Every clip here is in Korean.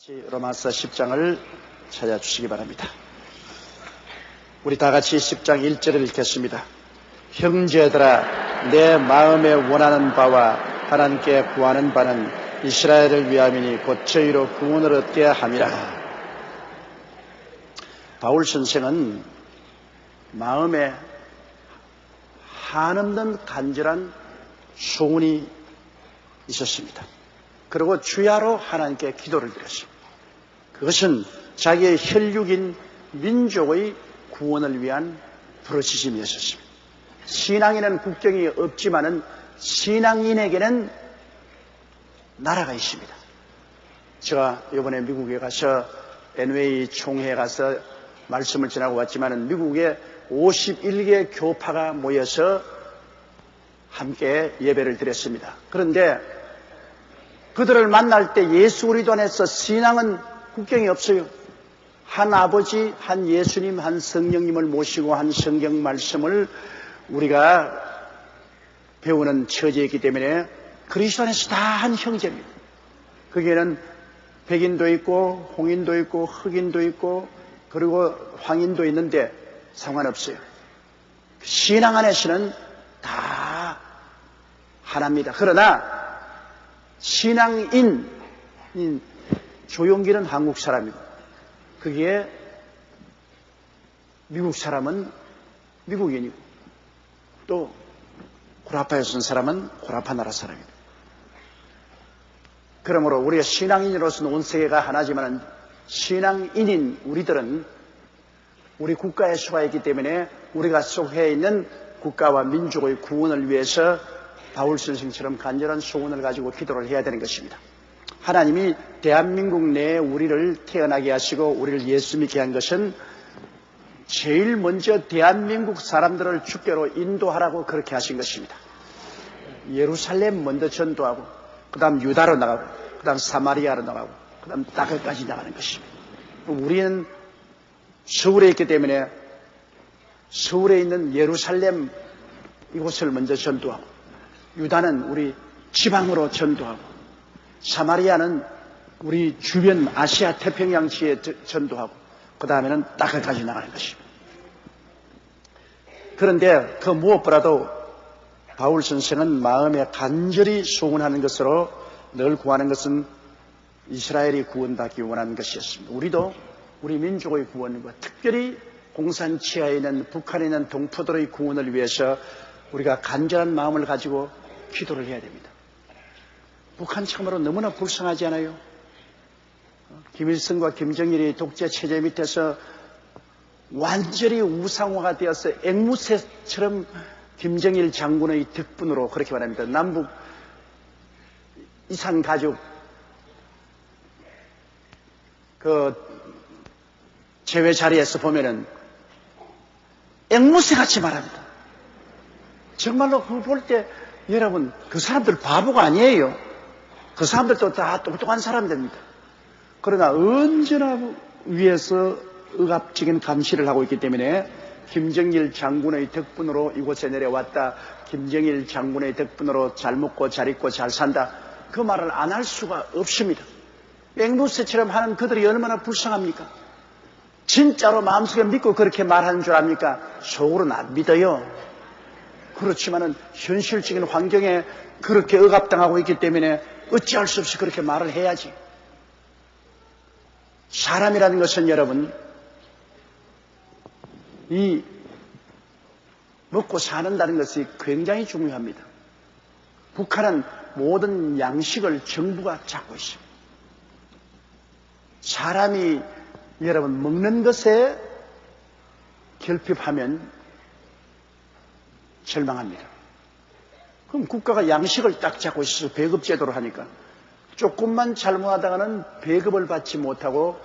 로마서 10장을 찾아주시기 바랍니다. 우리 다 같이 10장 1절을 읽겠습니다. 형제들아, 내 마음에 원하는 바와 하나님께 구하는 바는 이스라엘을 위함이니 곧 저희로 구원을 얻게 함이라. 바울 선생은 마음에 한없는 간절한 소원이 있었습니다. 그리고 주야로 하나님께 기도를 드렸습니다. 그것은 자기의 혈육인 민족의 구원을 위한 부르짖음이었습니다. 신앙인은 국경이 없지만은 신앙인에게는 나라가 있습니다. 제가 이번에 미국에 가서 NWA 총회에 가서 말씀을 전하고 왔지만은 미국에 51개 교파가 모여서 함께 예배를 드렸습니다. 그런데 그들을 만날 때 예수 그리스도 안에서 신앙은 국경이 없어요. 한 아버지, 한 예수님, 한 성령님을 모시고 한 성경 말씀을 우리가 배우는 처지이기 때문에 그리스도 안에서 다 한 형제입니다. 거기에는 백인도 있고 홍인도 있고 흑인도 있고 그리고 황인도 있는데 상관없어요. 신앙 안에서는 다 하나입니다. 그러나 신앙인 조용기는 한국 사람이고 그게 미국 사람은 미국인이고 또 고라파에 쓴 사람은 고라파 나라 사람이고, 그러므로 우리가 신앙인으로서는 온 세계가 하나지만 신앙인인 우리들은 우리 국가에 속하였기 때문에 우리가 속해 있는 국가와 민족의 구원을 위해서 바울 선생처럼 간절한 소원을 가지고 기도를 해야 되는 것입니다. 하나님이 대한민국 내에 우리를 태어나게 하시고 우리를 예수 믿게 한 것은 제일 먼저 대한민국 사람들을 주께로 인도하라고 그렇게 하신 것입니다. 예루살렘 먼저 전도하고 그 다음 유다로 나가고 그 다음 사마리아로 나가고 그 다음 땅끝까지 나가는 것입니다. 우리는 서울에 있기 때문에 서울에 있는 예루살렘 이곳을 먼저 전도하고, 유다는 우리 지방으로 전도하고, 사마리아는 우리 주변 아시아 태평양 지에 전도하고, 그 다음에는 땅끝까지 나가는 것입니다. 그런데 그 무엇보다도 바울 선생은 마음에 간절히 소원하는 것으로 늘 구하는 것은 이스라엘이 구원받기 원하는 것이었습니다. 우리도 우리 민족의 구원과 특별히 공산 치하에 있는 북한에 있는 동포들의 구원을 위해서 우리가 간절한 마음을 가지고 기도를 해야 됩니다. 북한 참으로 너무나 불쌍하지 않아요? 김일성과 김정일이 독재 체제 밑에서 완전히 우상화가 되어서 앵무새처럼 김정일 장군의 덕분으로 그렇게 말합니다. 남북 이산 가족 그 제외 자리에서 보면은 앵무새같이 말합니다. 정말로 그걸 볼 때 여러분, 그 사람들 바보가 아니에요. 그 사람들도 다 똑똑한 사람들입니다. 그러나 언제나 위에서 억압적인 감시를 하고 있기 때문에 김정일 장군의 덕분으로 이곳에 내려왔다, 김정일 장군의 덕분으로 잘 먹고 잘 입고 잘 산다, 그 말을 안 할 수가 없습니다. 앵무새처럼 하는 그들이 얼마나 불쌍합니까? 진짜로 마음속에 믿고 그렇게 말하는 줄 압니까? 속으로는 안 믿어요. 그렇지만은 현실적인 환경에 그렇게 억압당하고 있기 때문에 어찌할 수 없이 그렇게 말을 해야지. 사람이라는 것은 여러분, 이 먹고 사는다는 것이 굉장히 중요합니다. 북한은 모든 양식을 정부가 잡고 있습니다. 사람이 여러분 먹는 것에 결핍하면 절망합니다. 그럼 국가가 양식을 딱 잡고 있어서 배급 제도를 하니까 조금만 잘못하다가는 배급을 받지 못하고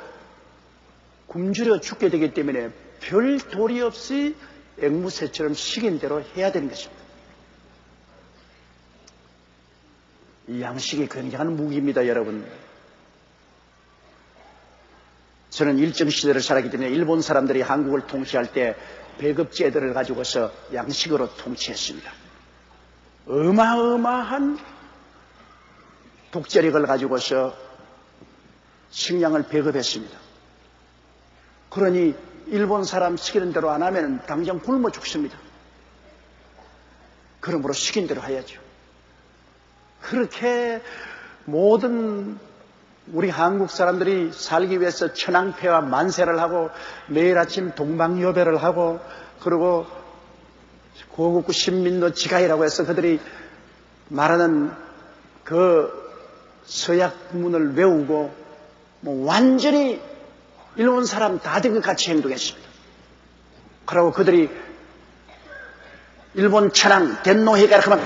굶주려 죽게 되기 때문에 별 도리 없이 앵무새처럼 시킨 대로 해야 되는 것입니다. 이 양식이 굉장한 무기입니다, 여러분. 저는 일정시대를 살았기 때문에 일본 사람들이 한국을 통치할 때 배급제도를 가지고서 양식으로 통치했습니다. 어마어마한 독재력을 가지고서 식량을 배급했습니다. 그러니 일본 사람 시키는 대로 안 하면 당장 굶어 죽습니다. 그러므로 시킨 대로 해야죠. 그렇게 모든 우리 한국 사람들이 살기 위해서 천황폐와 만세를 하고 매일 아침 동방여배를 하고 그리고 고국구 신민노 지가이라고 해서 그들이 말하는 그 서약문을 외우고 뭐 완전히 일본 사람 다 된 것 같이 행동했습니다. 그리고 그들이 일본 천황 덴노헤이가 그만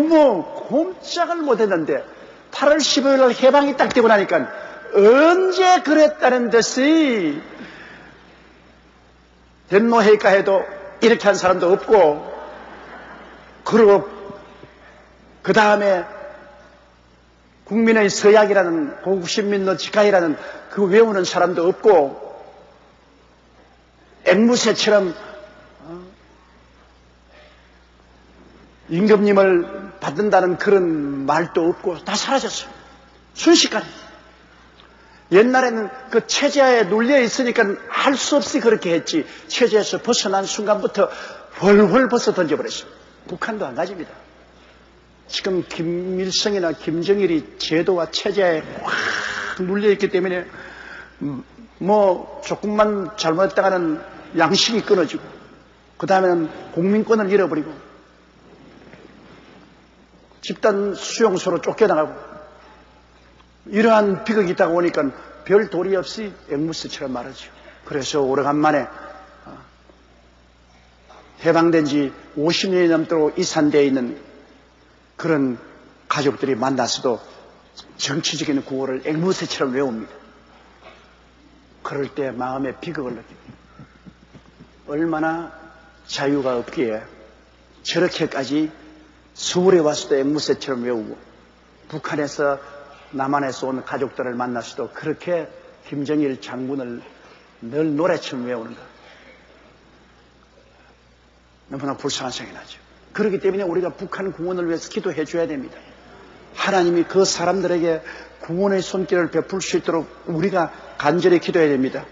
뭐 꼼짝을 못했는데 8월 15일 날 해방이 딱 되고 나니까 언제 그랬다는 듯이 덴노헤이가 해도 이렇게 한 사람도 없고 그리고 그 다음에 국민의 서약이라는 고국신민노 지가이라는 그 외우는 사람도 없고 앵무새처럼 임금님을 받는다는 그런 말도 없고 다 사라졌어요. 순식간에. 옛날에는 그 체제에 눌려 있으니까 할 수 없이 그렇게 했지 체제에서 벗어난 순간부터 훨훨 벗어 던져버렸어요. 북한도 안 가집니다. 지금 김일성이나 김정일이 제도와 체제에 확 눌려있기 때문에 뭐 조금만 잘못했다가는 양식이 끊어지고 그 다음에는 국민권을 잃어버리고 집단 수용소로 쫓겨나가고 이러한 비극이 있다고 보니까 별 도리 없이 앵무새처럼 말하죠. 그래서 오래간만에 해방된 지 50년이 넘도록 이산되어 있는 그런 가족들이 만나서도 정치적인 구호를 앵무새처럼 외웁니다. 그럴 때 마음의 비극을 느낍니다. 얼마나 자유가 없기에 저렇게까지 서울에 와서도 앵무새처럼 외우고 북한에서 남한에서 온 가족들을 만나서도 그렇게 김정일 장군을 늘 노래처럼 외우는가. 너무나 불쌍한 생각이 나죠. 그렇기 때문에 우리가 북한 구원을 위해서 기도해 줘야 됩니다. 하나님이 그 사람들에게 구원의 손길을 베풀 수 있도록 우리가 간절히 기도해야 됩니다.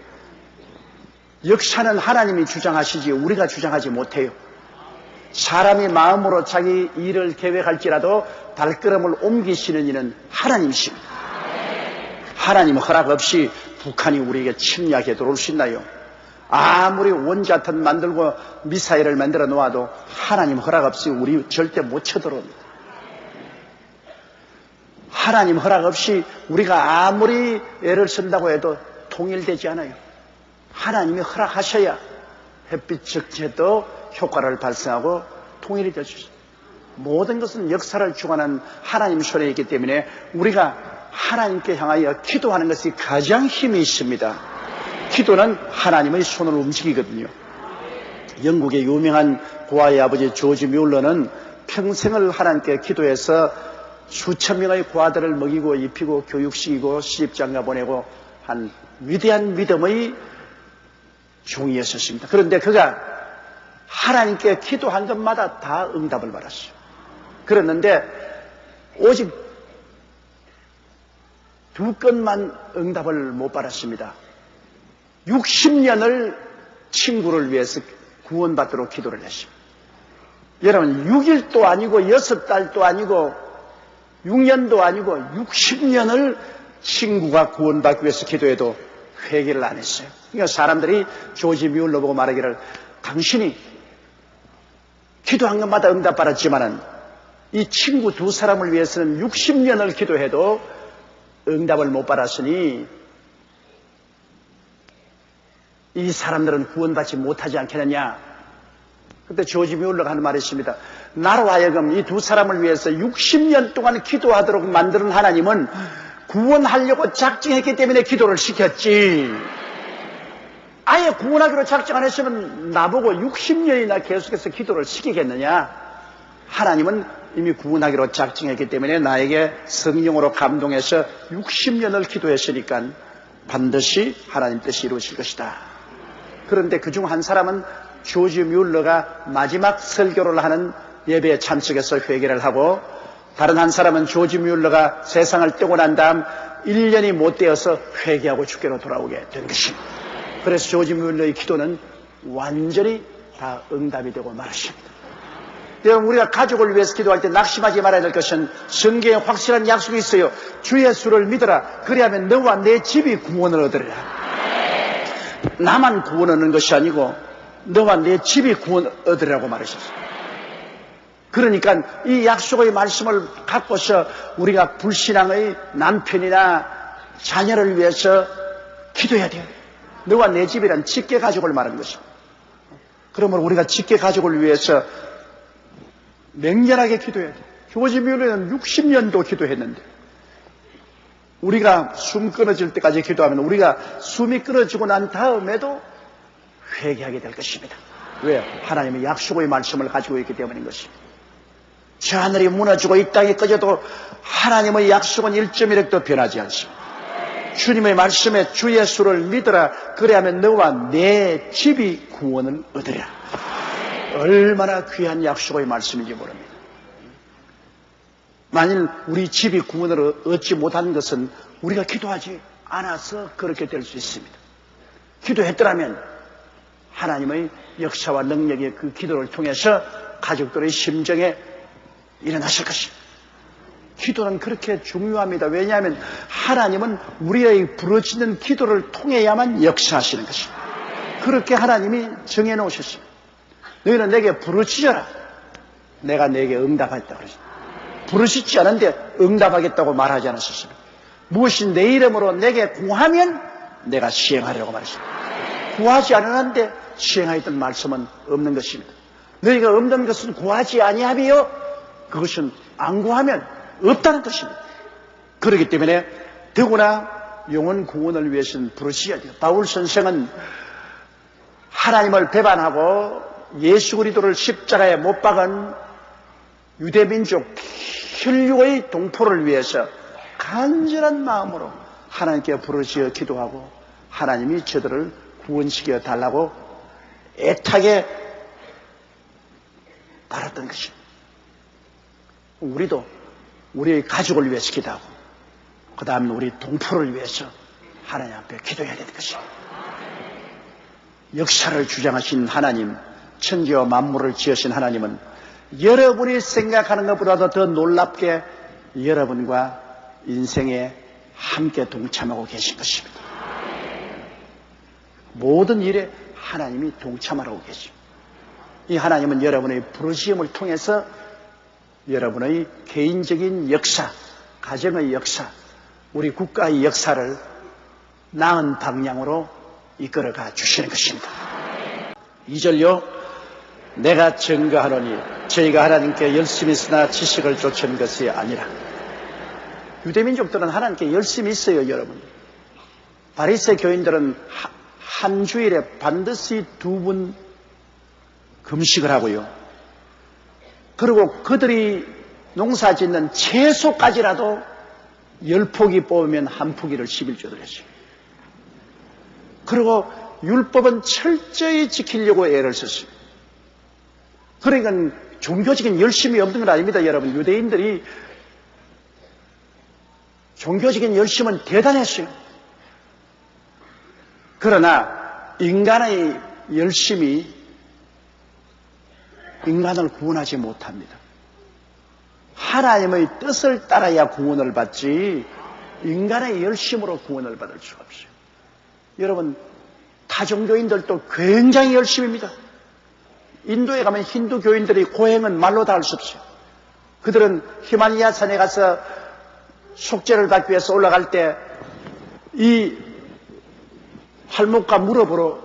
역사는 하나님이 주장하시지 우리가 주장하지 못해요. 사람이 마음으로 자기 일을 계획할지라도 발걸음을 옮기시는 이는 하나님이십니다. 하나님 허락 없이 북한이 우리에게 침략해 들어올 수 있나요? 아무리 원자탄 만들고 미사일을 만들어 놓아도 하나님 허락 없이 우리 절대 못 쳐들어옵니다. 하나님 허락 없이 우리가 아무리 애를 쓴다고 해도 통일되지 않아요. 하나님이 허락하셔야 햇빛 적재도 효과를 발생하고 통일이 될 수 있습니다. 모든 것은 역사를 주관하는 하나님 손에 있기 때문에 우리가 하나님께 향하여 기도하는 것이 가장 힘이 있습니다. 기도는 하나님의 손을 움직이거든요. 영국의 유명한 고아의 아버지 조지 뮬러는 평생을 하나님께 기도해서 수천 명의 고아들을 먹이고 입히고 교육시키고 시집장가 보내고 한 위대한 믿음의 종이었습니다. 그런데 그가 하나님께 기도한 것마다 다 응답을 받았어요. 그랬는데 오직 2건만 응답을 못 받았습니다. 60년을 친구를 위해서 구원받도록 기도를 했습니다. 여러분 6일도 아니고 6달도 아니고 6년도 아니고 60년을 친구가 구원받기 위해서 기도해도 회개를 안 했어요. 그러니까 사람들이 조지 뮬러 보고 말하기를 당신이 기도한 것마다 응답받았지만은 이 친구 2사람을 위해서는 60년을 기도해도 응답을 못 받았으니 이 사람들은 구원받지 못하지 않겠느냐. 그때 조지 뮬러가 하는 말이 있습니다. 나로 하여금 이 2사람을 위해서 60년 동안 기도하도록 만드는 하나님은 구원하려고 작정했기 때문에 기도를 시켰지. 아예 구원하기로 작정 안 했으면 나보고 60년이나 계속해서 기도를 시키겠느냐. 하나님은 이미 구원하기로 작정했기 때문에 나에게 성령으로 감동해서 60년을 기도했으니까 반드시 하나님 뜻이 이루어질 것이다. 그런데 그중 한 사람은 조지 뮬러가 마지막 설교를 하는 예배에 참석해서 회개를 하고 다른 한 사람은 조지 뮬러가 세상을 떼고 난 다음 1년이 못 되어서 회개하고 주께로 돌아오게 된 것입니다. 그래서 조지 뮬러의 기도는 완전히 다 응답이 되고 말았습니다. 여러분, 우리가 가족을 위해서 기도할 때 낙심하지 말아야 될 것은 성경에 확실한 약속이 있어요. 주 예수를 믿어라. 그리하면 너와 내 집이 구원을 얻으리라. 나만 구원 얻는 것이 아니고 너와 내 집이 구원 얻으리라고 말하셨어요. 그러니까 이 약속의 말씀을 갖고서 우리가 불신앙의 남편이나 자녀를 위해서 기도해야 돼요. 너와 내 집이란 직계 가족을 말하는 것입니다. 그러면 우리가 직계 가족을 위해서 맹렬하게 기도해야 돼요. 조지 뮬러는 60년도 기도했는데 우리가 숨 끊어질 때까지 기도하면 우리가 숨이 끊어지고 난 다음에도 회개하게 될 것입니다. 왜요? 하나님의 약속의 말씀을 가지고 있기 때문인 것입니다. 저 하늘이 무너지고 이 땅이 꺼져도 하나님의 약속은 1.1획도 변하지 않습니다. 주님의 말씀에 주 예수를 믿어라. 그래야면 너와 내 집이 구원을 얻으리라. 얼마나 귀한 약속의 말씀인지 모릅니다. 만일 우리 집이 구원을 얻지 못하는 것은 우리가 기도하지 않아서 그렇게 될 수 있습니다. 기도했더라면 하나님의 역사와 능력의 그 기도를 통해서 가족들의 심정에 일어나실 것입니다. 기도는 그렇게 중요합니다. 왜냐하면 하나님은 우리의 부르짖는 기도를 통해야만 역사하시는 것입니다. 그렇게 하나님이 정해놓으셨습니다. 너희는 내게 부르짖어라. 내가 내게 응답하겠다 그러십니다. 부르짖지 않은데 응답하겠다고 말하지 않으셨습니다. 무엇이 내 이름으로 내게 구하면 내가 시행하려고 말했습니다. 구하지 않았는데 시행하였던 말씀은 없는 것입니다. 너희가 없는 것은 구하지 아니하며 그것은 안 구하면 없다는 것입니다. 그렇기 때문에 더구나 영혼 구원을 위해서는 부르짖어야 돼요. 바울 선생은 하나님을 배반하고 예수 그리스도를 십자가에 못 박은 유대민족 혈육의 동포를 위해서 간절한 마음으로 하나님께 부르짖어 기도하고 하나님이 저들을 구원시켜 달라고 애타게 바랐던 것입니다. 우리도 우리의 가족을 위해서 기도하고 그 다음에 우리 동포를 위해서 하나님 앞에 기도해야 되는 것입니다. 역사를 주장하신 하나님, 천지와 만물을 지으신 하나님은 여러분이 생각하는 것보다도 더 놀랍게 여러분과 인생에 함께 동참하고 계신 것입니다. 모든 일에 하나님이 동참하고 계십니다. 이 하나님은 여러분의 부르짖음을 통해서 여러분의 개인적인 역사, 가정의 역사, 우리 국가의 역사를 나은 방향으로 이끌어가 주시는 것입니다. 2절요. 내가 증거하노니 저희가 하나님께 열심히 있으나 지식을 쫓은 것이 아니라. 유대민족들은 하나님께 열심히 있어요, 여러분. 바리새 교인들은 한 주일에 반드시 2번 금식을 하고요. 그리고 그들이 농사 짓는 채소까지라도 10포기 뽑으면 한 포기를 11조를 했어요. 그리고 율법은 철저히 지키려고 애를 썼어요. 그러니까 종교적인 열심이 없는 건 아닙니다, 여러분. 유대인들이 종교적인 열심은 대단했어요. 그러나 인간의 열심이 인간을 구원하지 못합니다. 하나님의 뜻을 따라야 구원을 받지 인간의 열심으로 구원을 받을 수가 없어요. 여러분, 타종교인들도 굉장히 열심입니다. 인도에 가면 힌두 교인들이 고행은 말로 다 할 수 없어요. 그들은 히말라야 산에 가서 속죄를 받기 위해서 올라갈 때 이 활목과 무릎으로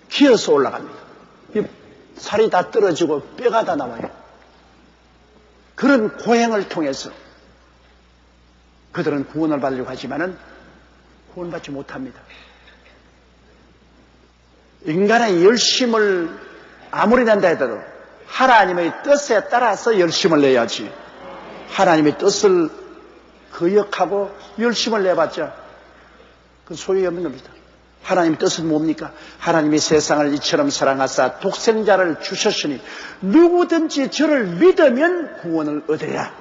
기어서 올라갑니다. 이 살이 다 떨어지고 뼈가 다 나와요. 그런 고행을 통해서 그들은 구원을 받으려고 하지만은 구원받지 못합니다. 인간의 열심을 아무리 낸다 해도 하나님의 뜻에 따라서 열심을 내야지, 하나님의 뜻을 거역하고 열심을 내봤자 그 소용이 없는 겁니다. 하나님 뜻은 뭡니까? 하나님이 세상을 이처럼 사랑하사 독생자를 주셨으니 누구든지 저를 믿으면 구원을 얻으리라.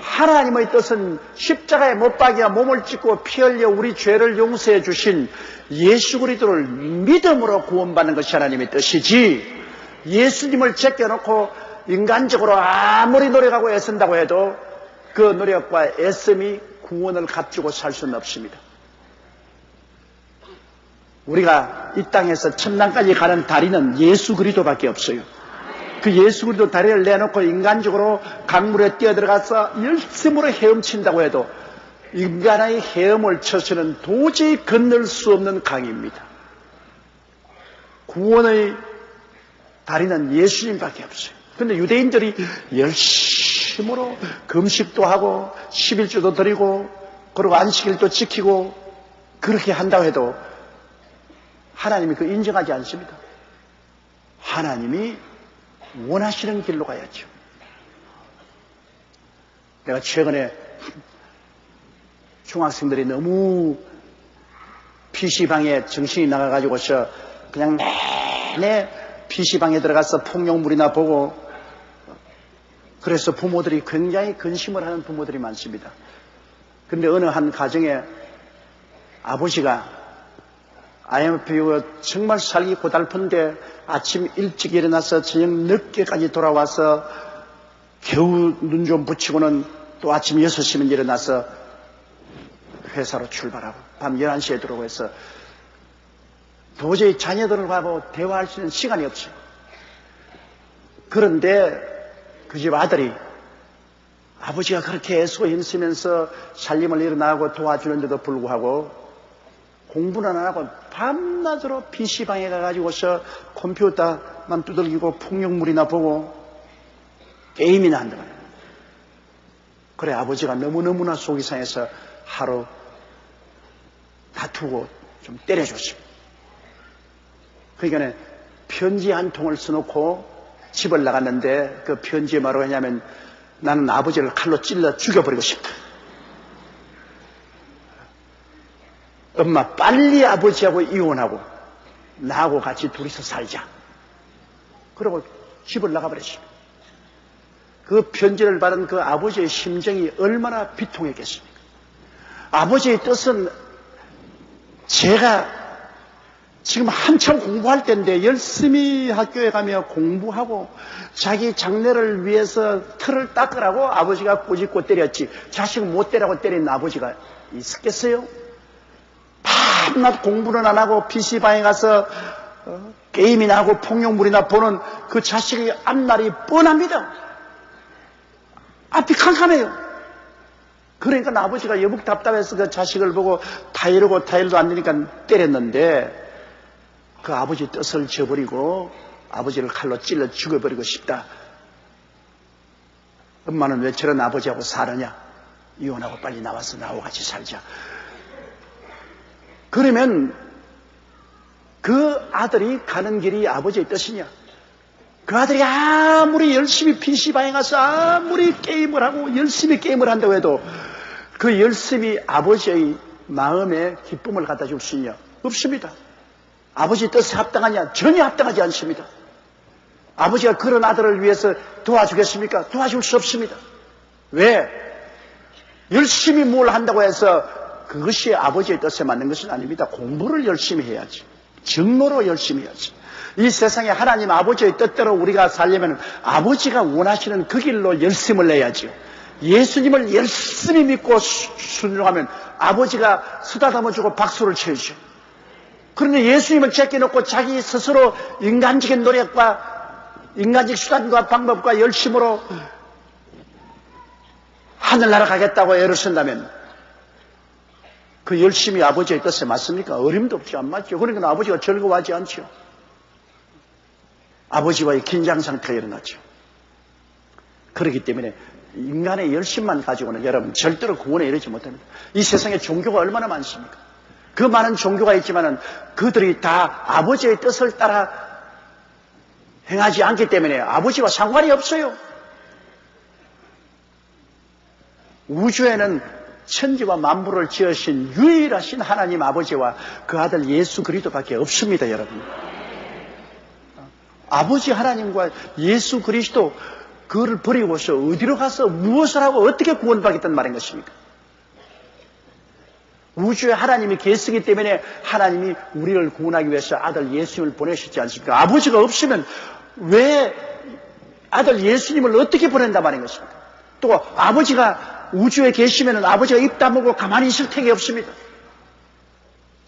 하나님의 뜻은 십자가에 못 박여 몸을 찢고 피 흘려 우리 죄를 용서해 주신 예수 그리스도를 믿음으로 구원받는 것이 하나님의 뜻이지, 예수님을 제껴놓고 인간적으로 아무리 노력하고 애쓴다고 해도 그 노력과 애씀이 구원을 값주고 살 수는 없습니다. 우리가 이 땅에서 천당까지 가는 다리는 예수 그리스도밖에 없어요. 그 예수 그리스도 다리를 내놓고 인간적으로 강물에 뛰어들어가서 열심으로 헤엄친다고 해도 인간의 헤엄을 쳐서는 도저히 건널 수 없는 강입니다. 구원의 다리는 예수님밖에 없어요. 그런데 유대인들이 열심으로 금식도 하고 11조도 드리고 그리고 안식일도 지키고 그렇게 한다고 해도 하나님이 그 인정하지 않습니다. 하나님이 원하시는 길로 가야죠. 내가 최근에 중학생들이 너무 PC방에 정신이 나가가지고서 그냥 내내 PC방에 들어가서 폭력물이나 보고, 그래서 부모들이 굉장히 근심을 하는 부모들이 많습니다. 그런데 어느 한 가정에 아버지가 IMF 정말 살기 고달픈데 아침 일찍 일어나서 저녁 늦게까지 돌아와서 겨우 눈 좀 붙이고는 또 아침 6시면 일어나서 회사로 출발하고 밤 11시에 들어오고 해서 도저히 자녀들하고 대화할 수 있는 시간이 없어요. 그런데 그 집 아들이 아버지가 그렇게 애쓰고 힘쓰면서 살림을 일어나고 도와주는데도 불구하고 공부는 안 하고 밤낮으로 PC방에 가가지고서 컴퓨터만 두들기고 폭력물이나 보고 게임이나 한다 말이에요. 그래 아버지가 너무너무나 속이 상해서 하루 다투고 좀 때려줬습니다. 그러니까 편지 한 통을 써놓고 집을 나갔는데 그 편지에 뭐라고 했냐면 나는 아버지를 칼로 찔러 죽여버리고 싶다. 엄마 빨리 아버지하고 이혼하고 나하고 같이 둘이서 살자. 그러고 집을 나가버렸습니다. 그 편지를 받은 그 아버지의 심정이 얼마나 비통했겠습니까? 아버지의 뜻은 제가 지금 한참 공부할 때인데 열심히 학교에 가며 공부하고 자기 장래를 위해서 틀을 닦으라고 아버지가 꼬집고 때렸지 자식을 못 때라고 때린 아버지가 있었겠어요? 밤낮 공부는 안 하고 PC방에 가서 게임이나 하고 폭력물이나 보는 그 자식의 앞날이 뻔합니다. 앞이 캄캄해요. 그러니까 아버지가 여북 답답해서 그 자식을 보고 타이르고 타이르도 안 되니까 때렸는데 그 아버지 뜻을 저버리고 아버지를 칼로 찔러 죽여버리고 싶다. 엄마는 왜 저런 아버지하고 살느냐? 이혼하고 빨리 나와서 나하고 같이 살자. 그러면 그 아들이 가는 길이 아버지의 뜻이냐? 그 아들이 아무리 열심히 PC방에 가서 아무리 게임을 하고 열심히 게임을 한다고 해도 그 열심히 아버지의 마음에 기쁨을 갖다 줄 수 있냐? 없습니다. 아버지 뜻에 합당하냐? 전혀 합당하지 않습니다. 아버지가 그런 아들을 위해서 도와주겠습니까? 도와줄 수 없습니다. 왜? 열심히 뭘 한다고 해서 그것이 아버지의 뜻에 맞는 것은 아닙니다. 공부를 열심히 해야지. 정로로 열심히 해야지. 이 세상에 하나님 아버지의 뜻대로 우리가 살려면 아버지가 원하시는 그 길로 열심을 내야지요. 예수님을 열심히 믿고 순종하면 아버지가 쓰다듬어주고 박수를 쳐주죠. 그런데 예수님을 제껴놓고 자기 스스로 인간적인 노력과 인간적 수단과 방법과 열심으로 하늘나라 가겠다고 애를 쓴다면 그 열심이 아버지의 뜻에 맞습니까? 어림도 없지 안 맞죠. 그러니까 아버지가 즐거워하지 않죠. 아버지와의 긴장 상태가 일어나죠. 그렇기 때문에 인간의 열심만 가지고는 여러분 절대로 구원에 이르지 못합니다. 이 세상에 종교가 얼마나 많습니까? 그 많은 종교가 있지만은 그들이 다 아버지의 뜻을 따라 행하지 않기 때문에 아버지와 상관이 없어요. 우주에는 천지와 만물을 지으신 유일하신 하나님 아버지와 그 아들 예수 그리스도밖에 없습니다, 여러분. 아버지 하나님과 예수 그리스도 그를 버리고서 어디로 가서 무엇을 하고 어떻게 구원받겠다는 말인 것입니까? 우주에 하나님이 계시기 때문에 하나님이 우리를 구원하기 위해서 아들 예수님을 보내셨지 않습니까? 아버지가 없으면 왜 아들 예수님을 어떻게 보낸단 말인 것입니까? 또 아버지가 우주에 계시면 아버지가 입 다물고 가만히 있을 택이 없습니다.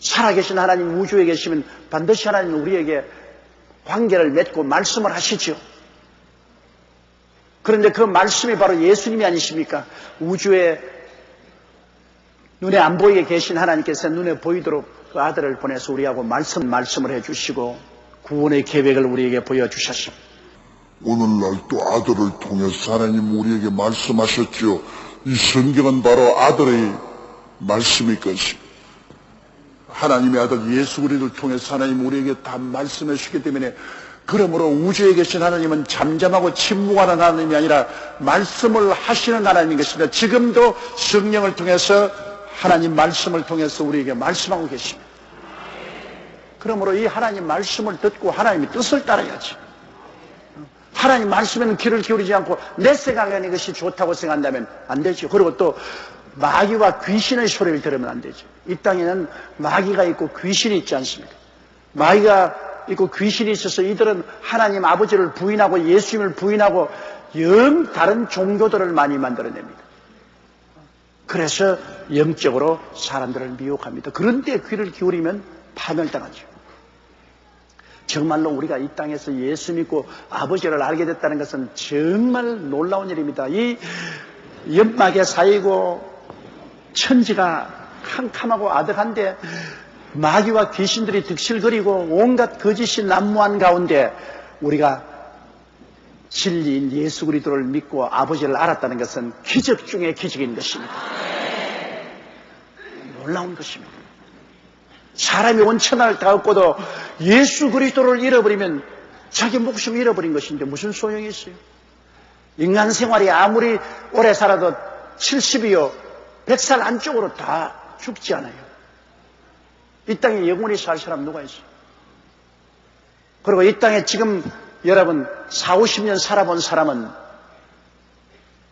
살아계신 하나님 우주에 계시면 반드시 하나님은 우리에게 관계를 맺고 말씀을 하시죠. 그런데 그 말씀이 바로 예수님이 아니십니까? 우주에 눈에 안 보이게 계신 하나님께서 눈에 보이도록 그 아들을 보내서 우리하고 말씀을 해주시고 구원의 계획을 우리에게 보여주셨습니다. 오늘날 또 아들을 통해서 하나님 우리에게 말씀하셨죠. 이 성경은 바로 아들의 말씀일 것입니다. 하나님의 아들 예수 그리스도를 통해서 하나님 우리에게 다 말씀해 주시기 때문에 그러므로 우주에 계신 하나님은 잠잠하고 침묵하는 하나님이 아니라 말씀을 하시는 하나님인 것입니다. 지금도 성령을 통해서 하나님 말씀을 통해서 우리에게 말씀하고 계십니다. 그러므로 이 하나님 말씀을 듣고 하나님의 뜻을 따라야지. 하나님 말씀에는 귀를 기울이지 않고 내 생각에는 이것이 좋다고 생각한다면 안 되죠. 그리고 또 마귀와 귀신의 소리를 들으면 안 되죠. 이 땅에는 마귀가 있고 귀신이 있지 않습니까? 마귀가 있고 귀신이 있어서 이들은 하나님 아버지를 부인하고 예수님을 부인하고 영 다른 종교들을 많이 만들어냅니다. 그래서 영적으로 사람들을 미혹합니다. 그런데 귀를 기울이면 파멸당하죠. 정말로 우리가 이 땅에서 예수 믿고 아버지를 알게 됐다는 것은 정말 놀라운 일입니다. 이 연막에 쌓이고 천지가 캄캄하고 아득한데 마귀와 귀신들이 득실거리고 온갖 거짓이 난무한 가운데 우리가 진리인 예수 그리스도를 믿고 아버지를 알았다는 것은 기적 중의 기적인 것입니다. 놀라운 것입니다. 사람이 온 천하를 다 얻고도 예수 그리스도를 잃어버리면 자기 목숨 잃어버린 것인데 무슨 소용이 있어요? 인간 생활이 아무리 오래 살아도 70이요 100살 안쪽으로 다 죽지 않아요. 이 땅에 영원히 살 사람 누가 있어요? 그리고 이 땅에 지금 여러분 40, 50년 살아본 사람은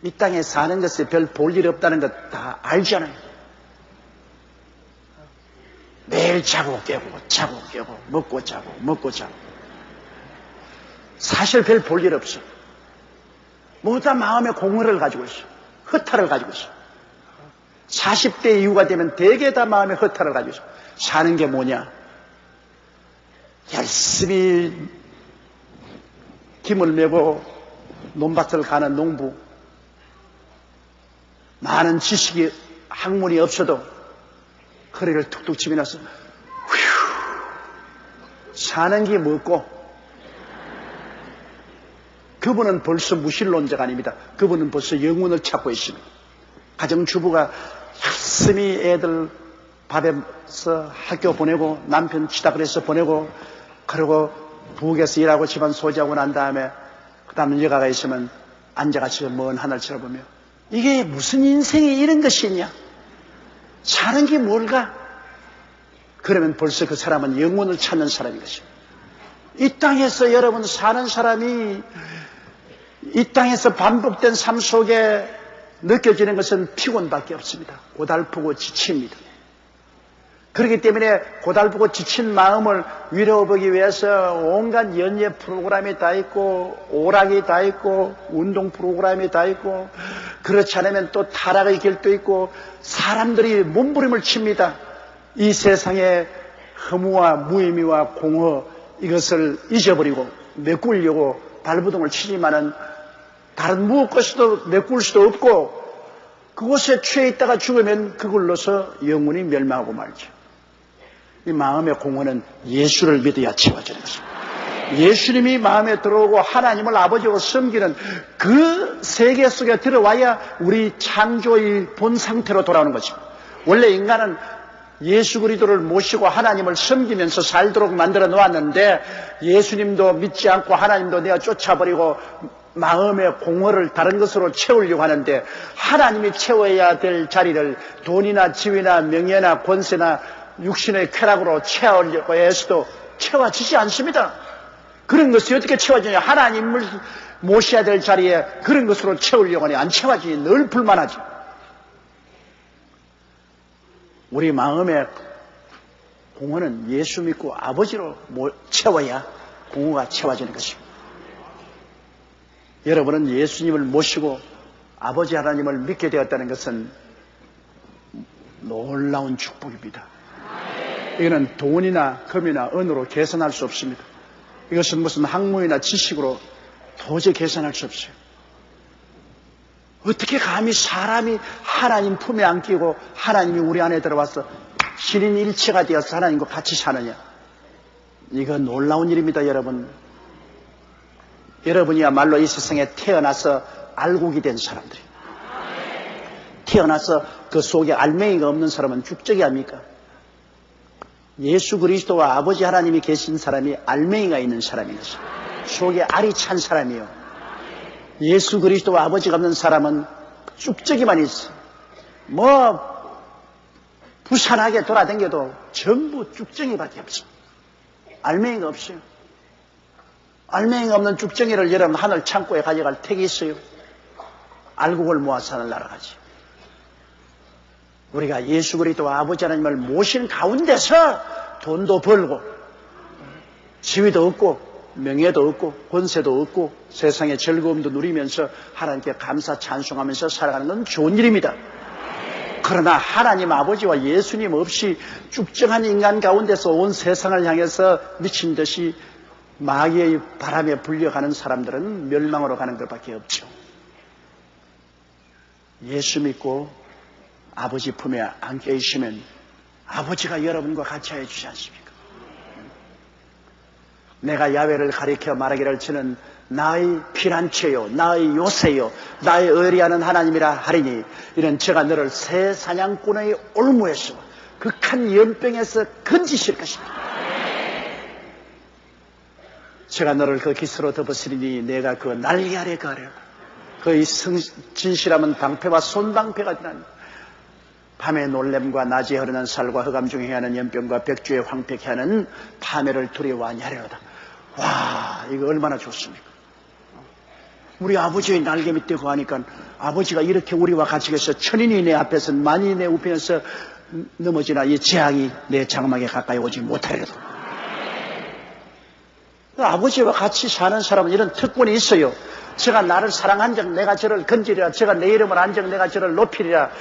이 땅에 사는 것에 별 볼 일 없다는 것 다 알잖아요. 매일 자고 깨고 자고 깨고 먹고 자고 먹고 자고 사실 별 볼 일 없어. 모두 다 마음의 공허를 가지고 있어. 허탈을 가지고 있어. 40대 이후가 되면 대개 다 마음의 허탈을 가지고 있어. 사는 게 뭐냐? 열심히 김을 메고 논밭을 가는 농부, 많은 지식이 학문이 없어도 허리를 툭툭 치면서 사는 게 뭐고? 그분은 벌써 무신론자가 아닙니다. 그분은 벌써 영혼을 찾고 있습니다. 가정주부가 열심히 애들 밥에서 학교 보내고 남편 치다그래서 보내고 그리고 부엌에서 일하고 집안 소지하고 난 다음에 그 다음에 여가가 있으면 앉아가지고 먼 하늘을 쳐다보며 이게 무슨 인생이 이런 것이 있냐? 사는 게 뭘까? 그러면 벌써 그 사람은 영혼을 찾는 사람인 것입니다. 이 땅에서 여러분 사는 사람이 이 땅에서 반복된 삶 속에 느껴지는 것은 피곤밖에 없습니다. 고달프고 지칩니다. 그렇기 때문에 고달프고 지친 마음을 위로하기 위해서 온갖 연예 프로그램이 다 있고 오락이 다 있고 운동 프로그램이 다 있고 그렇지 않으면 또 타락의 길도 있고 사람들이 몸부림을 칩니다. 이 세상의 허무와 무의미와 공허 이것을 잊어버리고 메꾸려고 발부동을 치지만은 다른 무엇것도 메꿀 수도 없고 그곳에 취해 있다가 죽으면 그걸로서 영혼이 멸망하고 말죠. 이 마음의 공허는 예수를 믿어야 채워지는 것입니다. 예수님이 마음에 들어오고 하나님을 아버지로 섬기는 그 세계 속에 들어와야 우리 창조의 본 상태로 돌아오는 것입니다. 원래 인간은 예수 그리스도를 모시고 하나님을 섬기면서 살도록 만들어 놓았는데 예수님도 믿지 않고 하나님도 내가 쫓아버리고 마음의 공허를 다른 것으로 채우려고 하는데 하나님이 채워야 될 자리를 돈이나 지위나 명예나 권세나 육신의 쾌락으로 채우려고 해서도 채워지지 않습니다. 그런 것이 어떻게 채워지냐? 하나님을 모셔야 될 자리에 그런 것으로 채우려고 하니 안 채워지니 늘 불만하지. 우리 마음의 공허는 예수 믿고 아버지로 채워야 공허가 채워지는 것입니다. 여러분은 예수님을 모시고 아버지 하나님을 믿게 되었다는 것은 놀라운 축복입니다. 이거는 돈이나 금이나 은으로 계산할 수 없습니다. 이것은 무슨 학문이나 지식으로 도저히 계산할 수 없어요. 어떻게 감히 사람이 하나님 품에 안기고 하나님이 우리 안에 들어와서 신인일체가 되어서 하나님과 같이 사느냐? 이거 놀라운 일입니다, 여러분. 여러분이야말로 이 세상에 태어나서 알곡이 된 사람들이. 태어나서 그 속에 알맹이가 없는 사람은 죽적이 합니까? 예수 그리스도와 아버지 하나님이 계신 사람이 알맹이가 있는 사람인 것입니다. 속에 알이 찬 사람이요. 예수 그리스도와 아버지가 없는 사람은 쭉저기만 있어. 부산하게 돌아다녀도 전부 쭉정이밖에 없어. 알맹이가 없어요. 알맹이가 없는 쭉정이를 여러분 하늘 창고에 가져갈 택이 있어요. 알곡을 모아서 하늘 날아가지. 우리가 예수 그리스도와 아버지 하나님을 모신 가운데서 돈도 벌고 지위도 얻고 명예도 얻고 권세도 얻고 세상의 즐거움도 누리면서 하나님께 감사 찬송하면서 살아가는 건 좋은 일입니다. 그러나 하나님 아버지와 예수님 없이 쭉정한 인간 가운데서 온 세상을 향해서 미친 듯이 마귀의 바람에 불려가는 사람들은 멸망으로 가는 것밖에 없죠. 예수 믿고 아버지 품에 안겨 있으면 아버지가 여러분과 같이 해 주지 않습니까? 내가 야훼를 가리켜 말하기를 저는 나의 피난처요 나의 요새요 나의 의리하는 하나님이라 하리니 이는 제가 너를 새 사냥꾼의 올무에서 극한 연병에서 건지실 것입니다. 제가 너를 그 기스로 덮으시리니 내가 그 날개 아래 거하려 그의 진실함은 방패와 손방패가 되나니 밤의 놀램과 낮에 흐르는 살과 흑암 중에 하는 연병과 벽주에 황폐케 하는 파멸을 두려워하니 하려다. 와, 이거 얼마나 좋습니까? 우리 아버지의 날개 밑에 거하니까 아버지가 이렇게 우리와 같이 계셔 천인이 내 앞에서 만인이 내 우편에서 넘어지나 이 재앙이 내 장막에 가까이 오지 못하리로다. 아버지와 같이 사는 사람은 이런 특권이 있어요. 제가 나를 사랑한 적 내가 저를 건지리라. 제가 내 이름을 안 적 내가 저를 높이리라.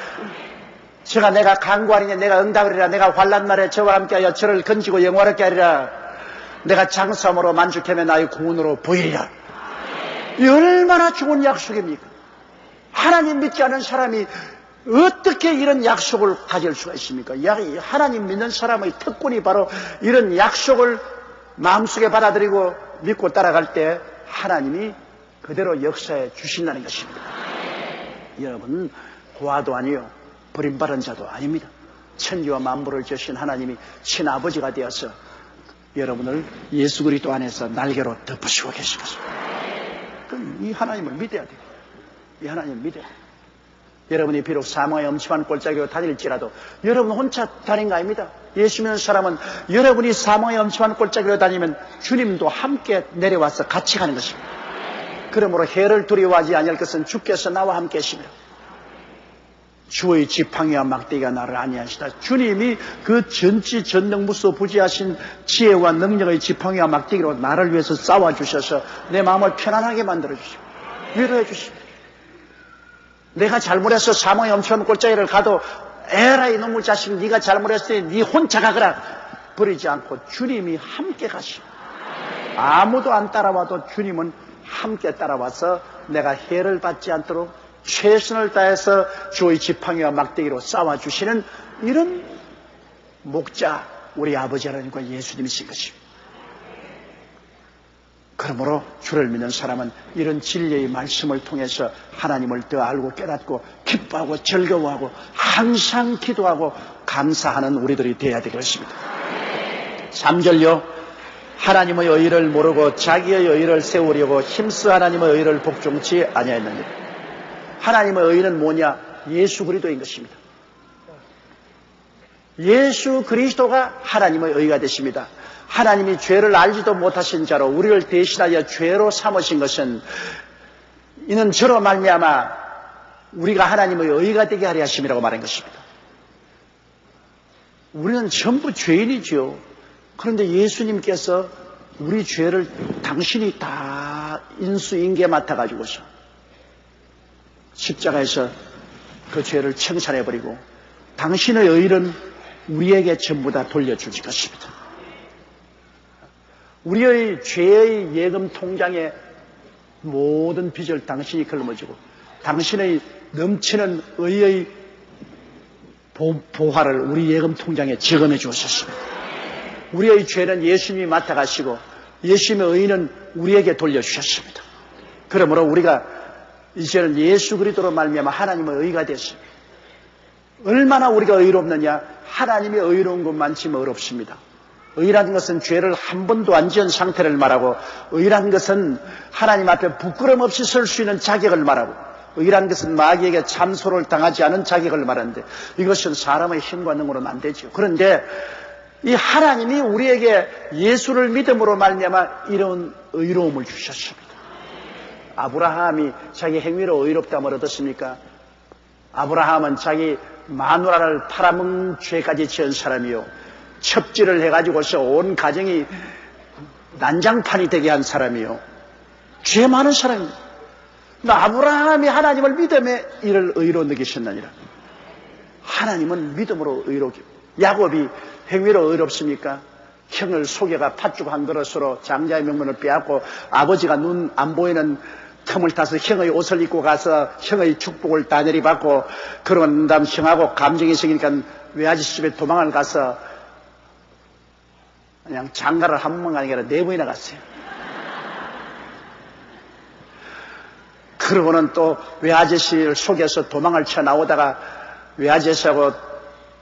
제가 내가 강구하리니 내가 응답하리라. 내가 환난 날에 저와 함께하여 저를 건지고 영화롭게 하리라. 내가 장사함으로 만족하며 나의 구원으로 보이리라. 이 얼마나 좋은 약속입니까? 하나님 믿지 않은 사람이 어떻게 이런 약속을 가질 수가 있습니까? 하나님 믿는 사람의 특권이 바로 이런 약속을 마음속에 받아들이고 믿고 따라갈 때 하나님이 그대로 역사해 주신다는 것입니다. 여러분, 고아도 아니요 버림받은 자도 아닙니다. 천지와 만물을 지으신 하나님이 친아버지가 되어서 여러분을 예수 그리스도 안에서 날개로 덮으시고 계신 것입니다. 그럼 이 하나님을 믿어야 돼요. 이 하나님을 믿어야 돼요. 여러분이 비록 사망의 엄침한 골짜기로 다닐지라도 여러분 혼자 다닌 거 아닙니다. 예수 믿는 사람은 여러분이 사망의 엄침한 골짜기로 다니면 주님도 함께 내려와서 같이 가는 것입니다. 그러므로 해를 두려워하지 아니할 것은 주께서 나와 함께 하십니다. 주의 지팡이와 막대기가 나를 안위하시다. 주님이 그 전지전능무소부지하신 지혜와 능력의 지팡이와 막대기로 나를 위해서 싸워주셔서 내 마음을 편안하게 만들어주시고 위로해 주십니다. 내가 잘못해서 사망의 엄청난 골짜기를 가도 에라 이놈의 자식 네가 잘못했으니 네 혼자 가거라 버리지 않고 주님이 함께 가시고 아무도 안 따라와도 주님은 함께 따라와서 내가 해를 받지 않도록 최선을 다해서 주의 지팡이와 막대기로 싸워주시는 이런 목자 우리 아버지 하나님과 예수님이신 것입니다. 그러므로 주를 믿는 사람은 이런 진리의 말씀을 통해서 하나님을 더 알고 깨닫고 기뻐하고 즐거워하고 항상 기도하고 감사하는 우리들이 되어야 되겠습니다. 3절요. 하나님의 의를 모르고 자기의 의를 세우려고 힘써 하나님의 의를 복종치 아니하였느니라. 하나님의 의는 뭐냐? 예수 그리스도인 것입니다. 예수 그리스도가 하나님의 의가 되십니다. 하나님이 죄를 알지도 못하신 자로 우리를 대신하여 죄로 삼으신 것은 이는 저로 말미암아 우리가 하나님의 의가 되게 하려 하심이라고 말한 것입니다. 우리는 전부 죄인이죠. 그런데 예수님께서 우리 죄를 당신이 다 인수인계 맡아가지고서 십자가에서 그 죄를 청산해버리고 당신의 의는 우리에게 전부 다 돌려주실 것입니다. 우리의 죄의 예금 통장에 모든 빚을 당신이 걸머지고 당신의 넘치는 의의 보화를 우리 예금 통장에 적어내 주셨습니다. 우리의 죄는 예수님이 맡아가시고 예수님의 의는 우리에게 돌려주셨습니다. 그러므로 우리가 이제는 예수 그리스도로 말미암아 하나님의 의가 됐습니다. 얼마나 우리가 의롭느냐? 하나님의 의로운 것만치면 어렵습니다. 의라는 것은 죄를 한 번도 안 지은 상태를 말하고, 의라는 것은 하나님 앞에 부끄럼 없이 설 수 있는 자격을 말하고, 의라는 것은 마귀에게 참소를 당하지 않은 자격을 말하는데, 이것은 사람의 힘과 능으로는 안 되죠. 그런데 이 하나님이 우리에게 예수를 믿음으로 말미암아 이런 의로움을 주셨습니다. 아브라함이 자기 행위로 의롭다함을 얻었습니까? 아브라함은 자기 마누라를 팔아먹은 죄까지 지은 사람이요, 첩지를 해가지고서 온 가정이 난장판이 되게 한 사람이요, 죄 많은 사람입니다. 아브라함이 하나님을 믿음에 이를 의로 느끼셨느니라. 하나님은 믿음으로 의롭게. 야곱이 행위로 의롭습니까? 형을 속여가 팥죽 한 그릇으로 장자의 명분을 빼앗고 아버지가 눈 안 보이는 틈을 타서 형의 옷을 입고 가서 형의 축복을 다 내리받고, 그런 다음 형하고 감정이 생기니까 외아저씨 집에 도망을 가서 그냥 장가를 한 번가 아니라 4번이나 갔어요. 그러고는 또 외아저씨를 속여서 도망을 쳐 나오다가 외아저씨하고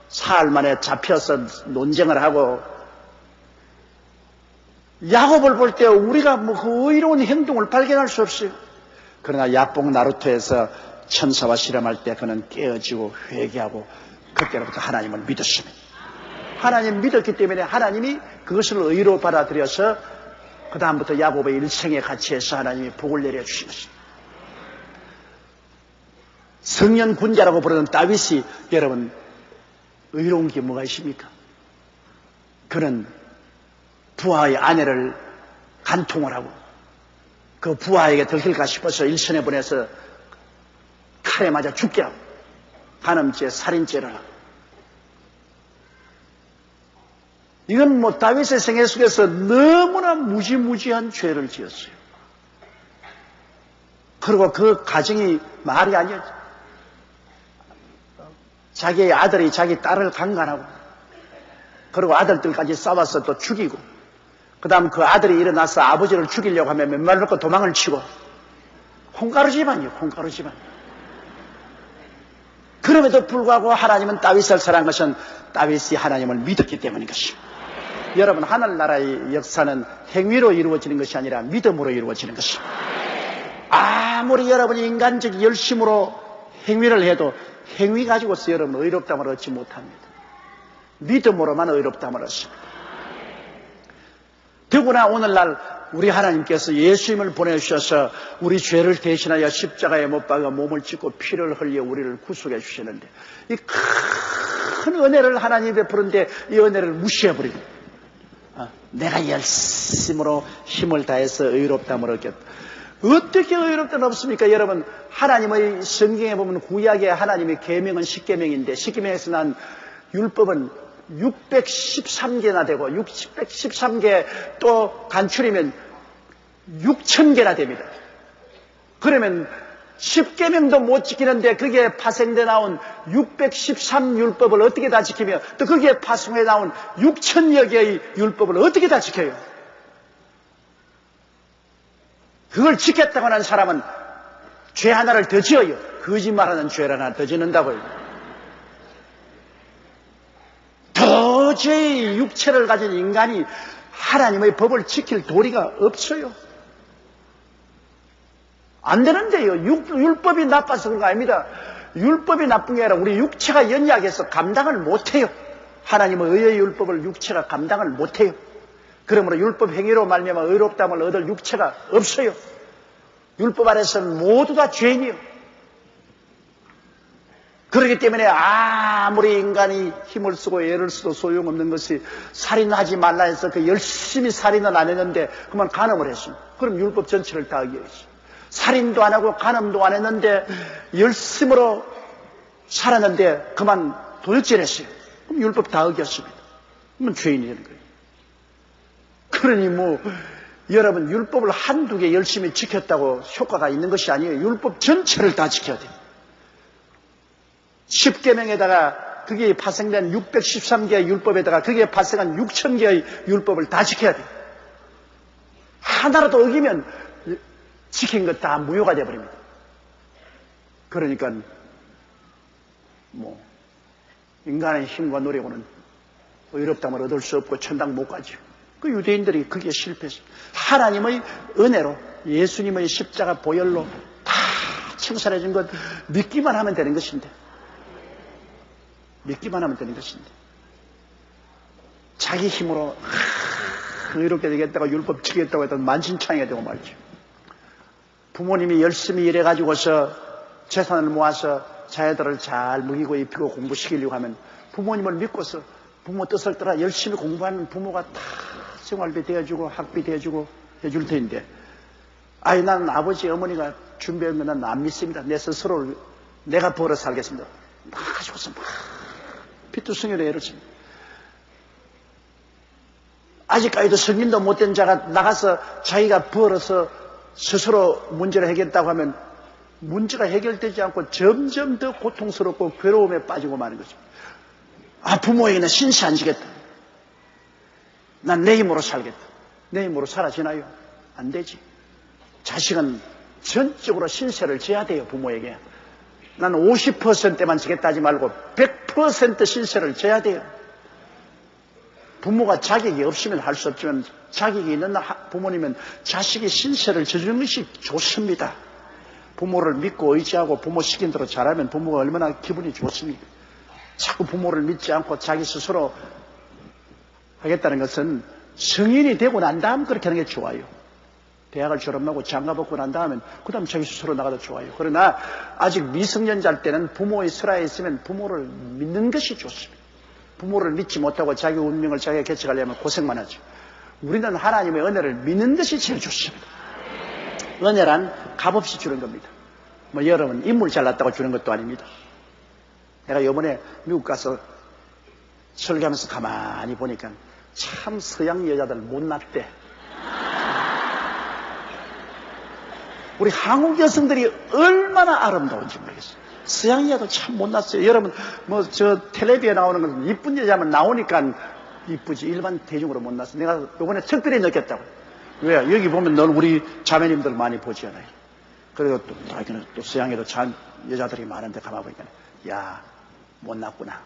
사흘 만에 잡혀서 논쟁을 하고, 야곱을 볼 때 우리가 그 의로운 행동을 발견할 수 없어요. 그러나 야복 나루토에서 천사와 실험할 때 그는 깨어지고 회개하고 그때부터 하나님을 믿었습니다. 하나님 믿었기 때문에 하나님이 그것을 의로 받아들여서 그 다음부터 야곱의 일생에 같이 해서 하나님이 복을 내려주신 것입니다. 성년 군자라고 부르는 다윗이, 여러분, 의로운 게 뭐가 있습니까? 그는 부하의 아내를 간통을 하고 그 부하에게 들킬까 싶어서 일선에 보내서 칼에 맞아 죽게 하고 간음죄, 살인죄를 하고, 이건 뭐 다윗의 생애 속에서 너무나 무지무지한 죄를 지었어요. 그리고 그 가정이 말이 아니었죠. 자기의 아들이 자기 딸을 강간하고, 그리고 아들들까지 싸워서 또 죽이고, 그 다음 그 아들이 일어나서 아버지를 죽이려고 하면 맨발 놓고 도망을 치고, 콩가루 집안이에요, 콩가루 집안. 그럼에도 불구하고 하나님은 다윗을 사랑한 것은 다윗이 하나님을 믿었기 때문인 것입니다. 여러분, 하늘나라의 역사는 행위로 이루어지는 것이 아니라 믿음으로 이루어지는 것입니다. 아무리 여러분이 인간적 열심으로 행위를 해도 행위 가지고서 여러분 의롭다함을 얻지 못합니다. 믿음으로만 의롭다함을 얻습니다. 더구나 오늘날 우리 하나님께서 예수님을 보내주셔서 우리 죄를 대신하여 십자가에 못 박아 몸을 찢고 피를 흘려 우리를 구속해 주시는데, 이 큰 은혜를 하나님 베푸는데 이 은혜를 무시해버리고 내가 열심으로 힘을 다해서 의롭다함을 얻겠다. 어떻게 의롭다는 없습니까? 여러분, 하나님의 성경에 보면 구약에 하나님의 계명은 10계명인데 10계명에서 난 율법은 613개나 되고 613개 또 간추리면 6,000개나 됩니다. 그러면 10계명도 못 지키는데 거기에 파생돼 나온 613 율법을 어떻게 다 지키며 또 거기에 파송해 나온 6,000여 개의 율법을 어떻게 다 지켜요? 그걸 지켰다고 하는 사람은 죄 하나를 더 지어요. 거짓말하는 죄를 하나 더 짓는다고요. 도저히 육체를 가진 인간이 하나님의 법을 지킬 도리가 없어요. 안 되는데요. 율법이 나빠서 그런 거 아닙니다. 율법이 나쁜 게 아니라 우리 육체가 연약해서 감당을 못해요. 하나님의 의의 율법을 육체가 감당을 못해요. 그러므로 율법 행위로 말미암아 의롭다함을 얻을 육체가 없어요. 율법 아래서는 모두 다 죄인이요. 그렇기 때문에 아무리 인간이 힘을 쓰고 애를 써도 소용없는 것이 살인하지 말라 해서 그 열심히 살인은 안 했는데 그만 간음을 했습니다. 그럼 율법 전체를 다 어겨야지. 살인도 안 하고 간음도 안 했는데 열심으로 살았는데 그만 도둑질 했어요. 그럼 율법 다 어겼습니다. 그러면 죄인이 되는 거예요. 그러니 여러분 율법을 한두 개 열심히 지켰다고 효과가 있는 것이 아니에요. 율법 전체를 다 지켜야 돼요. 10계명에다가 그게 파생된 613개의 율법에다가 그게 파생한 6000개의 율법을 다 지켜야 돼요. 하나라도 어기면 지킨 것 다 무효가 되어버립니다. 그러니까 인간의 힘과 노력으로는 의롭다함을 얻을 수 없고 천당 못 가죠. 그 유대인들이 그게 실패했어요. 하나님의 은혜로 예수님의 십자가 보혈로 다 청산해 준 것 믿기만 하면 되는 것인데 자기 힘으로 의롭게 되겠다고 율법 지키겠다고 했던 만신창이가 되고 말이죠. 부모님이 열심히 일해가지고서 재산을 모아서 자녀들을 잘 먹이고 입히고 공부시키려고 하면 부모님을 믿고서 부모 뜻을 따라 열심히 공부하는 부모가 다 생활비 대어주고 학비 대어주고 해줄 텐데 나는 아버지 어머니가 준비한 건 난 안 믿습니다. 내 스스로를 내가 벌어 살겠습니다. 나가지고서 막 피투성이로 애를 칩니다. 아직까지도 성인도 못된 자가 나가서 자기가 벌어서 스스로 문제를 해결했다고 하면 문제가 해결되지 않고 점점 더 고통스럽고 괴로움에 빠지고 마는 거죠. 부모에게는 신세 안 지겠다. 난 내 힘으로 살겠다. 내 힘으로 살아지나요? 안 되지. 자식은 전적으로 신세를 져야 돼요. 부모에게. 난 50%만 지겠다 하지 말고 100% 신세를 져야 돼요. 부모가 자격이 없으면 할 수 없지만 자격이 있는 부모님은 자식이 신세를 져주는 것이 좋습니다. 부모를 믿고 의지하고 부모 시킨 대로 잘하면 부모가 얼마나 기분이 좋습니까? 자꾸 부모를 믿지 않고 자기 스스로 하겠다는 것은 성인이 되고 난 다음 그렇게 하는 게 좋아요. 대학을 졸업하고 장가 받고 난 다음엔 그 다음 자기 스스로 나가도 좋아요. 그러나 아직 미성년자일 때는 부모의 설하에 있으면 부모를 믿는 것이 좋습니다. 부모를 믿지 못하고 자기 운명을 자기가 개척하려면 고생만 하죠. 우리는 하나님의 은혜를 믿는 것이 제일 좋습니다. 은혜란 값없이 주는 겁니다. 여러분 인물 잘났다고 주는 것도 아닙니다. 내가 이번에 미국 가서 설교하면서 가만히 보니까 참 서양 여자들 못났대. 우리 한국 여성들이 얼마나 아름다운지 모르겠어요. 서양 여자도 참 못났어요. 여러분 저 텔레비에 나오는 건 이쁜 여자만 나오니까 이쁘지 일반 대중으로 못났어요. 내가 이번에 특별히 느꼈다고. 왜? 여기 보면 늘 우리 자매님들 많이 보지 않아요. 그리고 또 서양에도 참 여자들이 많은데 가만 보니까 야 못났구나.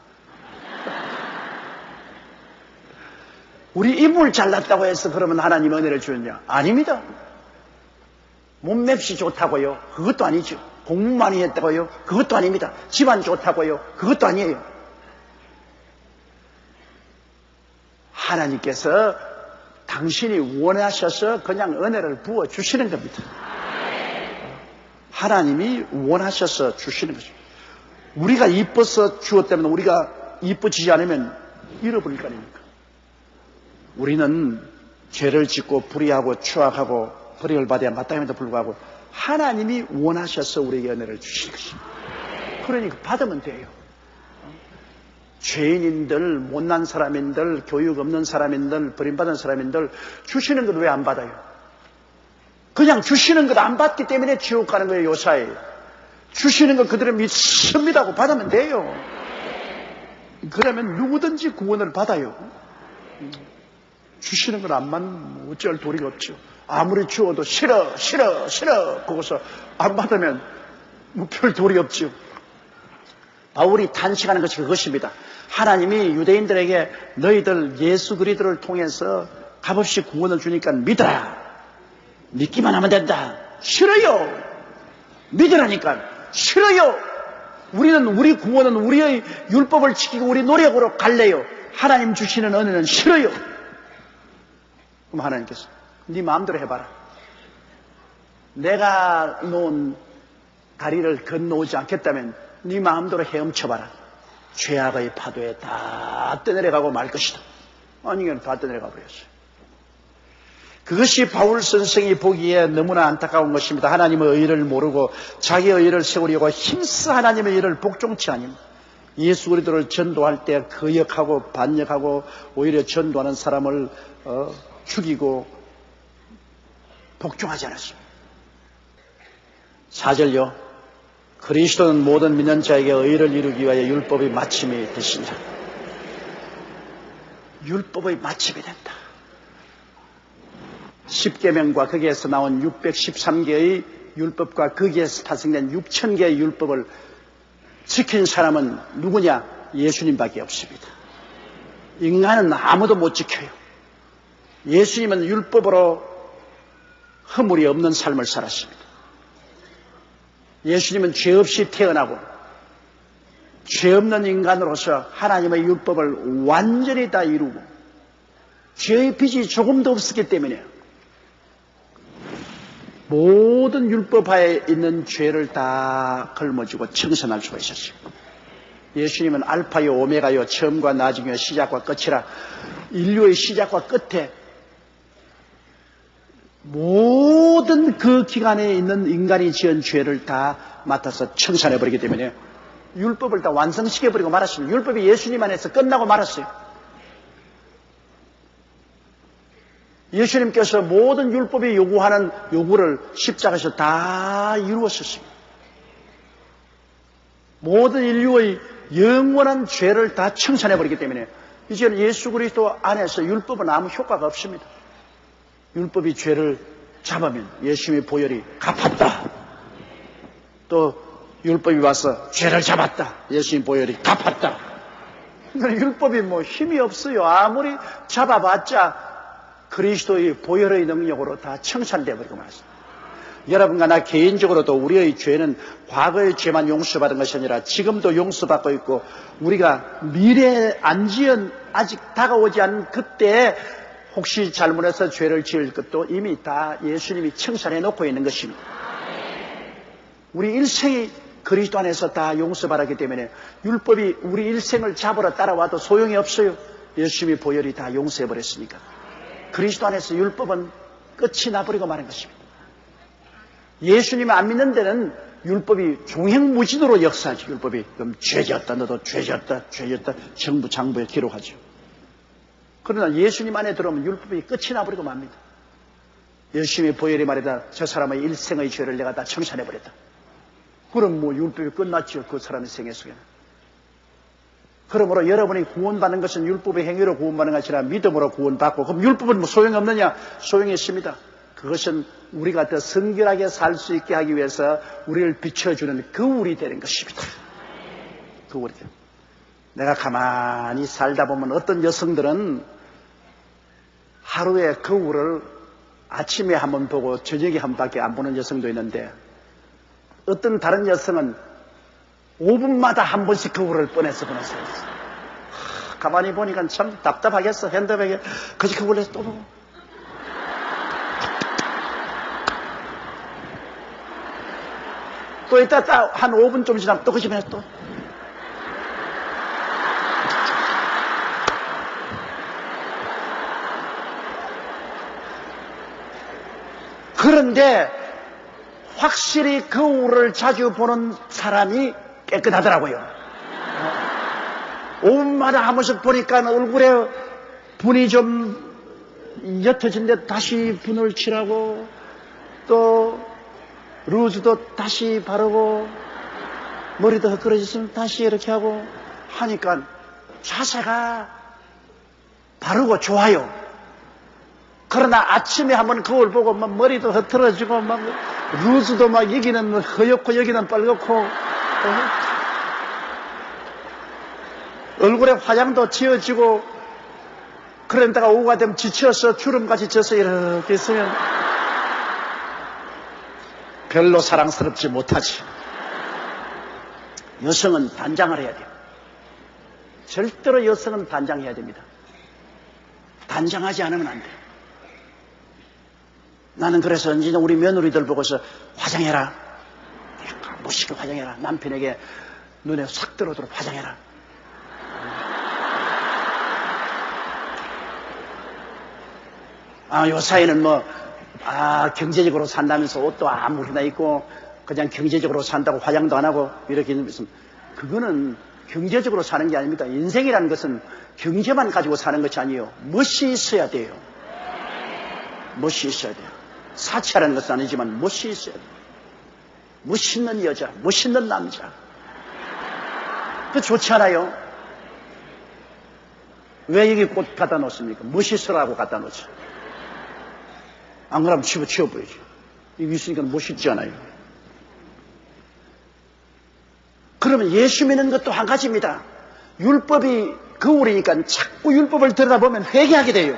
우리 인물 잘났다고 해서 그러면 하나님 은혜를 주느냐? 아닙니다. 몸맵시 좋다고요? 그것도 아니죠. 공부 많이 했다고요? 그것도 아닙니다. 집안 좋다고요? 그것도 아니에요. 하나님께서 당신이 원하셔서 그냥 은혜를 부어주시는 겁니다. 하나님이 원하셔서 주시는 것입니다. 우리가 이뻐서 주었다면 우리가 이뻐지지 않으면 잃어버릴 거 아닙니까? 우리는 죄를 짓고 불의하고 추악하고 벌을 받아야 마땅함에도 불구하고 하나님이 원하셔서 우리에게 은혜를 주시는 것입니다. 그러니까 받으면 돼요. 죄인인들, 못난 사람인들, 교육 없는 사람인들, 버림받은 사람인들 주시는 것 왜 안 받아요? 그냥 주시는 것 안 받기 때문에 지옥 가는 거예요. 요사이. 주시는 것 그대로 믿습니다고 받으면 돼요. 그러면 누구든지 구원을 받아요. 주시는 걸 안 받으면 어쩔 도리가 없죠. 아무리 주어도 싫어 그거서 안 받으면 뭐 별 도리 없죠. 바울이 탄식하는 것이 그것입니다. 하나님이 유대인들에게 너희들 예수 그리스도를 통해서 값없이 구원을 주니까 믿어라. 믿기만 하면 된다. 싫어요. 믿으라니까. 싫어요. 우리는 우리 구원은 우리의 율법을 지키고 우리 노력으로 갈래요. 하나님 주시는 은혜는 싫어요. 그럼 하나님께서 네 마음대로 해봐라. 내가 놓은 다리를 건너오지 않겠다면 네 마음대로 헤엄쳐봐라. 죄악의 파도에 다 떠내려가고 말 것이다. 아니, 이건 다 떠내려가 버렸어요. 그것이 바울 선생이 보기에 너무나 안타까운 것입니다. 하나님의 의를 모르고 자기의 의를 세우려고 힘써 하나님의 의를 복종치 아님 예수 그리스도를 전도할 때 거역하고 반역하고 오히려 전도하는 사람을 죽이고 복종하지 않았습니다. 4절요. 그리스도는 모든 믿는 자에게 의를 이루기 위하여 율법의 마침이 되신다. 율법의 마침이 된다. 10계명과 거기에서 나온 613개의 율법과 거기에서 파생된 6000개의 율법을 지킨 사람은 누구냐? 예수님밖에 없습니다. 인간은 아무도 못 지켜요. 예수님은 율법으로 허물이 없는 삶을 살았습니다. 예수님은 죄 없이 태어나고 죄 없는 인간으로서 하나님의 율법을 완전히 다 이루고 죄의 빚이 조금도 없었기 때문에 모든 율법하에 있는 죄를 다 걸머쥐고 청산할 수가 있었어요. 예수님은 알파요 오메가요 처음과 나중이요 시작과 끝이라 인류의 시작과 끝에 모든 그 기간에 있는 인간이 지은 죄를 다 맡아서 청산해버리기 때문에 율법을 다 완성시켜버리고 말았습니다. 율법이 예수님 안에서 끝나고 말았어요. 예수님께서 모든 율법이 요구하는 요구를 십자가에서 다 이루었었습니다. 모든 인류의 영원한 죄를 다 청산해버리기 때문에 이제는 예수 그리스도 안에서 율법은 아무 효과가 없습니다. 율법이 죄를 잡으면 예수님의 보혈이 갚았다. 또 율법이 와서 죄를 잡았다. 예수님 보혈이 갚았다. 율법이 뭐 힘이 없어요. 아무리 잡아봤자 그리스도의 보혈의 능력으로 다 청산되어 버리고 말았습니다. 여러분과 나 개인적으로도 우리의 죄는 과거의 죄만 용서받은 것이 아니라 지금도 용서받고 있고 우리가 미래에 안 지은 아직 다가오지 않은 그때에 혹시 잘못해서 죄를 지을 것도 이미 다 예수님이 청산해 놓고 있는 것입니다. 우리 일생이 그리스도 안에서 다 용서받았기 때문에 율법이 우리 일생을 잡으러 따라와도 소용이 없어요. 예수님의 보혈이 다 용서해 버렸으니까. 그리스도 안에서 율법은 끝이 나버리고 마는 것입니다. 예수님을 안 믿는 데는 율법이 종횡무진으로 역사하죠. 율법이 그럼 죄졌다 너도 죄졌다 정부 장부에 기록하죠. 그러나 예수님 안에 들어오면 율법이 끝이 나버리고 맙니다. 예수님의 보혈이 말이다. 저 사람의 일생의 죄를 내가 다 청산해버렸다. 그럼 뭐 율법이 끝났죠. 그 사람의 생애 속에는. 그러므로 여러분이 구원받는 것은 율법의 행위로 구원받는 것이 아니라 믿음으로 구원받고 그럼 율법은 뭐 소용이 없느냐? 소용이 있습니다. 그것은 우리가 더 성결하게 살 수 있게 하기 위해서 우리를 비춰주는 거울이 되는 것입니다. 거울이 되는. 내가 가만히 살다 보면 어떤 여성들은 하루에 거울을 아침에 한 번 보고 저녁에 한 번밖에 안 보는 여성도 있는데 어떤 다른 여성은 5분마다 한 번씩 거울을 꺼내서 보는 사람이 있어요. 가만히 보니까 참 답답하겠어. 핸드백에 그저 거울을 또 보고. 또 이따 한 5분 좀 지나면 또 그 집에 또. 그런데 확실히 거울을 자주 보는 사람이 깨끗하더라고요. 5분마다 한 번씩 보니까 얼굴에 분이 좀 옅어진데 다시 분을 칠하고 또 루즈도 다시 바르고 머리도 헛그러졌으면 다시 이렇게 하고 하니까 자세가 바르고 좋아요. 그러나 아침에 한번 거울 보고 막 머리도 흐트러지고 막 루즈도 막 여기는 허옇고 여기는 빨갛고 얼굴에 화장도 지워지고 그런다가 오후가 되면 지쳐서 주름같이 져서 이렇게 있으면 별로 사랑스럽지 못하지. 여성은 단장을 해야 돼요. 절대로 여성은 단장해야 됩니다. 단장하지 않으면 안 돼요. 나는 그래서 언제나 우리 며느리들 보고서 화장해라. 멋있게 화장해라. 남편에게 눈에 싹 들어오도록 화장해라. 요 사이는 경제적으로 산다면서 옷도 아무렇게나 입고 그냥 경제적으로 산다고 화장도 안 하고 이렇게 있으면 그거는 경제적으로 사는 게 아닙니다. 인생이라는 것은 경제만 가지고 사는 것이 아니에요. 멋이 있어야 돼요. 멋이 있어야 돼요. 사치하라는 것은 아니지만 멋이 있어야 돼요. 멋있는 여자, 멋있는 남자. 그거 좋지 않아요? 왜 여기 꽃 갖다 놓습니까? 멋있으라고 갖다 놓죠. 안 그러면 치워버리죠. 여기 있으니까 멋있지 않아요? 그러면 예수 믿는 것도 한 가지입니다. 율법이 거울이니까 자꾸 율법을 들여다보면 회개하게 돼요.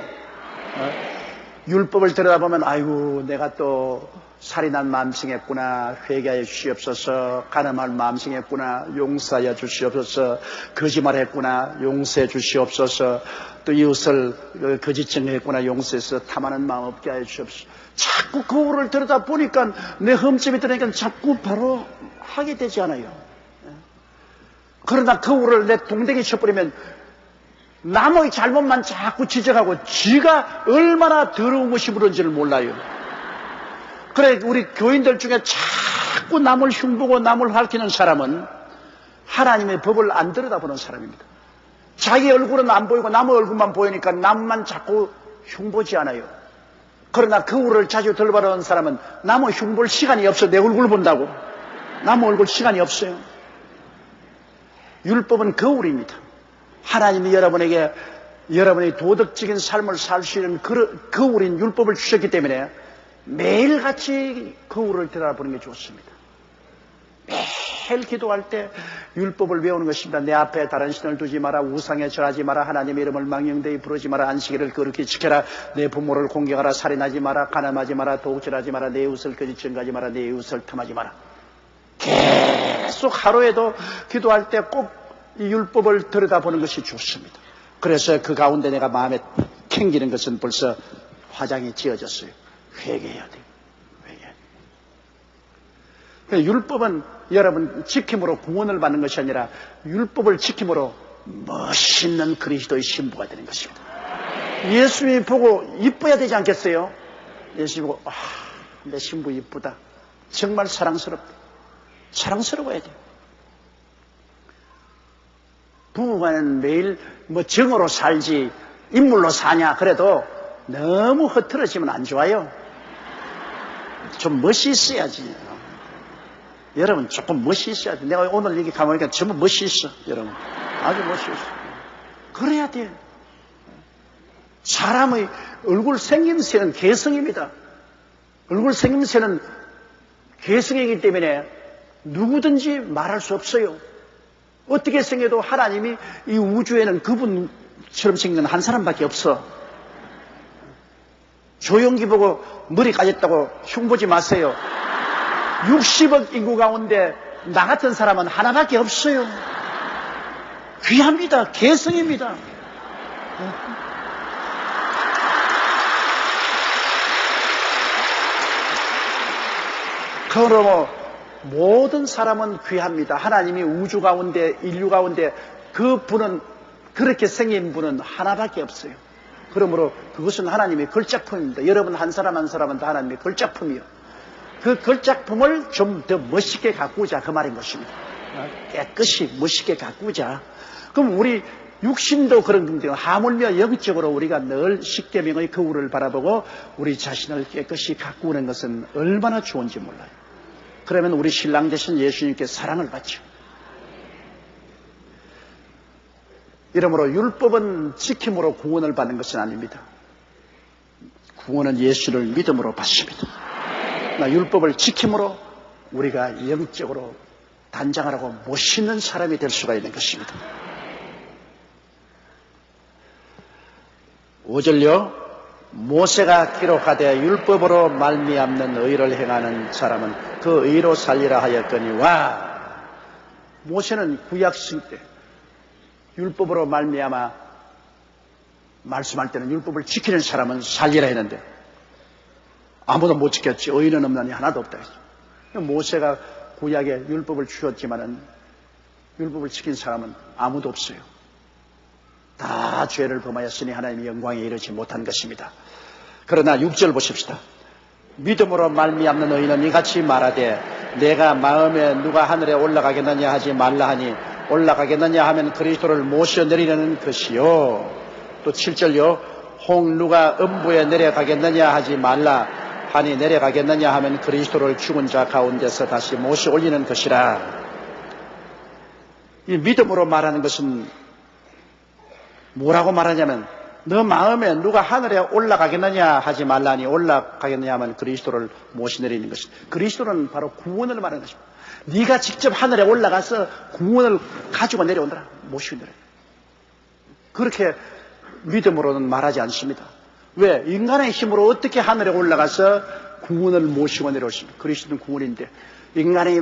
율법을 들여다보면 아이고 내가 또 살인한 마음 생했구나, 회개하여 주시옵소서. 간음할 마음 생했구나, 용서하여 주시옵소서. 거짓말했구나, 용서해 주시옵소서. 또 이웃을 거짓증했구나, 용서해서 탐하는 마음 없게 하여 주시옵소서. 자꾸 거울을 들여다보니까 내 흠집이 들으니까 자꾸 바로 하게 되지 않아요. 그러나 거울을 내 동댕이 쳐버리면 남의 잘못만 자꾸 지적하고 지가 얼마나 더러운 것이 부른지를 몰라요. 그래 우리 교인들 중에 자꾸 남을 흉보고 남을 핥히는 사람은 하나님의 법을 안 들여다보는 사람입니다. 자기 얼굴은 안 보이고 남의 얼굴만 보이니까 남만 자꾸 흉보지 않아요. 그러나 거울을 자주 들여다보는 사람은 남의 흉볼 시간이 없어. 내 얼굴 본다고 남의 얼굴 시간이 없어요. 율법은 거울입니다. 하나님이 여러분에게 여러분의 도덕적인 삶을 살 수 있는 거울인 율법을 주셨기 때문에 매일같이 거울을 들여다보는 게 좋습니다. 매일 기도할 때 율법을 외우는 것입니다. 내 앞에 다른 신을 두지 마라, 우상에 절하지 마라, 하나님의 이름을 망령되이 부르지 마라, 안식일을 거룩히 지켜라, 내 부모를 공경하라, 살인하지 마라, 간음하지 마라, 도둑질하지 마라, 내 이웃을 거짓 증거하지 마라, 내 이웃을 탐하지 마라. 계속 하루에도 기도할 때 꼭 이 율법을 들여다보는 것이 좋습니다. 그래서 그 가운데 내가 마음에 캥기는 것은 벌써 화장이 지어졌어요. 회개해야 돼요. 회개해야 돼요. 율법은 여러분 지킴으로 구원을 받는 것이 아니라 율법을 지킴으로 멋있는 그리스도의 신부가 되는 것입니다. 예수님이 보고 이뻐야 되지 않겠어요? 예수님이 보고 내 신부 이쁘다. 정말 사랑스럽다. 사랑스러워야 돼요. 부부간은 매일 정으로 살지 인물로 사냐 그래도 너무 흐트러지면 안 좋아요. 좀 멋이 있어야지. 여러분 조금 멋이 있어야 돼. 내가 오늘 여기 가보니까 전부 멋이 있어. 여러분 아주 멋이 있어. 그래야 돼. 사람의 얼굴 생김새는 개성입니다. 얼굴 생김새는 개성이기 때문에 누구든지 말할 수 없어요. 어떻게 생겨도 하나님이 이 우주에는 그분처럼 생긴 한 사람밖에 없어. 조용기 보고 머리 까졌다고 흉보지 마세요. 60억 인구 가운데 나 같은 사람은 하나밖에 없어요. 귀합니다. 개성입니다. 그러므로 모든 사람은 귀합니다. 하나님이 우주 가운데 인류 가운데 그 분은 그렇게 생긴 분은 하나밖에 없어요. 그러므로 그것은 하나님의 걸작품입니다. 여러분 한 사람 한 사람은 다 하나님의 걸작품이요. 그 걸작품을 좀 더 멋있게 가꾸자 그 말인 것입니다. 깨끗이 멋있게 가꾸자. 그럼 우리 육신도 그런 건데요. 하물며 영적으로 우리가 늘 십계명의 거울을 바라보고 우리 자신을 깨끗이 가꾸는 것은 얼마나 좋은지 몰라요. 그러면 우리 신랑 되신 예수님께 사랑을 받죠. 이러므로 율법은 지킴으로 구원을 받는 것은 아닙니다. 구원은 예수를 믿음으로 받습니다. 나 율법을 지킴으로 우리가 영적으로 단장하라고 모시는 사람이 될 수가 있는 것입니다. 5절요. 모세가 기록하되 율법으로 말미암는 의를 행하는 사람은 그 의로 살리라 하였거니와. 모세는 구약시대 때 율법으로 말미암아 말씀할 때는 율법을 지키는 사람은 살리라 했는데 아무도 못 지켰지. 의인은 없나니 하나도 없다 했죠. 모세가 구약에 율법을 주었지만은 율법을 지킨 사람은 아무도 없어요. 다 죄를 범하였으니 하나님의 영광에 이르지 못한 것입니다. 그러나 6절 보십시다. 믿음으로 말미암는 의인은 이같이 말하되 내가 마음에 누가 하늘에 올라가겠느냐 하지 말라 하니 올라가겠느냐 하면 그리스도를 모셔 내리려는 것이요. 또 7절요. 혹 누가 음부에 내려가겠느냐 하지 말라 하니 내려가겠느냐 하면 그리스도를 죽은 자 가운데서 다시 모셔 올리는 것이라. 이 믿음으로 말하는 것은 뭐라고 말하냐면 너 마음에 누가 하늘에 올라가겠느냐 하지 말라니 올라가겠느냐 하면 그리스도를 모셔 내리는 것이다. 그리스도는 바로 구원을 말하는 것입니다. 네가 직접 하늘에 올라가서 구원을 가지고 내려온다라. 모시고 내려. 그렇게 믿음으로는 말하지 않습니다. 왜? 인간의 힘으로 어떻게 하늘에 올라가서 구원을 모시고 내려오십니까? 그리스도는 구원인데 인간이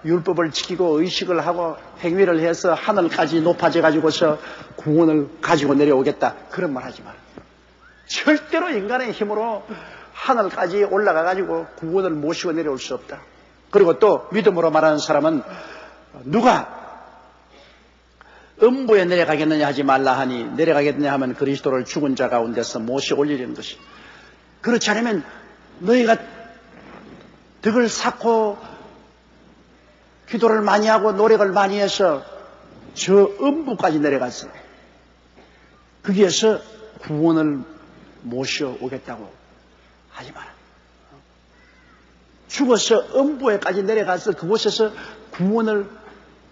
율법을 지키고 의식을 하고 행위를 해서 하늘까지 높아져 가지고서 구원을 가지고 내려오겠다. 그런 말 하지 마라. 절대로 인간의 힘으로 하늘까지 올라가 가지고 구원을 모시고 내려올 수 없다. 그리고 또 믿음으로 말하는 사람은 누가 음부에 내려가겠느냐 하지 말라 하니 내려가겠느냐 하면 그리스도를 죽은 자 가운데서 모셔 올리려는 것이. 그렇지 않으면 너희가 덕을 쌓고 기도를 많이 하고 노력을 많이 해서 저 음부까지 내려가서 거기에서 구원을 모셔 오겠다고 하지 마라. 죽어서 음부에까지 내려가서 그곳에서 구원을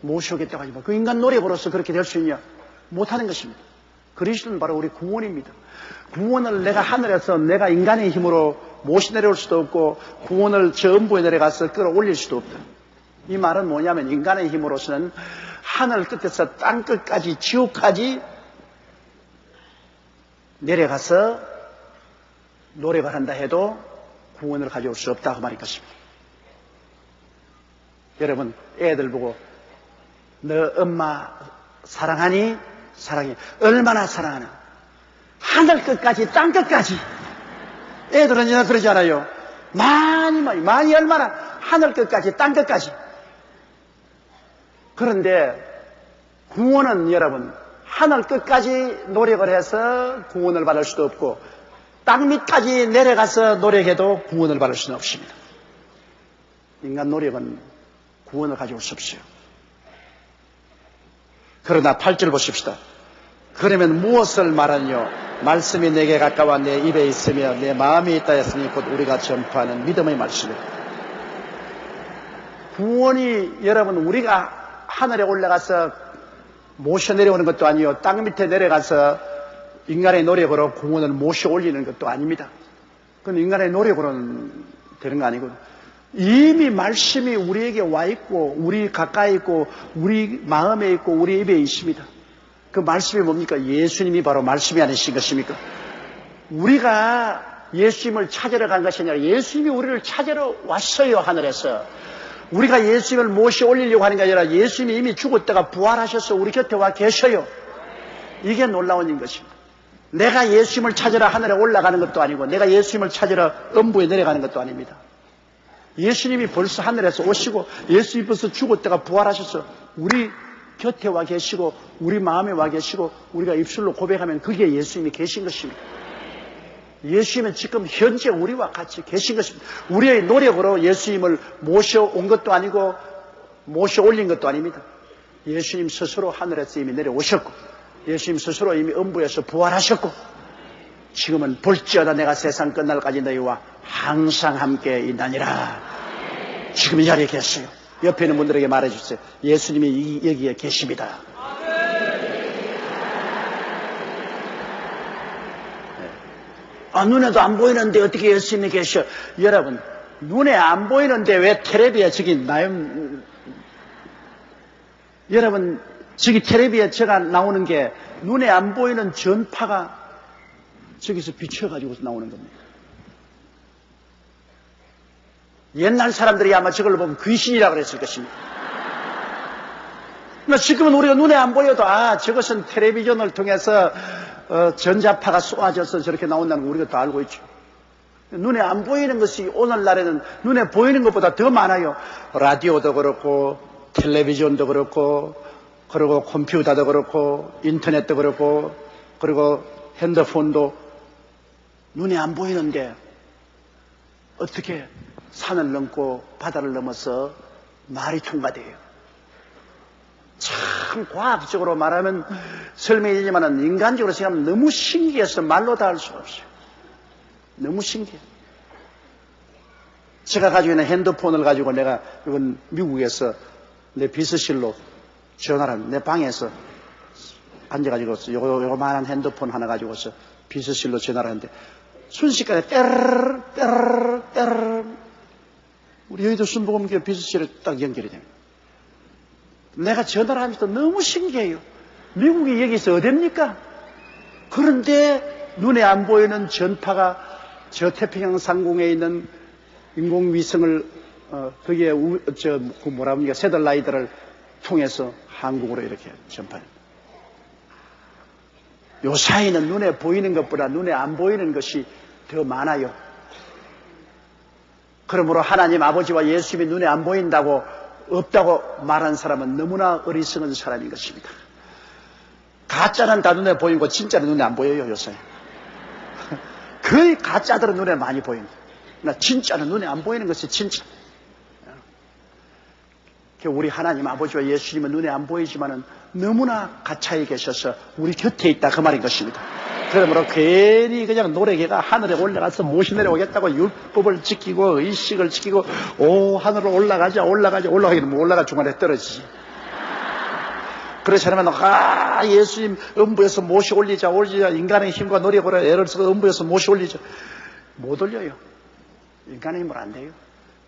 모셔오겠다고 하지 마라. 그 인간 노력으로서 그렇게 될 수 있냐? 못하는 것입니다. 그리스도는 바로 우리 구원입니다. 구원을 내가 하늘에서 내가 인간의 힘으로 모시 내려올 수도 없고 구원을 저 음부에 내려가서 끌어올릴 수도 없다. 이 말은 뭐냐면 인간의 힘으로서는 하늘 끝에서 땅 끝까지 지옥까지 내려가서 노력을 한다 해도 구원을 가져올 수 없다고 말할 것입니다. 여러분 애들 보고 너 엄마 사랑하니? 사랑해. 얼마나 사랑하나? 하늘 끝까지 땅 끝까지. 애들은 이나 그러지 않아요. 많이 얼마나 하늘 끝까지 땅 끝까지. 그런데 구원은 여러분 하늘 끝까지 노력을 해서 구원을 받을 수도 없고 땅 밑까지 내려가서 노력해도 구원을 받을 수는 없습니다. 인간 노력은 구원을 가져올 수 없어요. 그러나 8절 보십시다. 그러면 무엇을 말하뇨? 말씀이 내게 가까워 내 입에 있으며 내 마음에 있다 했으니 곧 우리가 전파하는 믿음의 말씀이다. 구원이 여러분 우리가 하늘에 올라가서 모셔 내려오는 것도 아니요 땅 밑에 내려가서 인간의 노력으로 구원을 모셔 올리는 것도 아닙니다. 그건 인간의 노력으로는 되는 거 아니고 이미 말씀이 우리에게 와 있고 우리 가까이 있고 우리 마음에 있고 우리 입에 있습니다. 그 말씀이 뭡니까? 예수님이 바로 말씀이 아니신 것입니까? 우리가 예수님을 찾으러 간 것이 아니라 예수님이 우리를 찾으러 왔어요. 하늘에서. 우리가 예수님을 모셔 올리려고 하는 게 아니라 예수님이 이미 죽었다가 부활하셔서 우리 곁에 와 계셔요. 이게 놀라운 일 것입니다. 내가 예수님을 찾으러 하늘에 올라가는 것도 아니고 내가 예수님을 찾으러 음부에 내려가는 것도 아닙니다. 예수님이 벌써 하늘에서 오시고 예수님이 벌써 죽었다가 부활하셔서 우리 곁에 와 계시고 우리 마음에 와 계시고 우리가 입술로 고백하면 그게 예수님이 계신 것입니다. 예수님은 지금 현재 우리와 같이 계신 것입니다. 우리의 노력으로 예수님을 모셔온 것도 아니고 모셔 올린 것도 아닙니다. 예수님 스스로 하늘에서 이미 내려오셨고 예수님 스스로 이미 음부에서 부활하셨고 지금은 볼지어다 내가 세상 끝날까지 너희와 항상 함께 있나니라. 지금 이 자리에 계세요. 옆에 있는 분들에게 말해주세요. 예수님이 여기에 계십니다. 눈에도 안 보이는데 어떻게 예수님이 계셔? 여러분, 눈에 안 보이는데 왜 텔레비에 저기 나요? 여러분, 저기 텔레비에 제가 나오는 게 눈에 안 보이는 전파가 저기서 비춰가지고 나오는 겁니다. 옛날 사람들이 아마 저걸 보면 귀신이라고 그랬을 것입니다. 그러니까 지금은 우리가 눈에 안 보여도 저것은 텔레비전을 통해서 전자파가 쏘아져서 저렇게 나온다는 거 우리가 다 알고 있죠. 눈에 안 보이는 것이 오늘날에는 눈에 보이는 것보다 더 많아요. 라디오도 그렇고 텔레비전도 그렇고 그리고 컴퓨터도 그렇고 인터넷도 그렇고 그리고 핸드폰도 눈에 안 보이는데 어떻게 산을 넘고 바다를 넘어서 말이 통과돼요. 참 과학적으로 말하면 설명이지만 인간적으로 생각하면 너무 신기해서 말로 다 할 수가 없어요. 너무 신기해. 제가 가지고 있는 핸드폰을 가지고 내가 이건 미국에서 내 비서실로 전화를 하면 내 방에서 앉아가지고 요만한 핸드폰 하나 가지고서 비서실로 전화를 하는데 순식간에 때르르 때르르 때르르 우리 여의도 순복음교회 비서실에 딱 연결이 됩니다. 내가 전화를 하면서 너무 신기해요. 미국이 여기서 어딥니까? 그런데 눈에 안 보이는 전파가 저 태평양 상공에 있는 인공위성을 거기에 새들라이트를 통해서 한국으로 이렇게 전파합니다. 요 사이는 눈에 보이는 것보다 눈에 안 보이는 것이 더 많아요. 그러므로 하나님 아버지와 예수님이 눈에 안 보인다고 없다고 말한 사람은 너무나 어리석은 사람인 것입니다. 가짜는 다 눈에 보이고 진짜는 눈에 안 보여요, 요새. 거의 가짜들은 눈에 많이 보입니다. 그러나 진짜는 눈에 안 보이는 것이 진짜. 우리 하나님 아버지와 예수님은 눈에 안 보이지만은 너무나 가차에 계셔서 우리 곁에 있다 그 말인 것입니다. 그러므로 괜히 그냥 노래개가 하늘에 올라가서 못이 내려오겠다고 율법을 지키고 의식을 지키고 하늘로 올라가자 올라가기는 뭐 올라가 중간에 떨어지지. 그렇지 않으면 예수님 음부에서 못이 올리자 인간의 힘과 노력으로 애를 쓰고 음부에서 못이 올리자 못 올려요. 인간의 힘으로 안 돼요.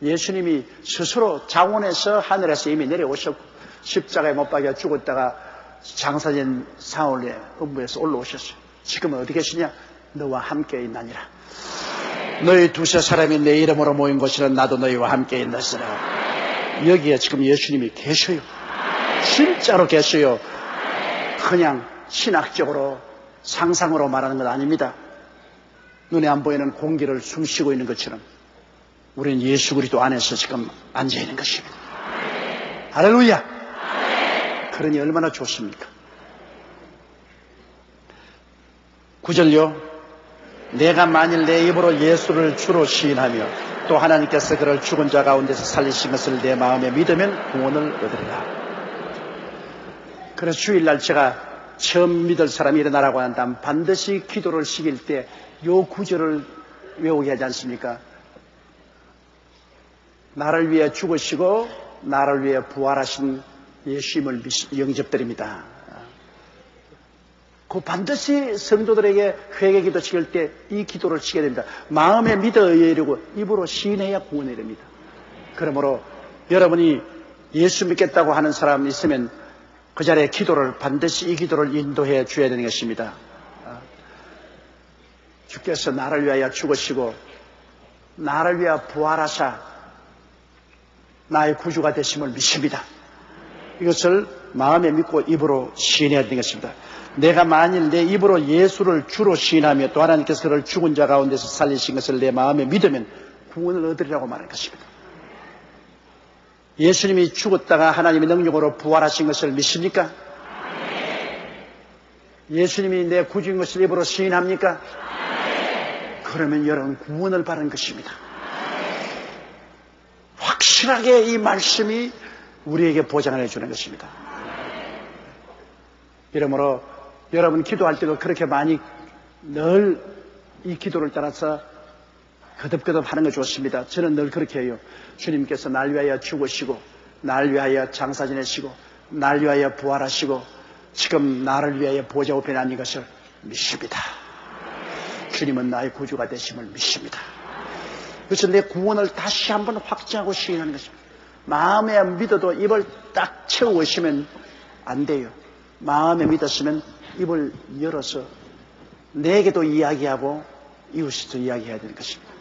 예수님이 스스로 자원해서 하늘에서 이미 내려오셨고 십자가에 못 박혀 죽었다가 장사진 사흘에 음부에서 올라오셨어요. 지금은 어디 계시냐? 너와 함께 있나니라. 너희 두세 사람이 내 이름으로 모인 곳에는 나도 너희와 함께 있느니라. 여기에 지금 예수님이 계셔요. 진짜로 계셔요. 그냥 신학적으로 상상으로 말하는 건 아닙니다. 눈에 안 보이는 공기를 숨쉬고 있는 것처럼 우리는 예수 그리스도 안에서 지금 앉아 있는 것입니다. 할렐루야. 그러니 얼마나 좋습니까? 9절요. 내가 만일 내 입으로 예수를 주로 시인하며 또 하나님께서 그를 죽은 자 가운데서 살리신 것을 내 마음에 믿으면 구원을 얻으리라. 그래서 주일날 제가 처음 믿을 사람이 일어나라고 한다면 반드시 기도를 시킬 때 요 구절을 외우게 하지 않습니까? 나를 위해 죽으시고 나를 위해 부활하신 예수님을 영접드립니다. 그 반드시 성도들에게 회개기도 시킬 때 이 기도를 치게 됩니다. 마음에 믿어 이르고 입으로 시인해야 구원이 됩니다. 그러므로 여러분이 예수 믿겠다고 하는 사람이 있으면 그 자리에 기도를 반드시 이 기도를 인도해 줘야 되는 것입니다. 주께서 나를 위하여 죽으시고 나를 위하여 부활하사 나의 구주가 되심을 믿습니다. 이것을 마음에 믿고 입으로 시인해야 되는 것입니다. 내가 만일 내 입으로 예수를 주로 시인하며 또 하나님께서 그를 죽은 자 가운데서 살리신 것을 내 마음에 믿으면 구원을 얻으리라고 말하는 것입니다. 예수님이 죽었다가 하나님의 능력으로 부활하신 것을 믿습니까? 예수님이 내 구주인 것을 입으로 시인합니까? 그러면 여러분 구원을 받은 것입니다. 확실하게 이 말씀이 우리에게 보장을 해주는 것입니다. 이러므로 여러분 기도할 때도 그렇게 많이 늘 이 기도를 따라서 거듭거듭 하는 거 좋습니다. 저는 늘 그렇게 해요. 주님께서 날 위하여 죽으시고 날 위하여 장사 지내시고 날 위하여 부활하시고 지금 나를 위하여 보좌 우편에 앉은 것을 믿습니다. 주님은 나의 구주가 되심을 믿습니다. 그래서 내 구원을 다시 한번 확증하고 시인하는 것입니다. 마음에 믿어도 입을 딱 채우고 있으면 안 돼요. 마음에 믿었으면 입을 열어서 내게도 이야기하고 이웃에도 이야기해야 되는 것입니다.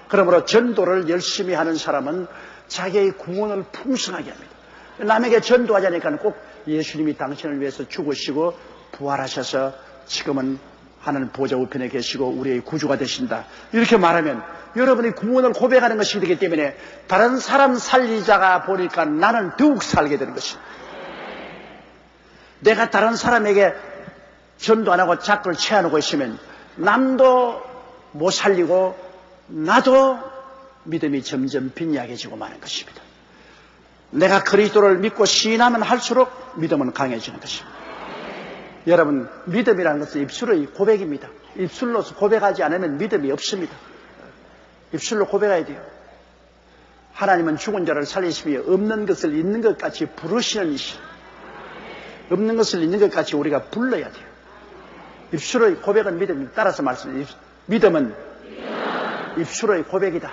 그러므로 전도를 열심히 하는 사람은 자기의 구원을 풍성하게 합니다. 남에게 전도하자니까 꼭 예수님이 당신을 위해서 죽으시고 부활하셔서 지금은 하늘 보좌 우편에 계시고 우리의 구주가 되신다, 이렇게 말하면 여러분이 구원을 고백하는 것이 되기 때문에 다른 사람 살리자가 보니까 나는 더욱 살게 되는 것입니다. 내가 다른 사람에게 전도 안 하고 자꾸를 채워놓고 있으면 남도 못 살리고 나도 믿음이 점점 빈약해지고 마는 것입니다. 내가 그리스도를 믿고 시인하면 할수록 믿음은 강해지는 것입니다. 여러분, 믿음이라는 것은 입술의 고백입니다. 입술로서 고백하지 않으면 믿음이 없습니다. 입술로 고백해야 돼요. 하나님은 죽은 자를 살리시며 없는 것을 있는 것 같이 부르시는 이시. 없는 것을 있는 것 같이 우리가 불러야 돼요. 입술의 고백은 믿음입니다. 따라서 말씀드립니다. 믿음은 입술의 고백이다.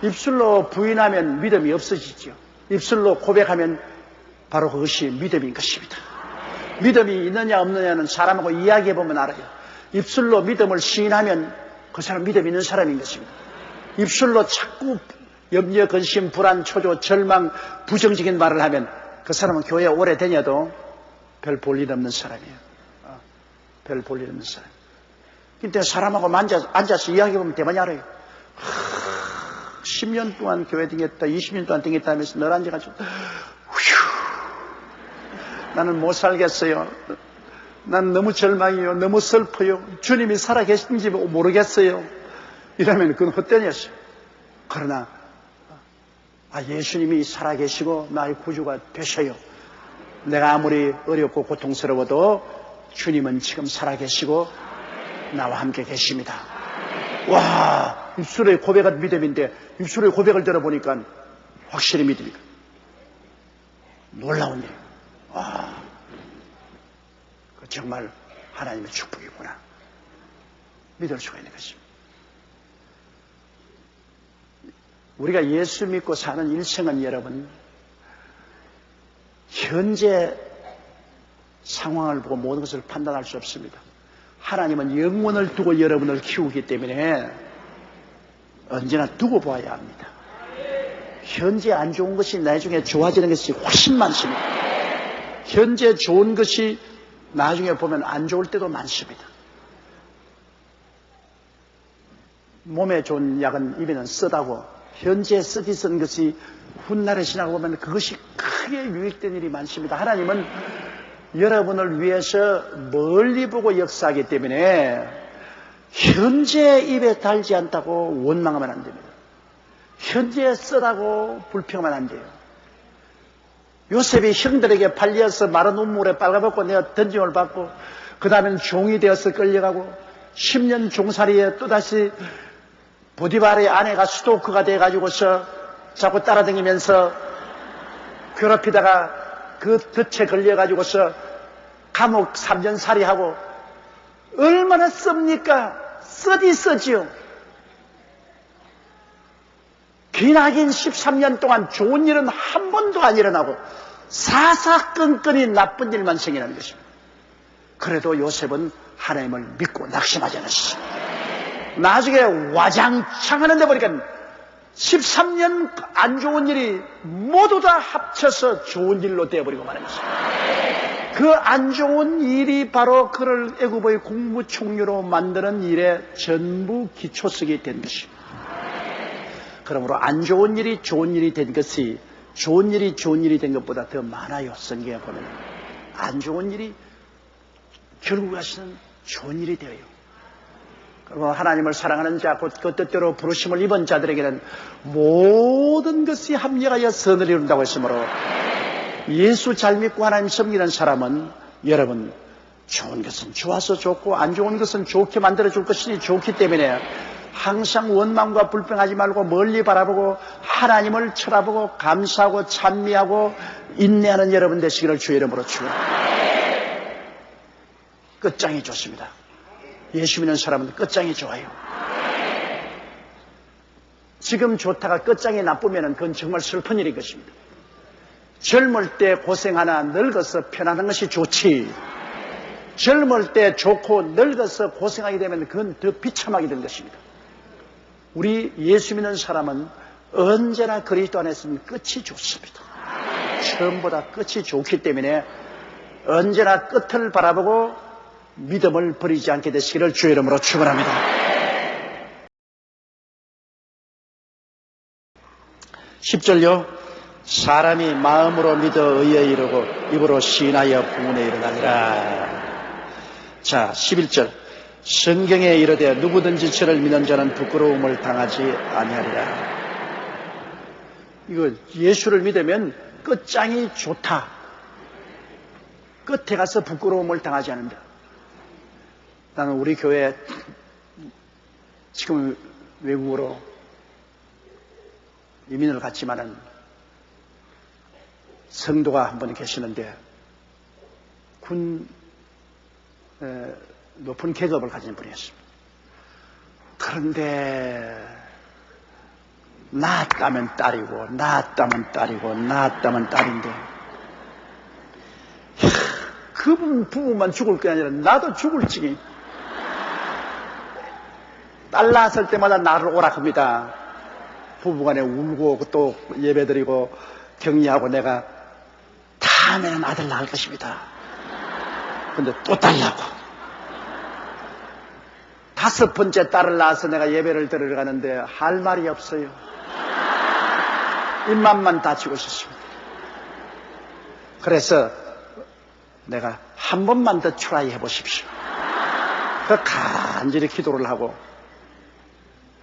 입술로 부인하면 믿음이 없어지죠. 입술로 고백하면 바로 그것이 믿음인 것입니다. 믿음이 있느냐 없느냐는 사람하고 이야기해보면 알아요. 입술로 믿음을 시인하면 그 사람 믿음 있는 사람인 것입니다. 입술로 자꾸 염려, 근심, 불안, 초조, 절망, 부정적인 말을 하면 그 사람은 교회에 오래 다녀도 별 볼 일 없는 사람이에요. 별 볼 일 없는 사람. 근데 사람하고 앉아서 이야기해보면 대만이 알아요. 10년 동안 교회 다녔다, 20년 동안 다녔다 하면서 늘 앉아가지고 나는 못 살겠어요. 난 너무 절망이요. 너무 슬퍼요. 주님이 살아계신지 모르겠어요. 이러면 그건 헛되냐어요. 그러나 예수님이 살아계시고 나의 구주가 되셔요. 내가 아무리 어렵고 고통스러워도 주님은 지금 살아계시고 나와 함께 계십니다. 와, 입술의 고백은 믿음인데 입술의 고백을 들어보니까 확실히 믿음이다. 놀라운 일. 와, 정말 하나님의 축복이구나. 믿을 수가 있는 것입니다. 우리가 예수 믿고 사는 일생은 여러분, 현재 상황을 보고 모든 것을 판단할 수 없습니다. 하나님은 영원을 두고 여러분을 키우기 때문에 언제나 두고 보아야 합니다. 현재 안 좋은 것이 나중에 좋아지는 것이 훨씬 많습니다. 현재 좋은 것이 나중에 보면 안 좋을 때도 많습니다. 몸에 좋은 약은 입에는 쓰다고, 현재 쓰디 쓴 것이 훗날에 지나고 보면 그것이 크게 유익된 일이 많습니다. 하나님은 여러분을 위해서 멀리 보고 역사하기 때문에 현재 입에 달지 않다고 원망하면 안 됩니다. 현재 쓰다고 불평하면 안 돼요. 요셉이 형들에게 팔려서 마른 우물에 빨가벗고 내가 던짐을 받고 그 다음엔 종이 되어서 끌려가고 10년 종살이에 또다시 보디발의 아내가 스토크가 돼가지고서 자꾸 따라다니면서 괴롭히다가 그 덫에 걸려가지고서 감옥 3년 살이하고 얼마나 씁니까? 쓰디 쓰지요. 기나긴 13년 동안 좋은 일은 한 번도 안 일어나고 사사건건이 나쁜 일만 생기는 것입니다. 그래도 요셉은 하나님을 믿고 낙심하지 않았습니다. 나중에 와장창 하는데 보니까 13년 안 좋은 일이 모두 다 합쳐서 좋은 일로 되어버리고 말한 것입니다. 그 안 좋은 일이 바로 그를 애굽의 국무총리로 만드는 일의 전부 기초석이 된 것입니다. 그러므로 안 좋은 일이 좋은 일이 된 것이 좋은 일이 된 것보다 더 많아요. 성경에 보면 안 좋은 일이 결국 가시는 좋은 일이 되어요. 그리고 하나님을 사랑하는 자, 곧 그 뜻대로 부르심을 입은 자들에게는 모든 것이 합력하여 선을 이룬다고 했으므로 예수 잘 믿고 하나님 섬기는 사람은 여러분 좋은 것은 좋아서 좋고 안 좋은 것은 좋게 만들어줄 것이니 좋기 때문에 항상 원망과 불평하지 말고 멀리 바라보고 하나님을 쳐다보고 감사하고 찬미하고 인내하는 여러분 되시기를 주의 이름으로 축원합니다. 끝장이 좋습니다. 예수 믿는 사람은 끝장이 좋아요. 지금 좋다가 끝장이 나쁘면 그건 정말 슬픈 일인 것입니다. 젊을 때 고생하나 늙어서 편안한 것이 좋지, 젊을 때 좋고 늙어서 고생하게 되면 그건 더 비참하게 된 것입니다. 우리 예수 믿는 사람은 언제나 그리스도 안에서는 끝이 좋습니다. 처음보다 끝이 좋기 때문에 언제나 끝을 바라보고 믿음을 버리지 않게 되시기를 주의 이름으로 축원합니다. 10절요. 사람이 마음으로 믿어 의에 이르고 입으로 시인하여 구원에 이르나니라. 자, 11절. 성경에 이르되 누구든지 저를 믿는 자는 부끄러움을 당하지 아니하리라. 이거 예수를 믿으면 끝장이 좋다. 끝에 가서 부끄러움을 당하지 않는다. 나는 우리 교회 지금 외국으로 이민을 갔지만은 성도가 한 분 계시는데 높은 계급을 가진 분이었습니다. 그런데 낳았다면 딸이고 낳았다면 딸이고 낳았다면 딸인데 그분 부부만 죽을 게 아니라 나도 죽을 지기. 딸 낳았을 때마다 나를 오락합니다. 부부간에 울고 또 예배드리고 격려하고 내가 다음에는 아들 낳을 것입니다. 근데 또 달라고. 5번째 딸을 낳아서 내가 예배를 드리러 가는데 할 말이 없어요. 입맛만 다치고 있었습니다. 그래서 내가 한 번만 더 트라이 해보십시오. 그 간절히 기도를 하고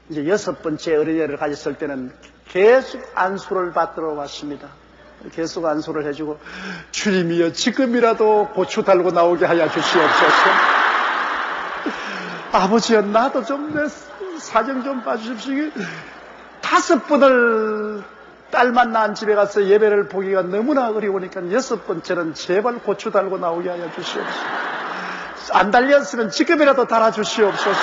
이제 6번째 어린애를 가졌을 때는 계속 안수를 받들어 왔습니다. 계속 안수를 해주고 주님이여 지금이라도 고추 달고 나오게 하여 주시옵소서. 아버지여 나도 좀 내 사정 좀 봐주십시오. 5번을 딸만 낳은 집에 가서 예배를 보기가 너무나 어려우니까 6번째는 제발 고추 달고 나오게 하여 주시옵소서. 안 달렸으면 지금이라도 달아주시옵소서.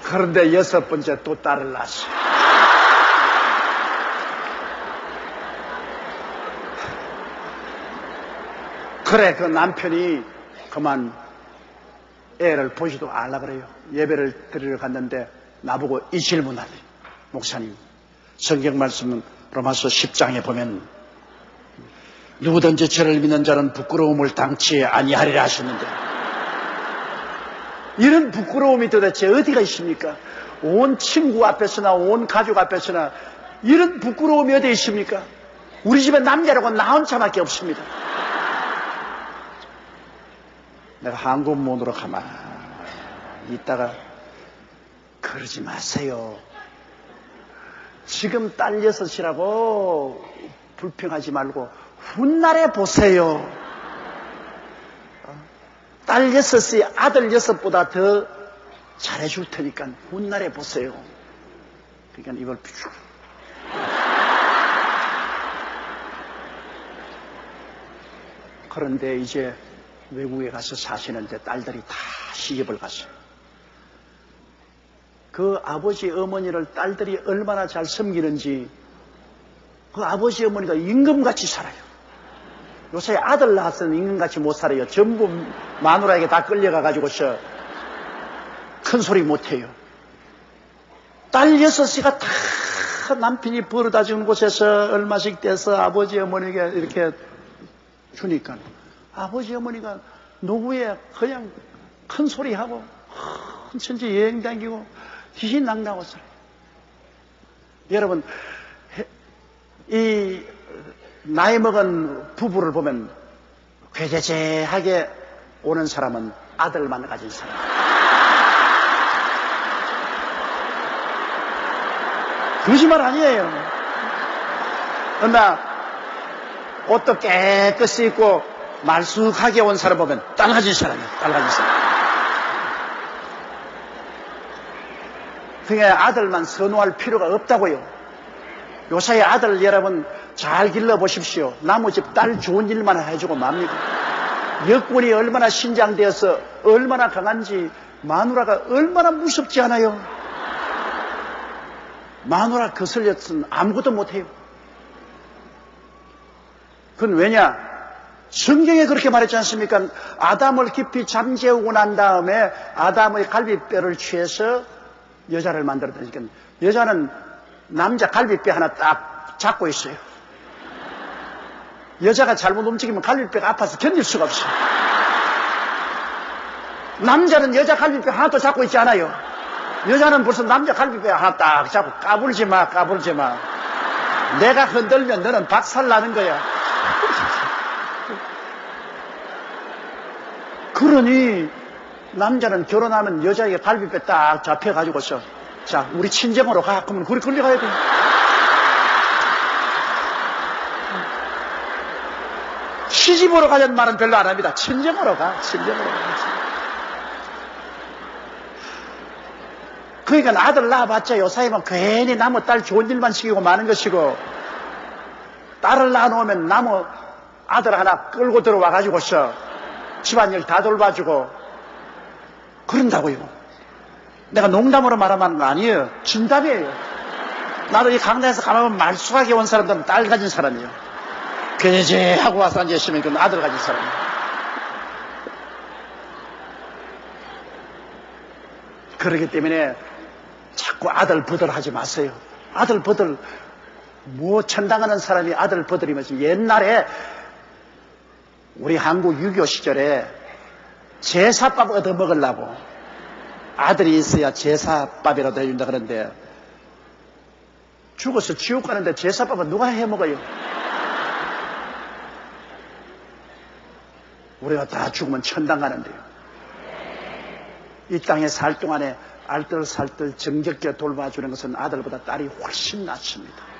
그런데 6번째 또 딸을 낳았어요. 그래, 그 남편이 그만 애를 보지도 않으려고 그래요. 예배를 드리러 갔는데 나보고 이 질문하래. 목사님, 성경 말씀은 로마서 10장에 보면 누구든지 저를 믿는 자는 부끄러움을 당치 아니하리라 하셨는데 이런 부끄러움이 도대체 어디가 있습니까? 온 친구 앞에서나 온 가족 앞에서나 이런 부끄러움이 어디 있습니까? 우리 집에 남자라고 나 혼자밖에 없습니다. 내가 한국문으로 가만히 있다가 그러지 마세요. 지금 딸 6이라고 불평하지 말고 훗날에 보세요. 딸 6이 아들 6보다 더 잘해줄 테니까 훗날에 보세요. 그러니까 이걸 쭉. 그런데 이제 외국에 가서 사시는데 딸들이 다 시집을 갔어요. 그 아버지 어머니를 딸들이 얼마나 잘 섬기는지 그 아버지 어머니가 임금같이 살아요. 요새 아들 낳았으면 임금같이 못 살아요. 전부 마누라에게 다 끌려가가지고서 큰 소리 못해요. 딸 6이가 다 남편이 벌어다 준 곳에서 얼마씩 떼서 아버지 어머니에게 이렇게 주니까 아버지 어머니가 노후에 그냥 큰 소리하고 천천히 여행 다니고 희희낙낙하고 살아요. 여러분, 이 나이 먹은 부부를 보면 괴재재하게 오는 사람은 아들만 가진 사람. 거짓말 아니에요. 그러나 옷도 깨끗이 입고 말쑥하게 온 사람 보면 딸 가진 사람이에요. 딸 가진 사람. 그게 아들만 선호할 필요가 없다고요. 요사이 아들 여러분 잘 길러보십시오. 나무집 딸 좋은 일만 해주고 맙니다. 여권이 얼마나 신장되어서 얼마나 강한지 마누라가 얼마나 무섭지 않아요? 마누라 거슬렸으면 아무것도 못해요. 그건 왜냐? 성경에 그렇게 말했지 않습니까? 아담을 깊이 잠재우고 난 다음에 아담의 갈비뼈를 취해서 여자를 만들었다니까. 여자는 남자 갈비뼈 하나 딱 잡고 있어요. 여자가 잘못 움직이면 갈비뼈가 아파서 견딜 수가 없어요. 남자는 여자 갈비뼈 하나도 잡고 있지 않아요. 여자는 벌써 남자 갈비뼈 하나 딱 잡고 까불지 마. 내가 흔들면 너는 박살나는 거야. 그러니 남자는 결혼하면 여자에게 갈비뼈 딱 잡혀가지고서 자 우리 친정으로 가. 그러면 그리 끌려가야 돼. 시집으로 가자는 말은 별로 안 합니다. 친정으로 가. 그러니까 아들 낳아봤자 요사이면 괜히 나무 딸 좋은 일만 시키고 마는 것이고, 딸을 낳아놓으면 나무 아들 하나 끌고 들어와가지고서 집안일 다 돌봐주고 그런다고요. 내가 농담으로 말하는 거 아니에요. 진담이에요. 나도 이 강단에서 가만보면 말쑥하게 온 사람들은 딸 가진 사람이에요. 괜히 하고 와서 앉아있으면 그건 아들 가진 사람이에요. 그렇기 때문에 자꾸 아들 버들 하지 마세요. 아들 버들 뭐 천당하는 사람이 아들 버들이면서 옛날에 우리 한국 6.25 시절에 제사밥 얻어먹으려고 아들이 있어야 제사밥이라도 해준다 그러는데 죽어서 지옥 가는데 제사밥은 누가 해먹어요? 우리가 다 죽으면 천당 가는데요. 이 땅에 살 동안에 알뜰살뜰 정겹게 돌봐주는 것은 아들보다 딸이 훨씬 낫습니다.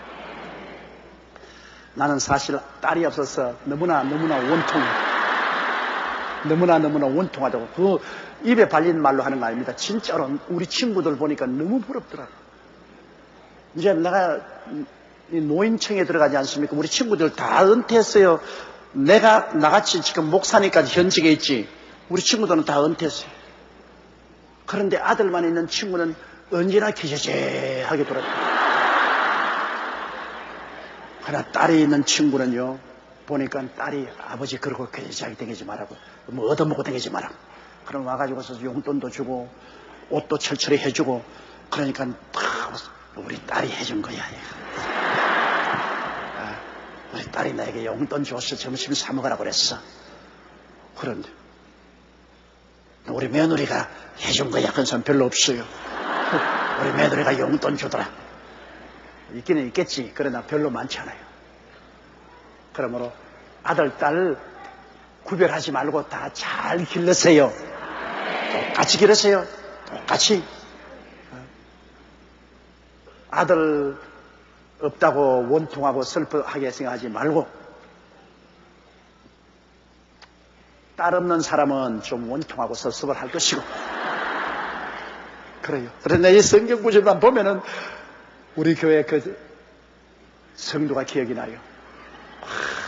나는 사실 딸이 없어서 너무나 원통하다고. 그 입에 발린 말로 하는 거 아닙니다. 진짜로 우리 친구들 보니까 너무 부럽더라고요. 이제 내가 노인청에 들어가지 않습니까? 우리 친구들 다 은퇴했어요. 내가 나같이 지금 목사니까 현직에 있지. 우리 친구들은 다 은퇴했어요. 그런데 아들만 있는 친구는 언제나 기재재하게 돌아다녀요. 그러나 딸이 있는 친구는요, 보니까 딸이 아버지 그러고 기재재하게 다니지 말라고, 뭐 얻어먹고 다니지 말라고. 그럼 와가지고서 용돈도 주고 옷도 철철히 해주고 그러니까 우리 딸이 해준 거야. 우리 딸이 나에게 용돈 줘서 점심 사 먹으라고 그랬어. 그런데 우리 며느리가 해준 거야. 그런 사람 별로 없어요. 우리 며느리가 용돈 주더라. 있기는 있겠지. 그러나 별로 많지 않아요. 그러므로 아들, 딸 구별하지 말고 다 잘 길러세요. 똑같이 기르세요. 똑같이. 아들 없다고 원통하고 슬퍼하게 생각하지 말고, 딸 없는 사람은 좀 원통하고 섭섭할 것이고 그래요. 그런데 이 성경 구절만 보면은 우리 교회 그 성도가 기억이 나요.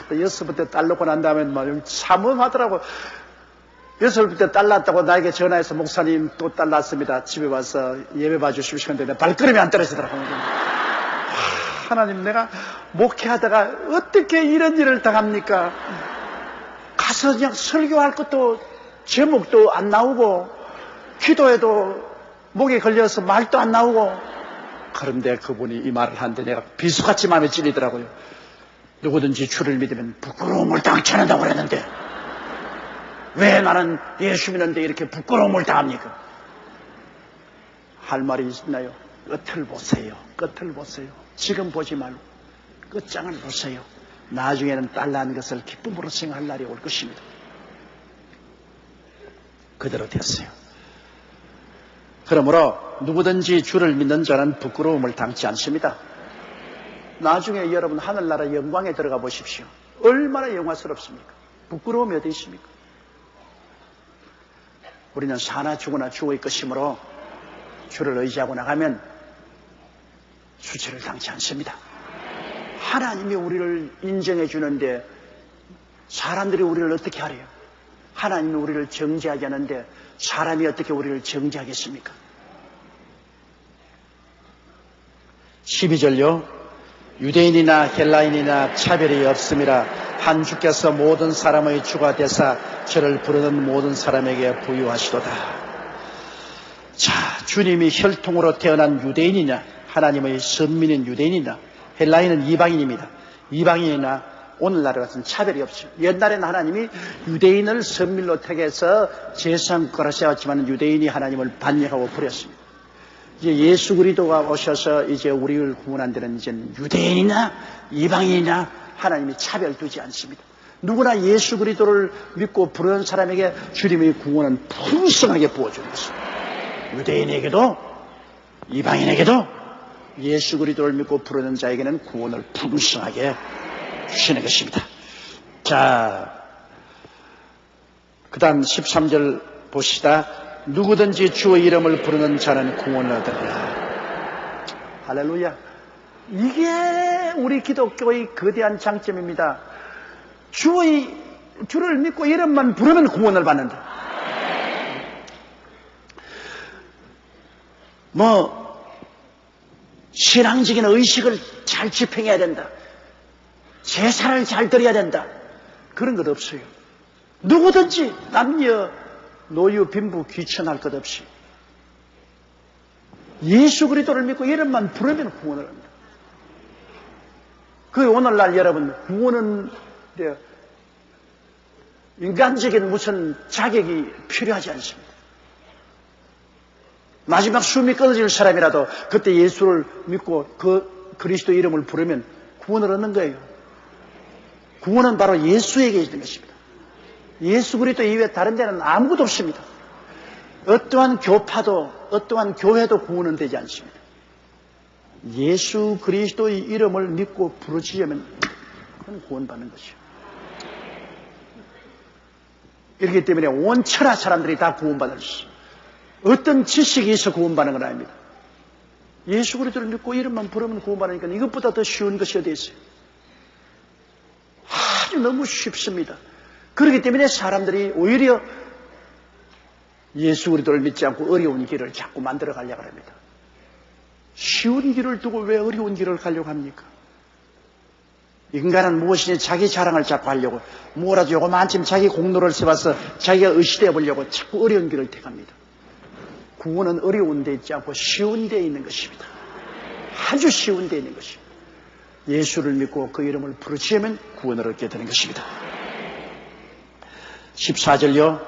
또 6부터 딸 놓고 난 다음에 막 참음하더라고. 6부터 딸 낳았다고 나에게 전화해서 목사님 또 딸 낳았습니다. 집에 와서 예배 봐주십시오. 근데 내 발걸음이 안 떨어지더라고요. 하나님, 내가 목회하다가 어떻게 이런 일을 당합니까? 가서 그냥 설교할 것도 제목도 안 나오고 기도해도 목에 걸려서 말도 안 나오고. 그런데 그분이 이 말을 하는데 내가 비수같이 마음에 찔리더라고요. 누구든지 주를 믿으면 부끄러움을 당치 않는다고 그랬는데 왜 나는 예수 믿는데 이렇게 부끄러움을 당합니까? 할 말이 있나요? 끝을 보세요. 끝을 보세요. 지금 보지 말고 끝장을 보세요. 나중에는 딸 낳은 것을 기쁨으로 생각할 날이 올 것입니다. 그대로 됐어요. 그러므로 누구든지 주를 믿는 자는 부끄러움을 당치 않습니다. 나중에 여러분 하늘나라 영광에 들어가 보십시오. 얼마나 영화스럽습니까? 부끄러움이 어디 있습니까? 우리는 사나 죽으나 죽을 것이므로 주를 의지하고 나가면 수치를 당치 않습니다. 하나님이 우리를 인정해 주는데 사람들이 우리를 어떻게 하래요? 하나님이 우리를 정죄하게 하는데 사람이 어떻게 우리를 정죄하겠습니까? 12절요. 유대인이나 헬라인이나 차별이 없음이라 한 주께서 모든 사람의 주가 되사 저를 부르는 모든 사람에게 부유하시도다. 자, 주님이 혈통으로 태어난 유대인이냐, 하나님의 선민인 유대인이냐, 헬라인은 이방인입니다. 이방인이나 오늘날에 같은 차별이 없죠. 옛날에는 하나님이 유대인을 선민로 택해서 제사장국가로 세웠지만 유대인이 하나님을 반역하고 버렸습니다. 이제 예수 그리스도가 오셔서 이제 우리를 구원한 데는 이제 유대인이나 이방인이나 하나님이 차별 두지 않습니다. 누구나 예수 그리스도를 믿고 부르는 사람에게 주님의 구원은 풍성하게 부어주는 것입니다. 유대인에게도 이방인에게도 예수 그리스도를 믿고 부르는 자에게는 구원을 풍성하게 주시는 것입니다. 자, 그 다음 13절 보시다. 누구든지 주의 이름을 부르는 자는 구원을 얻으리라. 할렐루야. 이게 우리 기독교의 거대한 장점입니다. 주를 믿고 이름만 부르면 구원을 받는다. 신앙적인 의식을 잘 집행해야 된다. 제사를 잘 드려야 된다. 그런 것 없어요. 누구든지 남녀 노유 빈부 귀천할 것 없이 예수 그리스도를 믿고 이름만 부르면 구원을 합니다. 그 오늘날 여러분 구원은 인간적인 무슨 자격이 필요하지 않습니다. 마지막 숨이 끊어질 사람이라도 그때 예수를 믿고 그 그리스도 이름을 부르면 구원을 얻는 거예요. 구원은 바로 예수에게 있는 것입니다. 예수 그리스도 이외에 다른 데는 아무것도 없습니다. 어떠한 교파도 어떠한 교회도 구원은 되지 않습니다. 예수 그리스도의 이름을 믿고 부르짖으면 그건 구원받는 것이요. 이렇기 때문에 온 천하 사람들이 다 구원받을 수 있어요. 어떤 지식이 있어 구원받는 건 아닙니다. 예수 그리스도를 믿고 이름만 부르면 구원받으니까 이것보다 더 쉬운 것이 어디 있어요? 아주 너무 쉽습니다. 그렇기 때문에 사람들이 오히려 예수 그리스도를 믿지 않고 어려운 길을 자꾸 만들어 가려고 합니다. 쉬운 길을 두고 왜 어려운 길을 가려고 합니까? 인간은 무엇이니 자기 자랑을 자꾸 하려고 뭐라도 요거만큼 자기 공로를 세워서 자기가 의시되어 보려고 자꾸 어려운 길을 택합니다. 구원은 어려운 데 있지 않고 쉬운 데 있는 것입니다. 아주 쉬운 데 있는 것입니다. 예수를 믿고 그 이름을 부르짖으면 구원을 얻게 되는 것입니다. 14절요.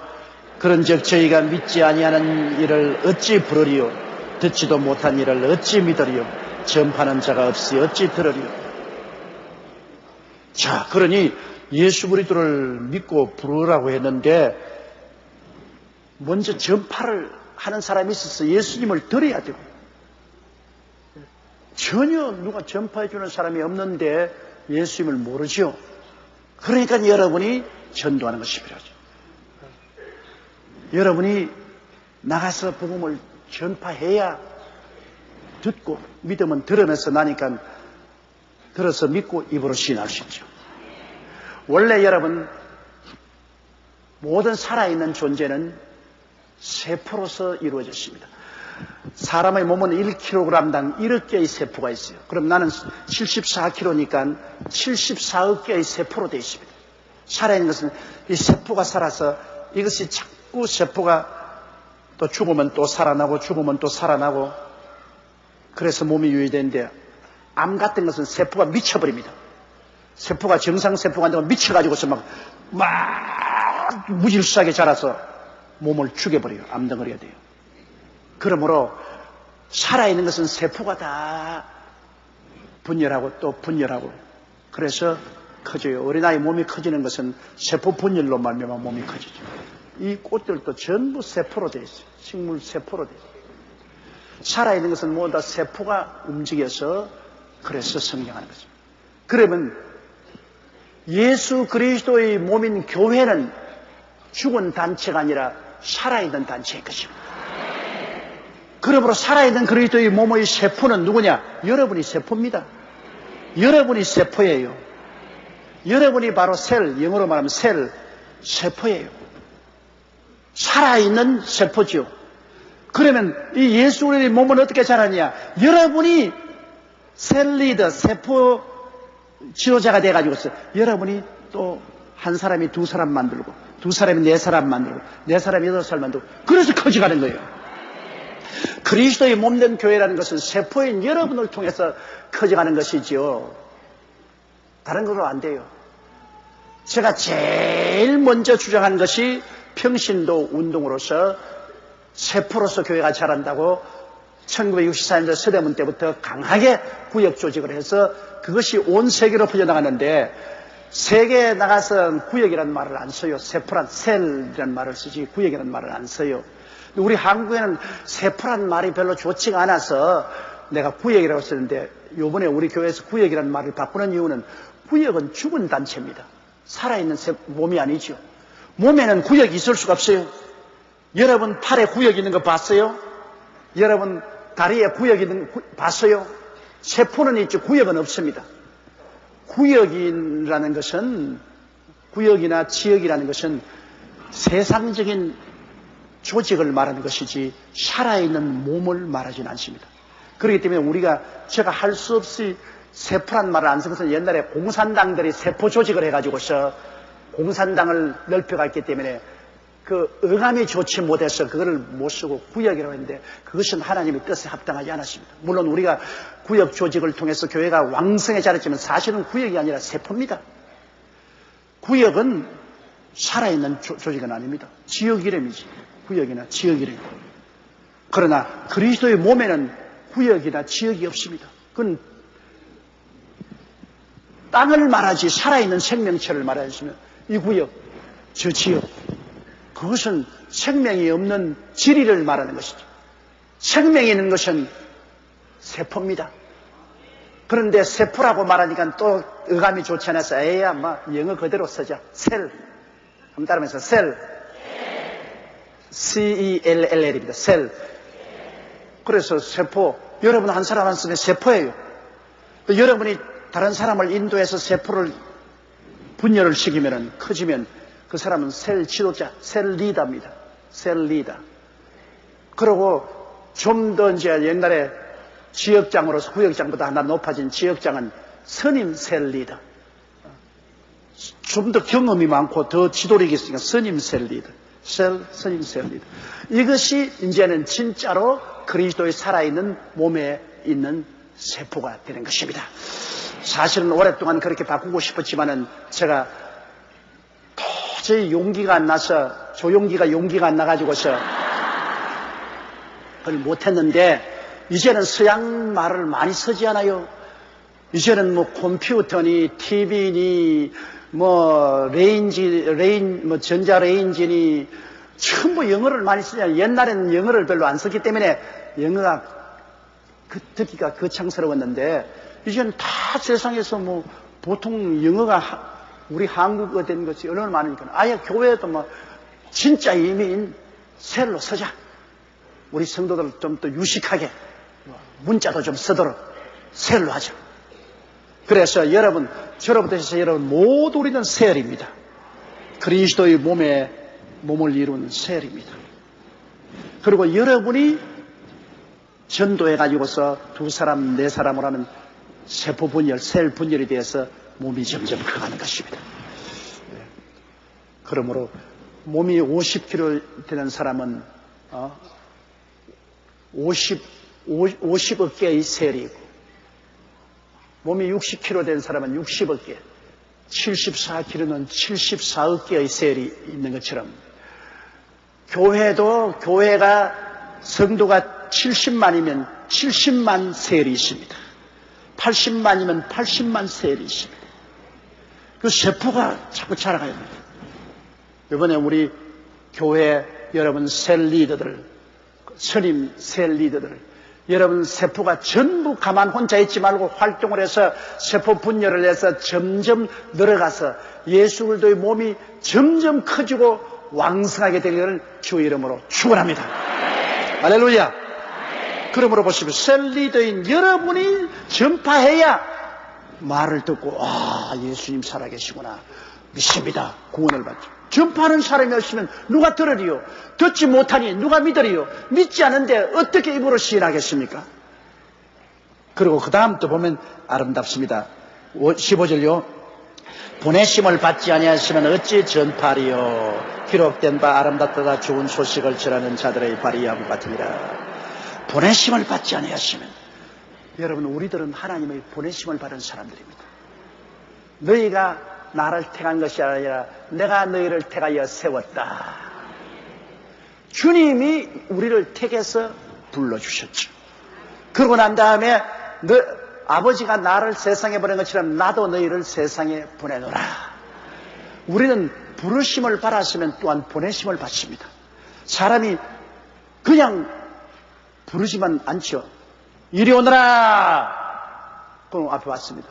그런즉 저희가 믿지 아니하는 일을 어찌 부르리요? 듣지도 못한 일을 어찌 믿으리요? 전파하는 자가 없이 어찌 들으리요? 자, 그러니 예수 그리스도를 믿고 부르라고 했는데 먼저 전파를 하는 사람이 있어서 예수님을 들어야 되고 전혀 누가 전파해 주는 사람이 없는데 예수님을 모르죠. 그러니까 여러분이 전도하는 것이 필요하죠. 여러분이 나가서 복음을 전파해야 듣고 믿으면 들으면서 나니까 들어서 믿고 입으로 시인할 수 있죠. 원래 여러분 모든 살아있는 존재는 세포로서 이루어졌습니다. 사람의 몸은 1kg당 1억 개의 세포가 있어요. 그럼 나는 74kg니까 74억 개의 세포로 되어 있습니다. 살아있는 것은 이 세포가 살아서 이것이 자꾸 세포가 또 죽으면 또 살아나고 죽으면 또 살아나고 그래서 몸이 유지되는데 암 같은 것은 세포가 미쳐버립니다. 세포가 정상세포가 안 되고 미쳐가지고서 막 무질서하게 자라서 몸을 죽여버려요. 암덩어리가 돼요. 그러므로 살아있는 것은 세포가 다 분열하고 또 분열하고 그래서 커져요. 어린아이 몸이 커지는 것은 세포 분열로 말미암아 몸이 커지죠. 이 꽃들도 전부 세포로 되어 있어요. 식물 세포로 되어 있어요. 살아있는 것은 모두 다 세포가 움직여서 그래서 성장하는 거죠. 그러면 예수 그리스도의 몸인 교회는 죽은 단체가 아니라 살아있는 단체일 것입니다. 그러므로 살아있는 그리스도의 몸의 세포는 누구냐? 여러분이 세포입니다. 여러분이 세포예요. 여러분이 바로 셀, 영어로 말하면 셀, 세포예요. 살아있는 세포죠. 그러면 이 예수 그리스도의 몸은 어떻게 자라냐? 여러분이 셀 리더, 세포 지도자가 돼가지고 있어요. 여러분이 또 한 사람이 두 사람 만들고, 두 사람이 네 사람 만들고, 네 사람이 여덟 사람 만들고, 그래서 커져가는 거예요. 그리스도의 몸된 교회라는 것은 세포인 여러분을 통해서 커져가는 것이지요. 다른 걸로 안 돼요. 제가 제일 먼저 주장한 것이 평신도 운동으로서 세포로서 교회가 자란다고 1964년도 서대문 때부터 강하게 구역 조직을 해서 그것이 온 세계로 퍼져나가는데, 세계에 나가서 구역이라는 말을 안 써요. 세포란, 셀이라는 말을 쓰지 구역이라는 말을 안 써요. 우리 한국에는 세포란 말이 별로 좋지가 않아서 내가 구역이라고 쓰는데, 요번에 우리 교회에서 구역이라는 말을 바꾸는 이유는 구역은 죽은 단체입니다. 살아있는 몸이 아니죠. 몸에는 구역이 있을 수가 없어요. 여러분 팔에 구역 있는 거 봤어요? 여러분 다리에 구역 있는 거 봤어요? 세포는 있죠. 구역은 없습니다. 구역이라는 것은, 구역이나 지역이라는 것은 세상적인 조직을 말하는 것이지 살아있는 몸을 말하지는 않습니다. 그렇기 때문에 제가 할 수 없이 세포란 말을 안 쓰고서 옛날에 공산당들이 세포 조직을 해가지고서 공산당을 넓혀갔기 때문에 그 어감이 좋지 못해서 그거를 못 쓰고 구역이라고 했는데, 그것은 하나님의 뜻에 합당하지 않았습니다. 물론 우리가 구역 조직을 통해서 교회가 왕성해 자랐지만 사실은 구역이 아니라 세포입니다. 구역은 살아있는 조직은 아닙니다. 지역 이름이지. 구역이나 지역 이름. 그러나 그리스도의 몸에는 구역이나 지역이 없습니다. 그건 땅을 말하지 살아있는 생명체를 말하시면 이 구역, 저 지역, 그것은 생명이 없는 지리를 말하는 것이죠. 생명이 있는 것은 세포입니다. 그런데 세포라고 말하니까 또 어감이 좋지 않아서 에야 영어 그대로 쓰자. 셀. 한번 따라하면서 셀. C-E-L-L-L입니다. 셀. 그래서 세포, 여러분 한 사람 한 쓰면 세포예요. 여러분이 다른 사람을 인도해서 세포를 분열을 시키면 커지면 그 사람은 셀 지도자, 셀 리더입니다. 셀 리더. 그리고 좀 더 이제 옛날에 지역장으로서 구역장보다 하나 높아진 지역장은 선임 셀 리더. 좀 더 경험이 많고 더 지도력이 있으니까 선임 셀 리더. 선임 셀 리더. 이것이 이제는 진짜로 그리스도의 살아있는 몸에 있는 세포가 되는 것입니다. 사실은 오랫동안 그렇게 바꾸고 싶었지만은 제가 도저히 용기가 안 나서, 조용기가 용기가 안 나가지고서 그걸 못했는데, 이제는 서양 말을 많이 쓰지 않아요. 이제는 뭐 컴퓨터니 TV니 뭐 전자 레인지니 전부 영어를 많이 쓰잖아요. 옛날에는 영어를 별로 안 썼기 때문에 영어가 듣기가 거창스러웠는데, 이제는 다 세상에서 뭐 보통 영어가 우리 한국어 된 것이 얼마나 많으니까 아예 교회에도 뭐 진짜 이미인 셀로 쓰자. 우리 성도들 좀 더 유식하게 문자도 좀 쓰도록 셀로 하자. 그래서 여러분, 저로부터 해서 여러분 모두 우리는 셀입니다. 그리스도의 몸을 이루는 셀입니다. 그리고 여러분이 전도해가지고서 두 사람, 네 사람을 하는 세포 분열, 셀 분열에 대해서 몸이 점점 커가는 것입니다. 그러므로 몸이 50kg 되는 사람은 50억 개의 셀이 있고, 몸이 60kg 된 사람은 60억 개, 74kg는 74억 개의 셀이 있는 것처럼, 교회가 성도가 70만이면 70만 셀이 있습니다. 80만이면 80만 셀이 있습니다. 그 세포가 자꾸 자라가야 됩니다. 이번에 우리 교회 여러분 셀 리더들, 선임 셀 리더들, 여러분 세포가 전부 가만 혼자 있지 말고 활동을 해서 세포 분열을 해서 점점 늘어가서 예수 그리스도의 몸이 점점 커지고 왕성하게 되는 것을 주 이름으로 축원합니다. 할렐루야. 그러므로 보십시오. 셀 리더인 여러분이 전파해야 말을 듣고 예수님 살아계시구나, 믿습니다, 구원을 받죠. 전파하는 사람이 없으면 누가 들으리요? 듣지 못하니 누가 믿으리요? 믿지 않은데 어떻게 입으로 시인하겠습니까? 그리고 그 다음 또 보면 아름답습니다. 15절요. 보내심을 받지 아니하시면 어찌 전파하리요? 기록된 바 아름답다 좋은 소식을 전하는 자들의 발이함 같으니라. 보내심을 받지 아니하시면, 여러분, 우리들은 하나님의 보내심을 받은 사람들입니다. 너희가 나를 택한 것이 아니라 내가 너희를 택하여 세웠다. 주님이 우리를 택해서 불러주셨죠. 그러고 난 다음에 아버지가 나를 세상에 보낸 것처럼 나도 너희를 세상에 보내노라. 우리는 부르심을 받았으면 또한 보내심을 받습니다. 사람이 그냥 부르지만 않죠. 이리 오너라, 그럼 앞에 왔습니다.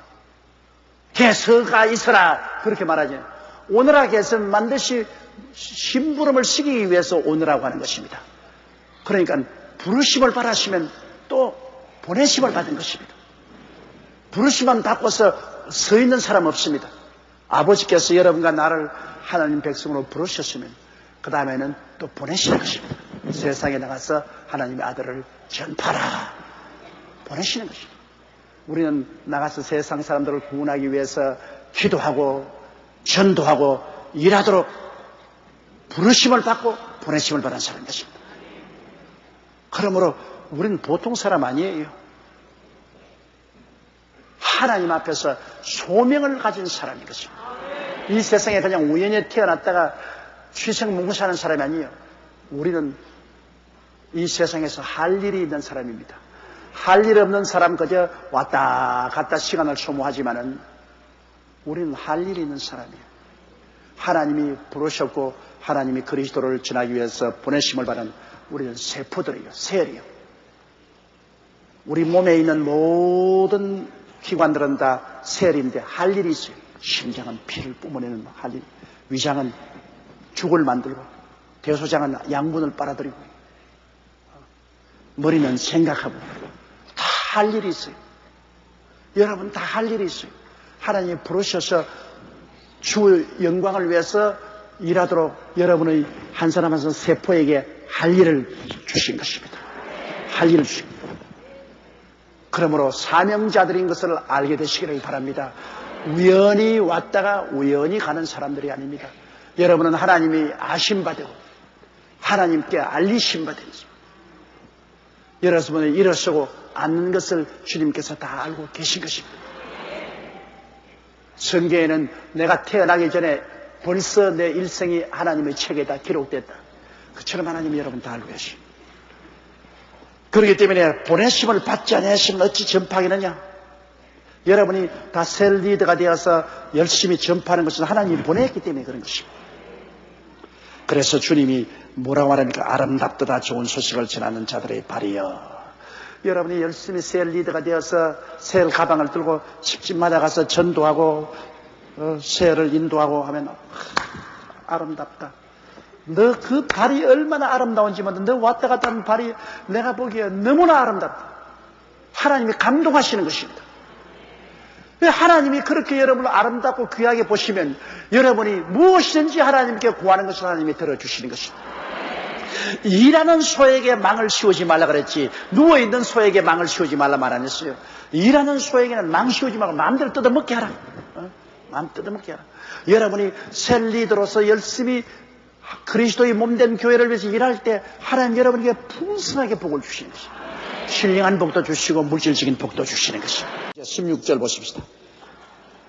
개서가 있어라, 그렇게 말하죠. 오너라 개서는 반드시 심부름을 시키기 위해서 오너라고 하는 것입니다. 그러니까 부르심을 받았으면 또 보내심을 받은 것입니다. 부르심만 받고서 서 있는 사람 없습니다. 아버지께서 여러분과 나를 하나님 백성으로 부르셨으면 그 다음에는 또 보내시는 것입니다. 세상에 나가서 하나님의 아들을 전파하라, 보내시는 것입니다. 우리는 나가서 세상 사람들을 구원하기 위해서 기도하고 전도하고 일하도록 부르심을 받고 보내심을 받은 사람인 것입니다. 그러므로 우리는 보통 사람 아니에요. 하나님 앞에서 소명을 가진 사람인 것입니다. 이 세상에 그냥 우연히 태어났다가 취생몽사하는 사람이 아니에요. 우리는 이 세상에서 할 일이 있는 사람입니다. 할 일 없는 사람 그저 왔다 갔다 시간을 소모하지만은 우리는 할 일이 있는 사람이에요. 하나님이 부르셨고 하나님이 그리스도를 전하기 위해서 보내심을 받은 우리는 세포들이에요. 셀이요. 우리 몸에 있는 모든 기관들은 다 셀인데 할 일이 있어요. 심장은 피를 뿜어내는 할 일, 위장은 죽을 만들고, 대소장은 양분을 빨아들이고, 머리는 생각하고, 다 할 일이 있어요. 여러분 다 할 일이 있어요. 하나님이 부르셔서 주 영광을 위해서 일하도록 여러분의 한 사람 한 사람 세포에게 할 일을 주신 것입니다. 할 일을 주신 것입니다. 그러므로 사명자들인 것을 알게 되시기를 바랍니다. 우연히 왔다가 우연히 가는 사람들이 아닙니다. 여러분은 하나님이 아심받고 하나님께 알리심받은 것입니다. 여러분이 일어서고 앉는 것을 주님께서 다 알고 계신 것입니다. 성경에는 내가 태어나기 전에 벌써 내 일생이 하나님의 책에 다 기록됐다. 그처럼 하나님이 여러분 다 알고 계십니다. 그렇기 때문에 보내심을 받지 않으시면 어찌 전파하겠느냐? 여러분이 다 셀 리더가 되어서 열심히 전파하는 것은 하나님이 보냈기 때문에 그런 것입니다. 그래서 주님이 뭐라고 말합니까? 아름답도다 좋은 소식을 전하는 자들의 발이여. 여러분이 열심히 셀 리더가 되어서 셀 가방을 들고 집집마다 가서 전도하고 셀을 인도하고 하면 아름답다. 너 그 발이 얼마나 아름다운지 모르는데 너 왔다 갔다 하는 발이 내가 보기에 너무나 아름답다. 하나님이 감동하시는 것입니다. 하나님이 그렇게 여러분을 아름답고 귀하게 보시면 여러분이 무엇이든지 하나님께 구하는 것을 하나님이 들어주시는 것입니다. 일하는 소에게 망을 씌우지 말라 그랬지 누워있는 소에게 망을 씌우지 말라 말 안 했어요. 일하는 소에게는 망 씌우지 말고 마음대로 뜯어먹게 하라. 마음 뜯어먹게 하라. 여러분이 셀 리더로서 열심히 그리스도의 몸된 교회를 위해서 일할 때 하나님 여러분에게 풍성하게 복을 주시는 것입니다. 신령한 복도 주시고 물질적인 복도 주시는 것입니다. 16절 보십시다.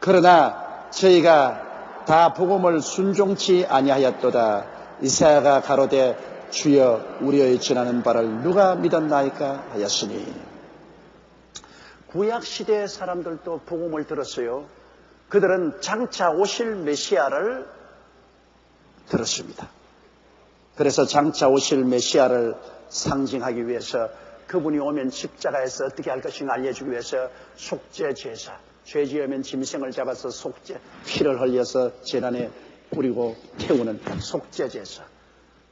그러나 저희가 다 복음을 순종치 아니하였도다. 이사야가 가로되 주여 우리의 전하는 바를 누가 믿었나이까 하였으니. 구약시대의 사람들도 복음을 들었어요. 그들은 장차 오실 메시아를 들었습니다. 그래서 장차 오실 메시아를 상징하기 위해서 그분이 오면 십자가에서 어떻게 할 것인가 알려주기 위해서 속죄 제사, 죄 지으면 짐승을 잡아서 속죄, 피를 흘려서 재단에 뿌리고 태우는 속죄 제사,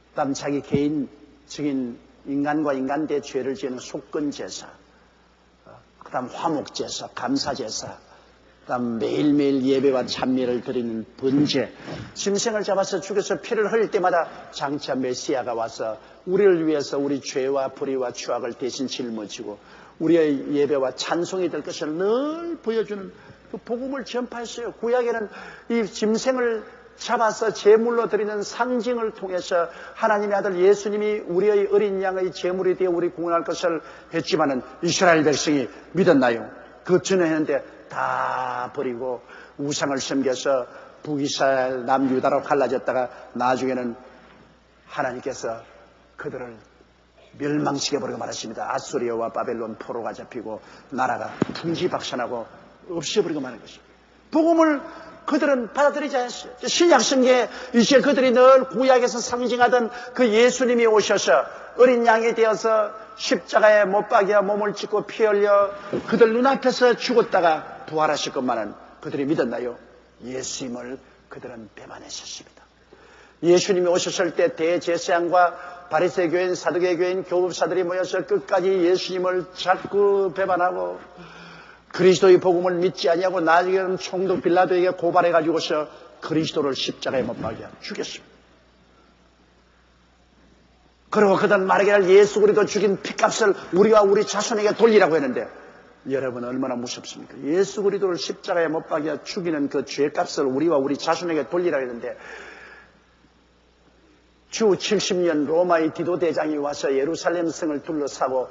그다음 자기 개인적인 인간과 인간 대 죄를 지는 속건 제사, 그다음 화목 제사, 감사 제사, 매일매일 예배와 찬미를 드리는 번제, 짐승을 잡아서 죽여서 피를 흘릴 때마다 장차 메시아가 와서 우리를 위해서 우리 죄와 불의와 추악을 대신 짊어지고 우리의 예배와 찬송이 될 것을 늘 보여주는 그 복음을 전파했어요. 구약에는 이 짐승을 잡아서 제물로 드리는 상징을 통해서 하나님의 아들 예수님이 우리의 어린 양의 제물이 되어 우리 구원할 것을 했지만은 이스라엘 백성이 믿었나요? 그 전에 했는데 다 버리고 우상을 섬겨서 북이스라엘 남유다로 갈라졌다가 나중에는 하나님께서 그들을 멸망시켜버리고 말았습니다. 아수리아와 바벨론 포로가 잡히고 나라가 풍지박산하고 없애버리고 마는 것입니다. 복음을 그들은 받아들이지 않았어요. 신약 성경에 이제 그들이 늘 구약에서 상징하던 그 예수님이 오셔서 어린 양이 되어서 십자가에 못 박여 몸을 찢고 피 흘려 그들 눈앞에서 죽었다가 부활하실 것만은 그들이 믿었나요? 예수님을 그들은 배반했었습니다. 예수님이 오셨을 때 대제사장과 바리새 교인, 사두개 교인, 교법사들이 모여서 끝까지 예수님을 자꾸 배반하고 그리스도의 복음을 믿지 아니하고 나중에는 총독 빌라도에게 고발해가지고서 그리스도를 십자가에 못 박여 죽였습니다. 그리고 그들 말하기를 예수 그리스도 죽인 피값을 우리와 우리 자손에게 돌리라고 했는데 여러분 얼마나 무섭습니까? 예수 그리스도를 십자가에 못 박여 죽이는 그 죄값을 우리와 우리 자손에게 돌리라고 했는데 주 70년 로마의 디도 대장이 와서 예루살렘 성을 둘러싸고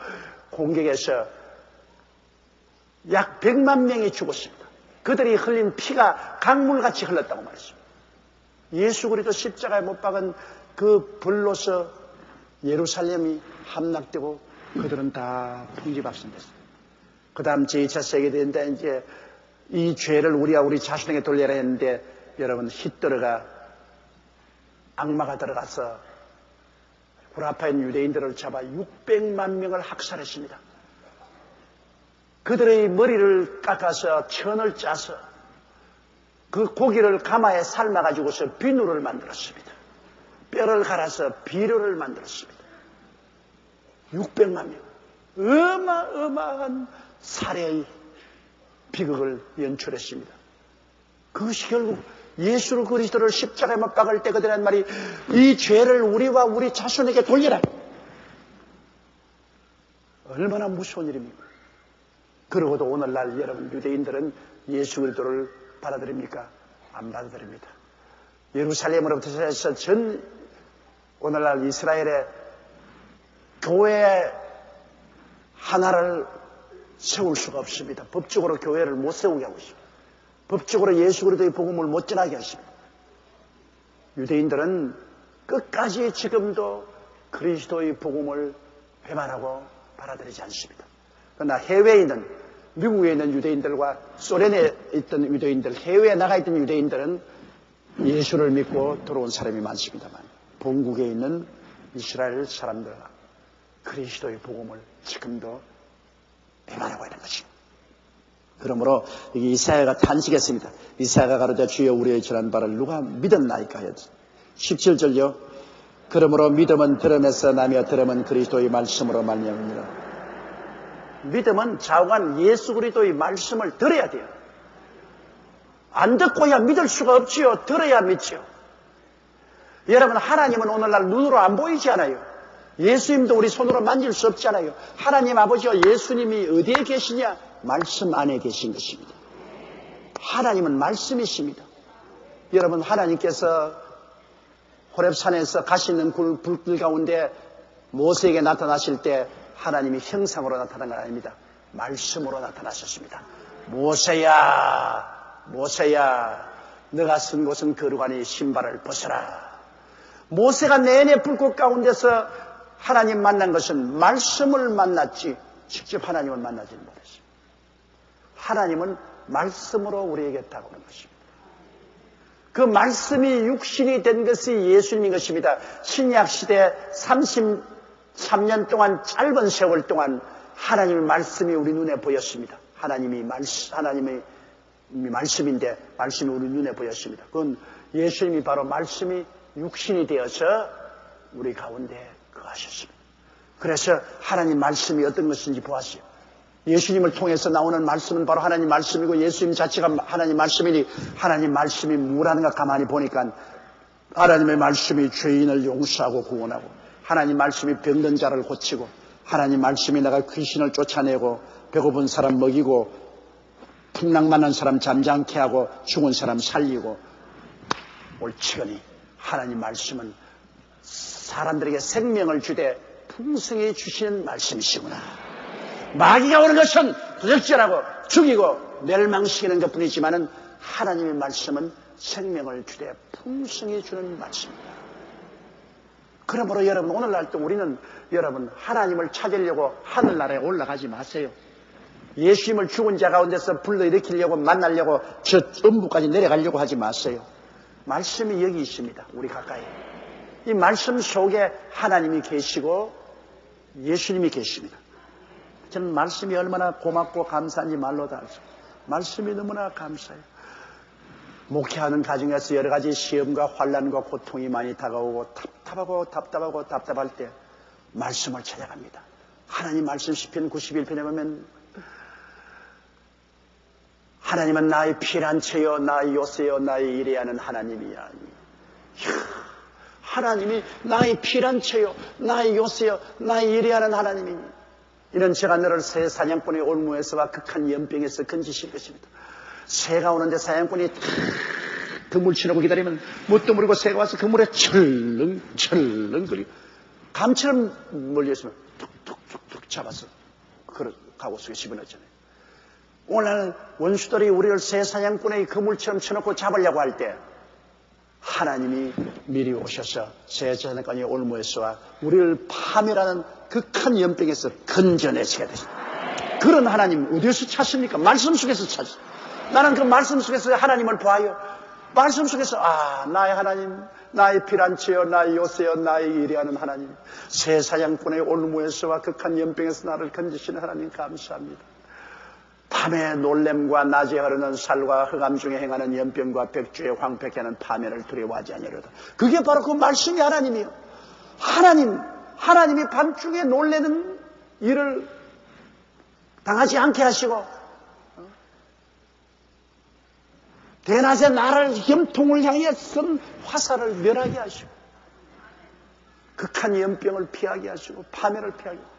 공격해서 약 100만 명이 죽었습니다. 그들이 흘린 피가 강물같이 흘렀다고 말했습니다. 예수 그리스도 십자가에 못 박은 그 불로서 예루살렘이 함락되고 그들은 다 풍지박산됐어요. 그 다음 제2차 세계대전때 이제 이 죄를 우리와 우리 자신에게 돌려야 했는데 여러분 히틀러가 악마가 들어가서 구라파에 있는 유대인들을 잡아 600만 명을 학살했습니다. 그들의 머리를 깎아서 천을 짜서 그 고기를 가마에 삶아가지고서 비누를 만들었습니다. 뼈를 갈아서 비료를 만들었습니다. 600만 명. 어마어마한 살해의 비극을 연출했습니다. 그것이 결국 예수 그리스도를 십자가에 못 박을 때 그들의 말이 이 죄를 우리와 우리 자손에게 돌려라. 얼마나 무서운 일입니까? 그러고도 오늘날 여러분 유대인들은 예수 그리스도를 받아들입니까? 안 받아들입니다. 예루살렘으로부터 해서 전 오늘날 이스라엘의 교회 하나를 세울 수가 없습니다. 법적으로 교회를 못 세우게 하고 있습니다. 법적으로 예수 그리스도의 복음을 못 전하게 하십니다. 유대인들은 끝까지 지금도 그리스도의 복음을 배반하고 받아들이지 않습니다. 그러나 해외에 있는 미국에 있는 유대인들과 소련에 있던 유대인들, 해외에 나가 있던 유대인들은 예수를 믿고 들어온 사람이 많습니다만 본국에 있는 이스라엘 사람들은 그리스도의 복음을 지금도 배반하고 있는 것입니다. 그러므로 이사야가 탄식했습니다. 이사야가 가로되 주여 우리의 전한 바를 누가 믿었나이까 하였지. 17절요. 그러므로 믿음은 들음에서 나며 들음은 그리스도의 말씀으로 말미암으니라. 믿음은 좌우한 예수 그리스도의 말씀을 들어야 돼요. 안 듣고야 믿을 수가 없지요. 들어야 믿지요. 여러분 하나님은 오늘날 눈으로 안 보이지 않아요. 예수님도 우리 손으로 만질 수 없잖아요. 하나님 아버지와 예수님이 어디에 계시냐? 말씀 안에 계신 것입니다. 하나님은 말씀이십니다. 여러분 하나님께서 호렙산에서 가시는 불길 가운데 모세에게 나타나실 때 하나님이 형상으로 나타난 건 아닙니다. 말씀으로 나타나셨습니다. 모세야 모세야 너가 쓴 곳은 거룩하니 신발을 벗어라. 모세가 내내 불꽃 가운데서 하나님 만난 것은 말씀을 만났지 직접 하나님을 만나지 못했습니다. 하나님은 말씀으로 우리에게 다가오는 것입니다. 그 말씀이 육신이 된 것이 예수님인 것입니다. 신약시대 33년 동안 짧은 세월 동안 하나님의 말씀이 우리 눈에 보였습니다. 하나님이 말씀인데 말씀이 우리 눈에 보였습니다. 그건 예수님이 바로 말씀이 육신이 되어서 우리 가운데 거하셨습니다. 그래서 하나님 말씀이 어떤 것인지 보았어요. 예수님을 통해서 나오는 말씀은 바로 하나님 말씀이고 예수님 자체가 하나님 말씀이니 하나님 말씀이 뭐라는가 가만히 보니까 하나님의 말씀이 죄인을 용서하고 구원하고 하나님 말씀이 병든 자를 고치고 하나님 말씀이 내가 귀신을 쫓아내고 배고픈 사람 먹이고 풍랑만한 사람 잠잠케 하고 죽은 사람 살리고 옳지거니 하나님 말씀은 사람들에게 생명을 주되 풍성히 주시는 말씀이시구나. 마귀가 오는 것은 부적절하고 죽이고 멸망시키는 것뿐이지만은 하나님의 말씀은 생명을 주되 풍성히 주는 말씀입니다. 그러므로 여러분 오늘날도 우리는 여러분 하나님을 찾으려고 하늘나라에 올라가지 마세요. 예수님을 죽은 자 가운데서 불러일으키려고 만나려고 저 음부까지 내려가려고 하지 마세요. 말씀이 여기 있습니다. 우리 가까이. 이 말씀 속에 하나님이 계시고 예수님이 계십니다. 저는 말씀이 얼마나 고맙고 감사한지 말로 다 알 수 없어요. 말씀이 너무나 감사해요. 목회하는 가정에서 여러 가지 시험과 환난과 고통이 많이 다가오고 답답할 때 말씀을 찾아갑니다. 하나님 말씀 시편 91편에 보면 하나님은 나의 피난처여 나의 요새여 나의 일해하는 하나님이야. 하나님이 나의 피난처여 나의 요새여 나의 일해하는 하나님이니 이는 제가 너를 새 사냥꾼의 올무에서와 극한 연병에서 건지실 것입니다. 새가 오는데 사냥꾼이 그물 치려고 기다리면 못 무르고 새가 와서 그 물에 철렁거리고 감처럼 몰려있으면 툭툭툭툭 잡아서 가고 속에 집어넣잖아요. 오늘 원수들이 우리를 새 사냥꾼의 그물처럼 쳐놓고 잡으려고 할 때 하나님이 미리 오셔서 새 사냥꾼의 올무에서와 우리를 파멸하는 극한 연병에서 건져내시게 되십니다. 그런 하나님 어디서 찾습니까? 말씀 속에서 찾습니다. 나는 그 말씀 속에서 하나님을 봐요. 말씀 속에서 나의 하나님, 나의 피난처여 나의 요새여 나의 일해하는 하나님, 새 사냥꾼의 올무에서와 극한 연병에서 나를 건지시는 하나님 감사합니다. 밤에 놀램과 낮에 흐르는 살과 흑암 중에 행하는 연병과 백주의 황폐케 하는 파멸을 두려워하지 아니하리로다. 그게 바로 그 말씀이 하나님이요. 하나님이 밤중에 놀래는 일을 당하지 않게 하시고 대낮에 나를 염통을 향해 쏜 화살을 멸하게 하시고 극한 연병을 피하게 하시고 파멸을 피하게 하시고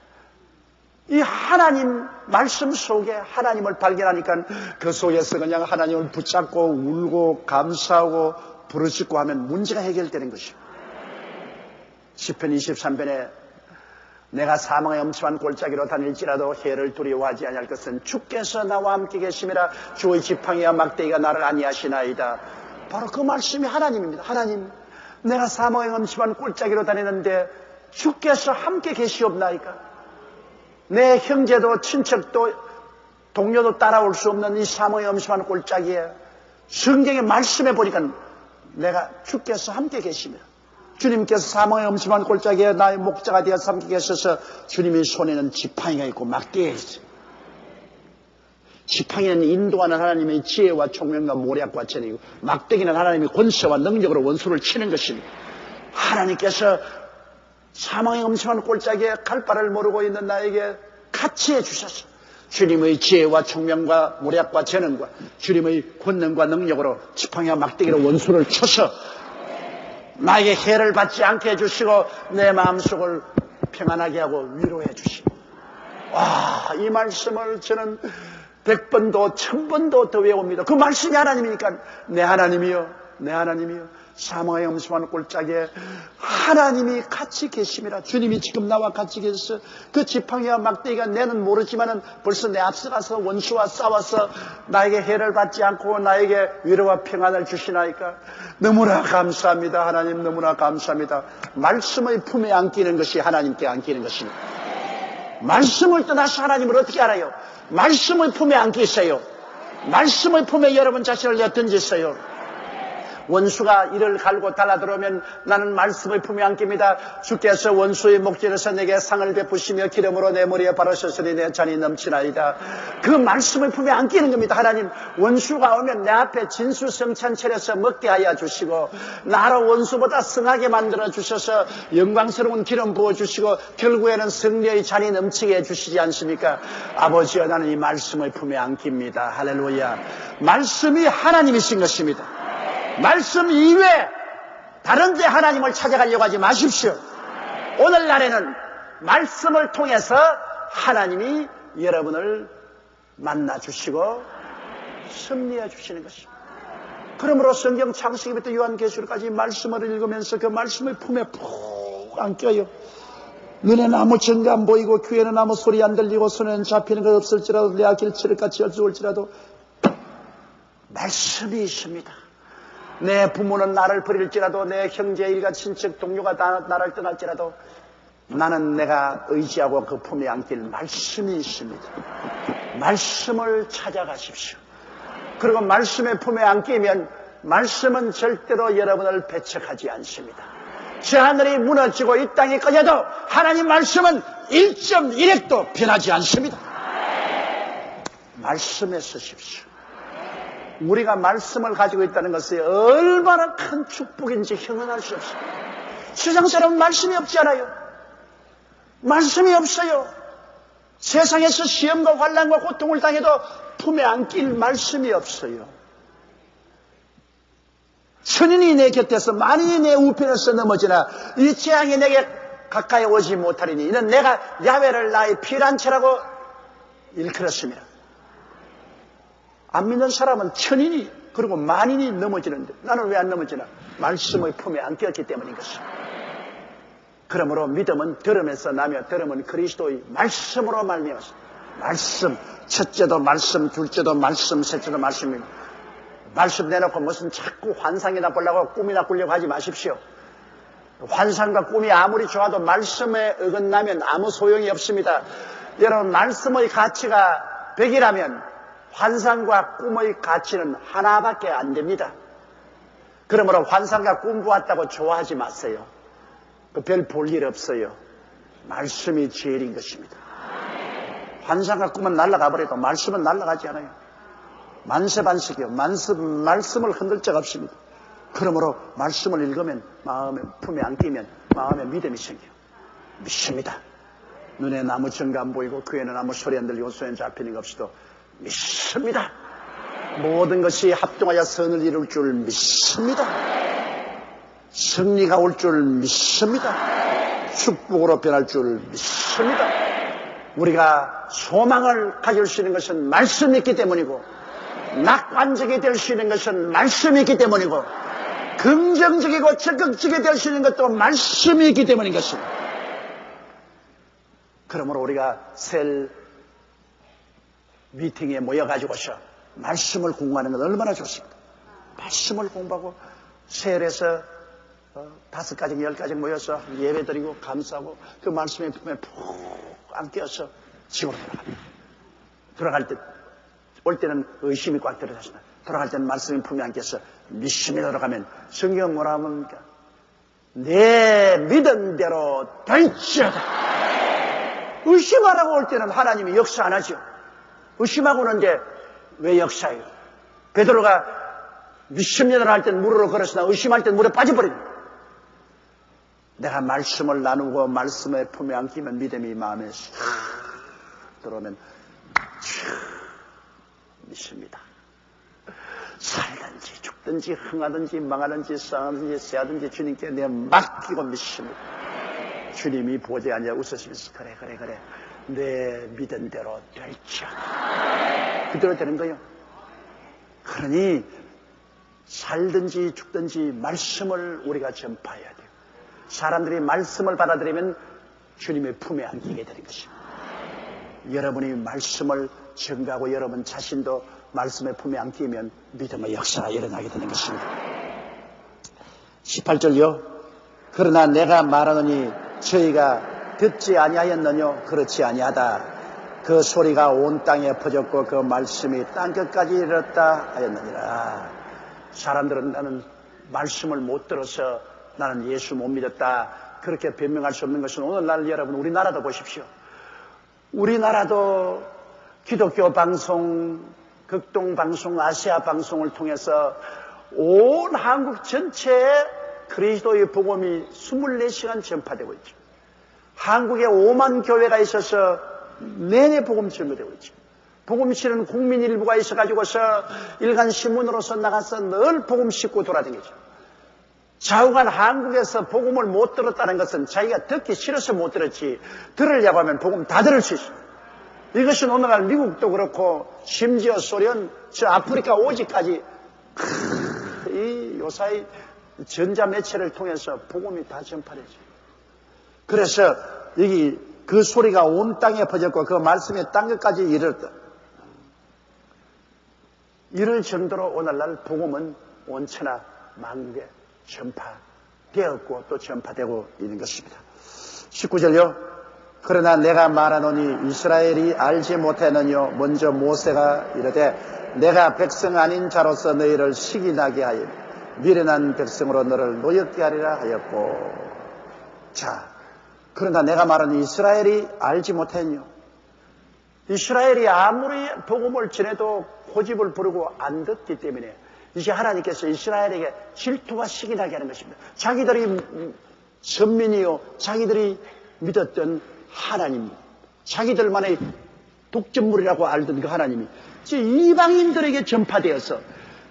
이 하나님 말씀 속에 하나님을 발견하니까 그 속에서 그냥 하나님을 붙잡고 울고 감사하고 부르짖고 하면 문제가 해결되는 것이요. 시편 23편에 내가 사망의 엄침한 골짜기로 다닐지라도 해를 두려워하지 아니할 것은 주께서 나와 함께 계심이라. 주의 지팡이와 막대기가 나를 안위하시나이다. 바로 그 말씀이 하나님입니다. 하나님, 내가 사망의 엄침한 골짜기로 다니는데 주께서 함께 계시옵나이까. 내 형제도 친척도 동료도 따라올 수 없는 이 사망의 엄침한 골짜기에 성경의 말씀에 보니까 내가 주께서 함께 계십니다. 주님께서 사망의 엄침한 골짜기에 나의 목자가 되어서 함께 계셔서 주님의 손에는 지팡이가 있고 막대기가 있어요. 지팡이는 인도하는 하나님의 지혜와 총명과 모략과 재능이고 막대기는 하나님의 권세와 능력으로 원수를 치는 것입니다. 하나님께서 사망의 엄침한 골짜기에 갈 바를 모르고 있는 나에게 같이 해주셔서 주님의 지혜와 총명과 모략과 재능과 주님의 권능과 능력으로 지팡이와 막대기로 원수를 쳐서 나에게 해를 받지 않게 해주시고 내 마음속을 평안하게 하고 위로해 주시고 이 말씀을 저는 100번도 1000번도 더 외웁니다. 그 말씀이 하나님이니까 내 하나님이요 내 하나님이요 사망의 엄침한 골짜기에 하나님이 같이 계심이라. 주님이 지금 나와 같이 계셔서 그 지팡이와 막대기가 내는 모르지만은 벌써 내 앞서가서 원수와 싸워서 나에게 해를 받지 않고 나에게 위로와 평안을 주시나이까. 너무나 감사합니다. 하나님 너무나 감사합니다. 말씀의 품에 안기는 것이 하나님께 안기는 것입니다. 말씀을 떠나서 하나님을 어떻게 알아요? 말씀의 품에 안기세요. 말씀의 품에 여러분 자신을 내어 던지세요. 원수가 이를 갈고 달라들어오면 나는 말씀의 품에 안깁니다. 주께서 원수의 목전에서 내게 상을 베푸시며 기름으로 내 머리에 바르셨으니 내 잔이 넘치나이다. 그 말씀의 품에 안기는 겁니다. 하나님, 원수가 오면 내 앞에 진수성찬 차려서 먹게 하여 주시고 나로 원수보다 승하게 만들어 주셔서 영광스러운 기름 부어주시고 결국에는 승리의 잔이 넘치게 해주시지 않습니까? 아버지여, 나는 이 말씀의 품에 안깁니다. 할렐루야. 말씀이 하나님이신 것입니다. 말씀 이외에 다른 데 하나님을 찾아가려고 하지 마십시오. 오늘날에는 말씀을 통해서 하나님이 여러분을 만나주시고 승리해 주시는 것입니다. 그러므로 성경 창세기부터 요한계시록까지 말씀을 읽으면서 그 말씀의 품에 푹 안겨요. 눈에는 아무 증거 안 보이고 귀에는 아무 소리 안 들리고 손에는 잡히는 것 없을지라도 내 아길 칠흑같이 어두울지라도 말씀이 있습니다. 내 부모는 나를 버릴지라도 내 형제 일가 친척 동료가 나를 떠날지라도 나는 내가 의지하고 그 품에 안길 말씀이 있습니다. 말씀을 찾아가십시오. 그리고 말씀의 품에 안기면 말씀은 절대로 여러분을 배척하지 않습니다. 저 하늘이 무너지고 이 땅이 꺼져도 하나님 말씀은 1.1핵도 변하지 않습니다. 말씀에 서십시오. 우리가 말씀을 가지고 있다는 것이 얼마나 큰 축복인지 형언할 수 없습니다. 세상 사람은 말씀이 없잖아요. 말씀이 없어요. 세상에서 시험과 환난과 고통을 당해도 품에 안길 말씀이 없어요. 천인이 내 곁에서 만인이 내 우편에서 넘어지나 이 재앙이 내게 가까이 오지 못하리니 이는 내가 야훼를 나의 피난처라고 일컬었습니다. 안 믿는 사람은 천인이 그리고 만인이 넘어지는데 나는 왜 안 넘어지나? 말씀의 품에 안겼기 때문인 것입니다. 그러므로 믿음은 들음에서 나며 들음은 그리스도의 말씀으로 말미암았습니다. 말씀, 첫째도 말씀, 둘째도 말씀, 셋째도 말씀입니다. 말씀 내놓고 무슨 자꾸 환상이나 보려고 꿈이나 꾸려고 하지 마십시오. 환상과 꿈이 아무리 좋아도 말씀에 어긋나면 아무 소용이 없습니다. 여러분, 말씀의 가치가 100이라면 환상과 꿈의 가치는 하나밖에 안 됩니다. 그러므로 환상과 꿈 보았다고 좋아하지 마세요. 별 볼 일 없어요. 말씀이 제일인 것입니다. 환상과 꿈은 날아가 버려도 말씀은 날아가지 않아요. 만세반석이요. 말씀을 흔들 적 없습니다. 그러므로 말씀을 읽으면 마음에 품에 안기면 마음에 믿음이 생겨요. 믿습니다. 눈에는 아무 증거 안 보이고 귀에는 아무 소리 안 들리고 손에 잡히는 것 없이도 믿습니다. 모든 것이 합동하여 선을 이룰 줄 믿습니다. 승리가 올 줄 믿습니다. 축복으로 변할 줄 믿습니다. 우리가 소망을 가질 수 있는 것은 말씀이 있기 때문이고 낙관적이 될 수 있는 것은 말씀이 있기 때문이고 긍정적이고 적극적이 될 수 있는 것도 말씀이 있기 때문인 것입니다. 그러므로 우리가 셀 미팅에 모여가지고서 말씀을 공부하는 건 얼마나 좋습니다. 말씀을 공부하고 셀에서 5가정, 10가정 모여서 예배드리고 감사하고 그 말씀의 품에 푹 안겨서 집으로 돌아갑니다. 돌아갈 때, 올 때는 의심이 꽉 들어갔습니다. 돌아갈 때는 말씀의 품에 안겨서 믿음이 돌아가면 성경 뭐라 합니까? 내 믿음대로 될지어다. 의심하라고 올 때는 하나님이 역사 안 하죠. 의심하고 오는데 왜 역사해요? 베드로가 믿습니다를 할 때는 물으러 걸었으나 의심할 때는 물에 빠져버립니다. 내가 말씀을 나누고 말씀의 품에 안기면 믿음이 마음에 싹 들어오면 믿습니다. 살든지 죽든지 흥하든지 망하든지 싸우든지 쎄하든지 주님께 내가 맡기고 믿습니다. 주님이 보지 않냐 웃으시면서 그래 내 믿음대로 될지어다. 그대로 되는 거예요. 그러니 살든지 죽든지 말씀을 우리가 전파해야 돼요. 사람들이 말씀을 받아들이면 주님의 품에 안기게 되는 것입니다. 여러분이 말씀을 증가하고 여러분 자신도 말씀의 품에 안기면 믿음의 역사가 일어나게 되는 것입니다. 18절요. 그러나 내가 말하노니 저희가 듣지 아니하였느뇨? 그렇지 아니하다. 그 소리가 온 땅에 퍼졌고 그 말씀이 땅끝까지 이르렀다 하였느니라. 사람들은 나는 말씀을 못 들어서 나는 예수 못 믿었다, 그렇게 변명할 수 없는 것은 오늘날 여러분 우리나라도 보십시오. 우리나라도 기독교 방송, 극동 방송, 아시아 방송을 통해서 온 한국 전체에 그리스도의 복음이 24시간 전파되고 있죠. 한국에 5만 교회가 있어서 내내 복음 전파되고 있죠. 복음 실은 국민 일부가 있어가지고서 일간 신문으로서 나가서 늘 복음 싣고 돌아다니죠. 좌우간 한국에서 복음을 못 들었다는 것은 자기가 듣기 싫어서 못 들었지, 들으려고 하면 복음 다 들을 수 있어요. 이것은 오늘날 미국도 그렇고 심지어 소련, 저 아프리카 오지까지 이 요사이 전자매체를 통해서 복음이 다 전파되죠. 그래서 여기 그 소리가 온 땅에 퍼졌고 그 말씀이 땅 끝까지 이르렀다. 이럴 정도로 오늘날 복음은 온천하 만국에 전파되었고 또 전파되고 있는 것입니다. 19절요. 그러나 내가 말하노니 이스라엘이 알지 못하느뇨. 먼저 모세가 이르되 내가 백성 아닌 자로서 너희를 시기나게 하여 미련한 백성으로 너를 노엽게 하리라 하였고. 자, 그러나 내가 말하는 이스라엘이 알지 못하느뇨. 이스라엘이 아무리 복음을 전해도 고집을 부르고 안 듣기 때문에 이제 하나님께서 이스라엘에게 질투와 시기 나게 하는 것입니다. 자기들이 선민이요, 자기들이 믿었던 하나님, 자기들만의 독점물이라고 알던 그 하나님이 이제 이방인들에게 전파되어서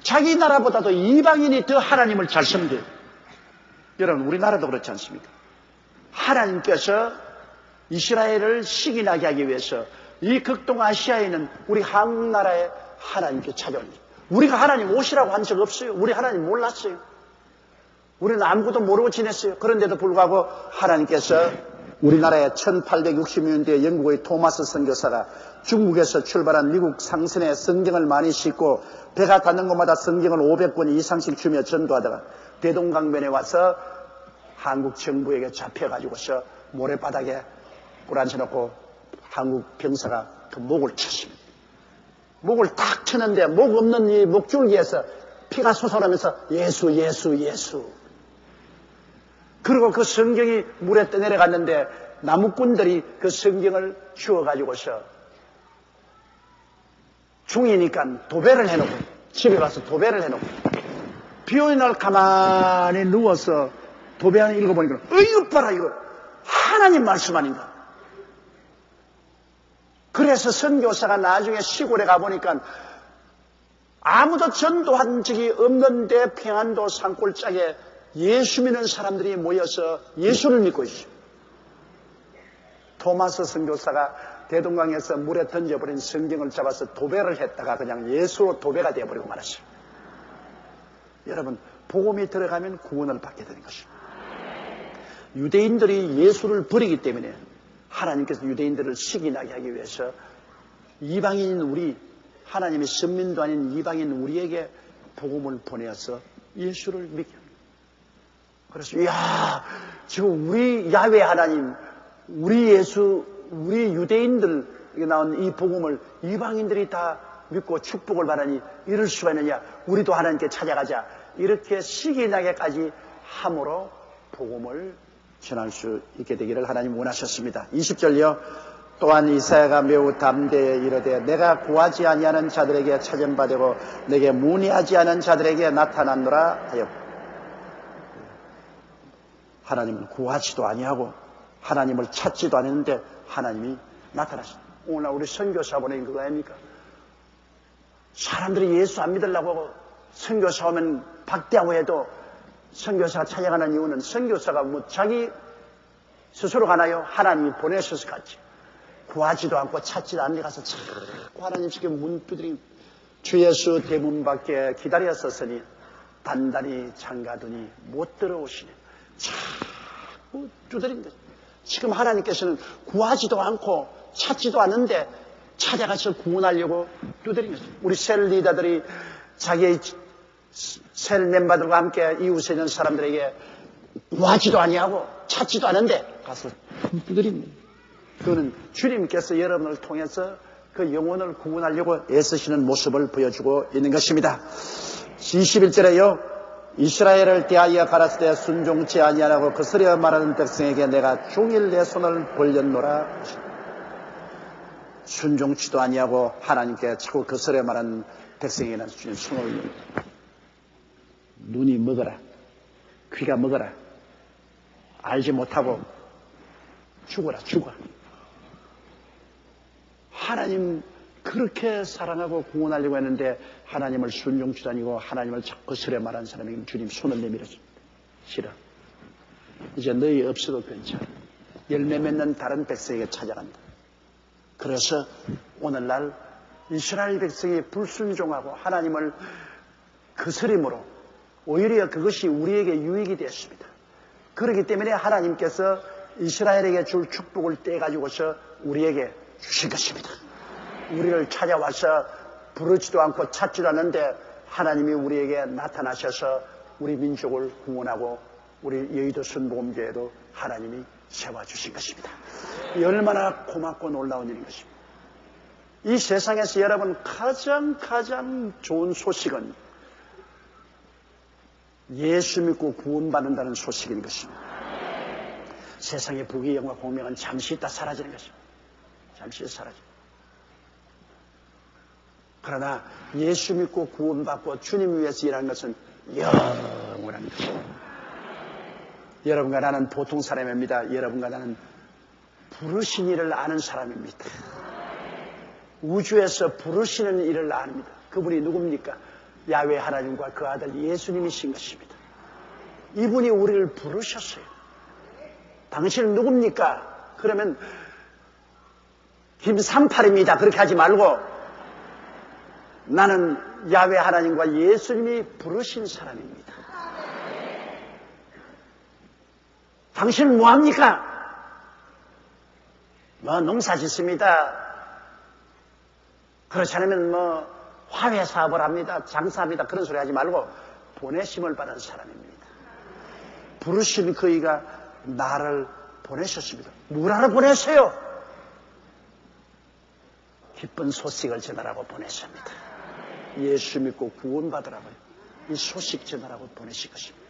자기 나라보다도 이방인이 더 하나님을 잘 섬겨요. 여러분 우리나라도 그렇지 않습니까? 하나님께서 이스라엘을 시기 나게 하기 위해서 이 극동아시아에 있는 우리 한국 나라에 하나님께 찾아옵니다. 우리가 하나님 오시라고 한 적 없어요. 우리 하나님 몰랐어요. 우리는 아무것도 모르고 지냈어요. 그런데도 불구하고 하나님께서 우리나라에 1860년대에 영국의 토마스 선교사가 중국에서 출발한 미국 상선에 성경을 많이 싣고 배가 닿는 곳마다 성경을 500권 이상씩 주며 전도하다가 대동강변에 와서 한국 정부에게 잡혀가지고서 모래바닥에 꿇어앉혀놓고 한국 병사가 그 목을 쳤습니다. 목을 딱 쳤는데 목 없는 이 목줄기에서 피가 솟아나면서 예수 예수 예수. 그리고 그 성경이 물에 떠내려갔는데 나무꾼들이 그 성경을 주워가지고서 중이니까 도배를 해놓고 집에 가서 도배를 해놓고 비 오는 날 가만히 누워서 도배하는 읽어보니까 이것 봐라 이거 하나님 말씀 아닌가. 그래서 선교사가 나중에 시골에 가보니까 아무도 전도한 적이 없는데 평안도 산골짜기에 예수 믿는 사람들이 모여서 예수를 믿고 있어요. 토마스 선교사가 대동강에서 물에 던져버린 성경을 잡아서 도배를 했다가 그냥 예수로 도배가 되어버리고 말았어요. 여러분 복음이 들어가면 구원을 받게 되는 것입니다. 유대인들이 예수를 버리기 때문에 하나님께서 유대인들을 시기나게 하기 위해서 이방인인 우리, 하나님의 선민도 아닌 이방인 우리에게 복음을 보내어서 예수를 믿게 합니다. 그래서 이야 지금 우리 야훼 하나님, 우리 예수, 우리 유대인들에게 나온 이 복음을 이방인들이 다 믿고 축복을 받으니 이럴 수가 있느냐, 우리도 하나님께 찾아가자, 이렇게 시기나게까지 함으로 복음을 전할 수 있게 되기를 하나님 원하셨습니다. 20절요. 또한 이사야가 매우 담대히 이르되 내가 구하지 아니하는 자들에게 찾음받고 내게 문의하지 않은 자들에게 나타났노라 하였고. 하나님은 구하지도 아니하고 하나님을 찾지도 않았는데 하나님이 나타나셨다. 오늘 우리 선교사 보내는 그거 아닙니까? 사람들이 예수 안 믿으려고 선교사 오면 박대하고 해도 선교사가 찾아가는 이유는 선교사가 뭐 자기 스스로 가나요? 하나님이 보내셔서 갔지. 구하지도 않고 찾지도 않는 데 가서 자꾸 하나님께 문 두드린 주 예수 대문 밖에 기다렸었으니 단단히 잠가두니 못 들어오시네. 자꾸 두드린 거죠. 지금 하나님께서는 구하지도 않고 찾지도 않는데 찾아가서 구원하려고 두드린 거죠. 우리 셀 리더들이 자기의 셀 멤버들과 함께 이웃에 있는 사람들에게 구하지도 아니하고 찾지도 않은데 가서 두드립니다. 그거는 주님께서 여러분을 통해서 그 영혼을 구원하려고 애쓰시는 모습을 보여주고 있는 것입니다. 21절에요. 이스라엘을 대하여 가라스 때 순종치 아니하라고 거스려 말하는 백성에게 내가 종일 내 손을 벌렸노라. 순종치도 아니하고 하나님께 자꾸 거스려 말하는 백성에게는 주님 손을 올립니다. 눈이 먹어라, 귀가 먹어라, 알지 못하고 죽어라, 죽어. 하나님 그렇게 사랑하고 구원하려고 했는데 하나님을 순종치 아니고 하나님을 자꾸 거스려 말하는 사람에게 주님 손을 내밀었습니다. 싫어. 이제 너희 없어도 괜찮아. 열매 맺는 다른 백성에게 찾아간다. 그래서 오늘날 이스라엘 백성이 불순종하고 하나님을 거스림으로 오히려 그것이 우리에게 유익이 되었습니다. 그렇기 때문에 하나님께서 이스라엘에게 줄 축복을 떼가지고서 우리에게 주신 것입니다. 우리를 찾아와서 부르지도 않고 찾지도 않는데 하나님이 우리에게 나타나셔서 우리 민족을 구원하고 우리 여의도 순복음교회도 하나님이 세워주신 것입니다. 얼마나 고맙고 놀라운 일인 것입니다. 이 세상에서 여러분 가장 좋은 소식은 예수 믿고 구원받는다는 소식인 것입니다. 세상의 부귀 영화 공명은 잠시 있다 사라지는 것입니다. 잠시 사라집니다. 그러나 예수 믿고 구원받고 주님 위해서 일하는 것은 영원한 것입니다. 여러분과 나는 보통 사람입니다. 여러분과 나는 부르신 일을 아는 사람입니다. 우주에서 부르시는 일을 압니다. 그분이 누굽니까? 야훼 하나님과 그 아들 예수님이신 것입니다. 이분이 우리를 부르셨어요. 당신은 누굽니까? 그러면 김삼팔입니다. 그렇게 하지 말고 나는 야훼 하나님과 예수님이 부르신 사람입니다. 당신은 뭐합니까? 농사 짓습니다. 그렇지 않으면 화훼 사업을 합니다. 장사합니다. 그런 소리 하지 말고 보내심을 받은 사람입니다. 부르신 그이가 나를 보내셨습니다. 뭐라고 보내세요? 기쁜 소식을 전하라고 보내십니다. 예수 믿고 구원받으라고요. 이 소식 전하라고 보내신 것입니다.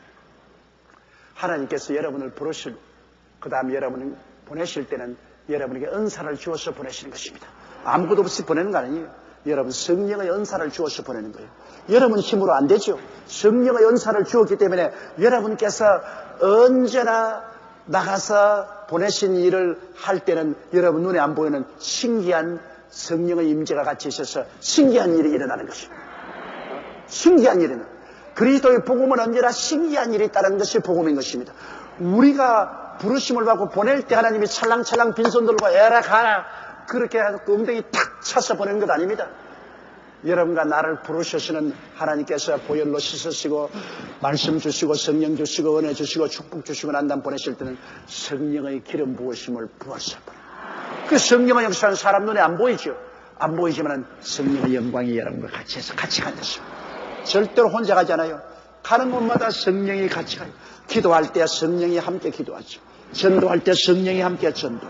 하나님께서 여러분을 부르실, 그 다음 여러분을 보내실 때는 여러분에게 은사를 주어서 보내시는 것입니다. 아무것도 없이 보내는 거 아니에요. 여러분 성령의 은사를 주어서 보내는 거예요. 여러분 힘으로 안 되죠. 성령의 은사를 주었기 때문에 여러분께서 언제나 나가서 보내신 일을 할 때는 여러분 눈에 안 보이는 신기한 성령의 임재가 같이 있어서 신기한 일이 일어나는 것입니다. 신기한 일은 그리스도의 복음은 언제나 신기한 일이 있다는 것이 복음인 것입니다. 우리가 부르심을 받고 보낼 때 하나님이 찰랑찰랑 빈손 들고 에라 가라 그렇게 해서 엉덩이 탁 차서 보내는 것 아닙니다. 여러분과 나를 부르셔서는 하나님께서 보혈로 씻으시고 말씀 주시고 성령 주시고 은혜 주시고 축복 주시고 난 다음 보내실 때는 성령의 기름 부으심을 부어서 그 성령의 역사는 사람 눈에 안 보이죠. 안 보이지만 성령의 영광이 여러분과 같이 해서 같이 가셨습니다. 절대로 혼자 가지 않아요. 가는 곳마다 성령이 같이 가요. 기도할 때 성령이 함께 기도하죠. 전도할 때 성령이 함께 전도.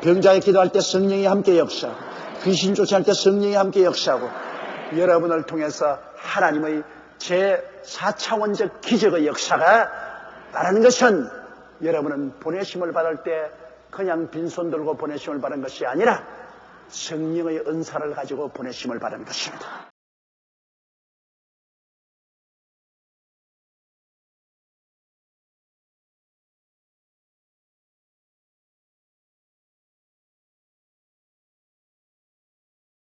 병자에 기도할 때 성령이 함께 역사하고 귀신 쫓아낼 때 성령이 함께 역사하고 여러분을 통해서 하나님의 제4차원적 기적의 역사가 나라는 것은 여러분은 보내심을 받을 때 그냥 빈손 들고 보내심을 받은 것이 아니라 성령의 은사를 가지고 보내심을 받은 것입니다.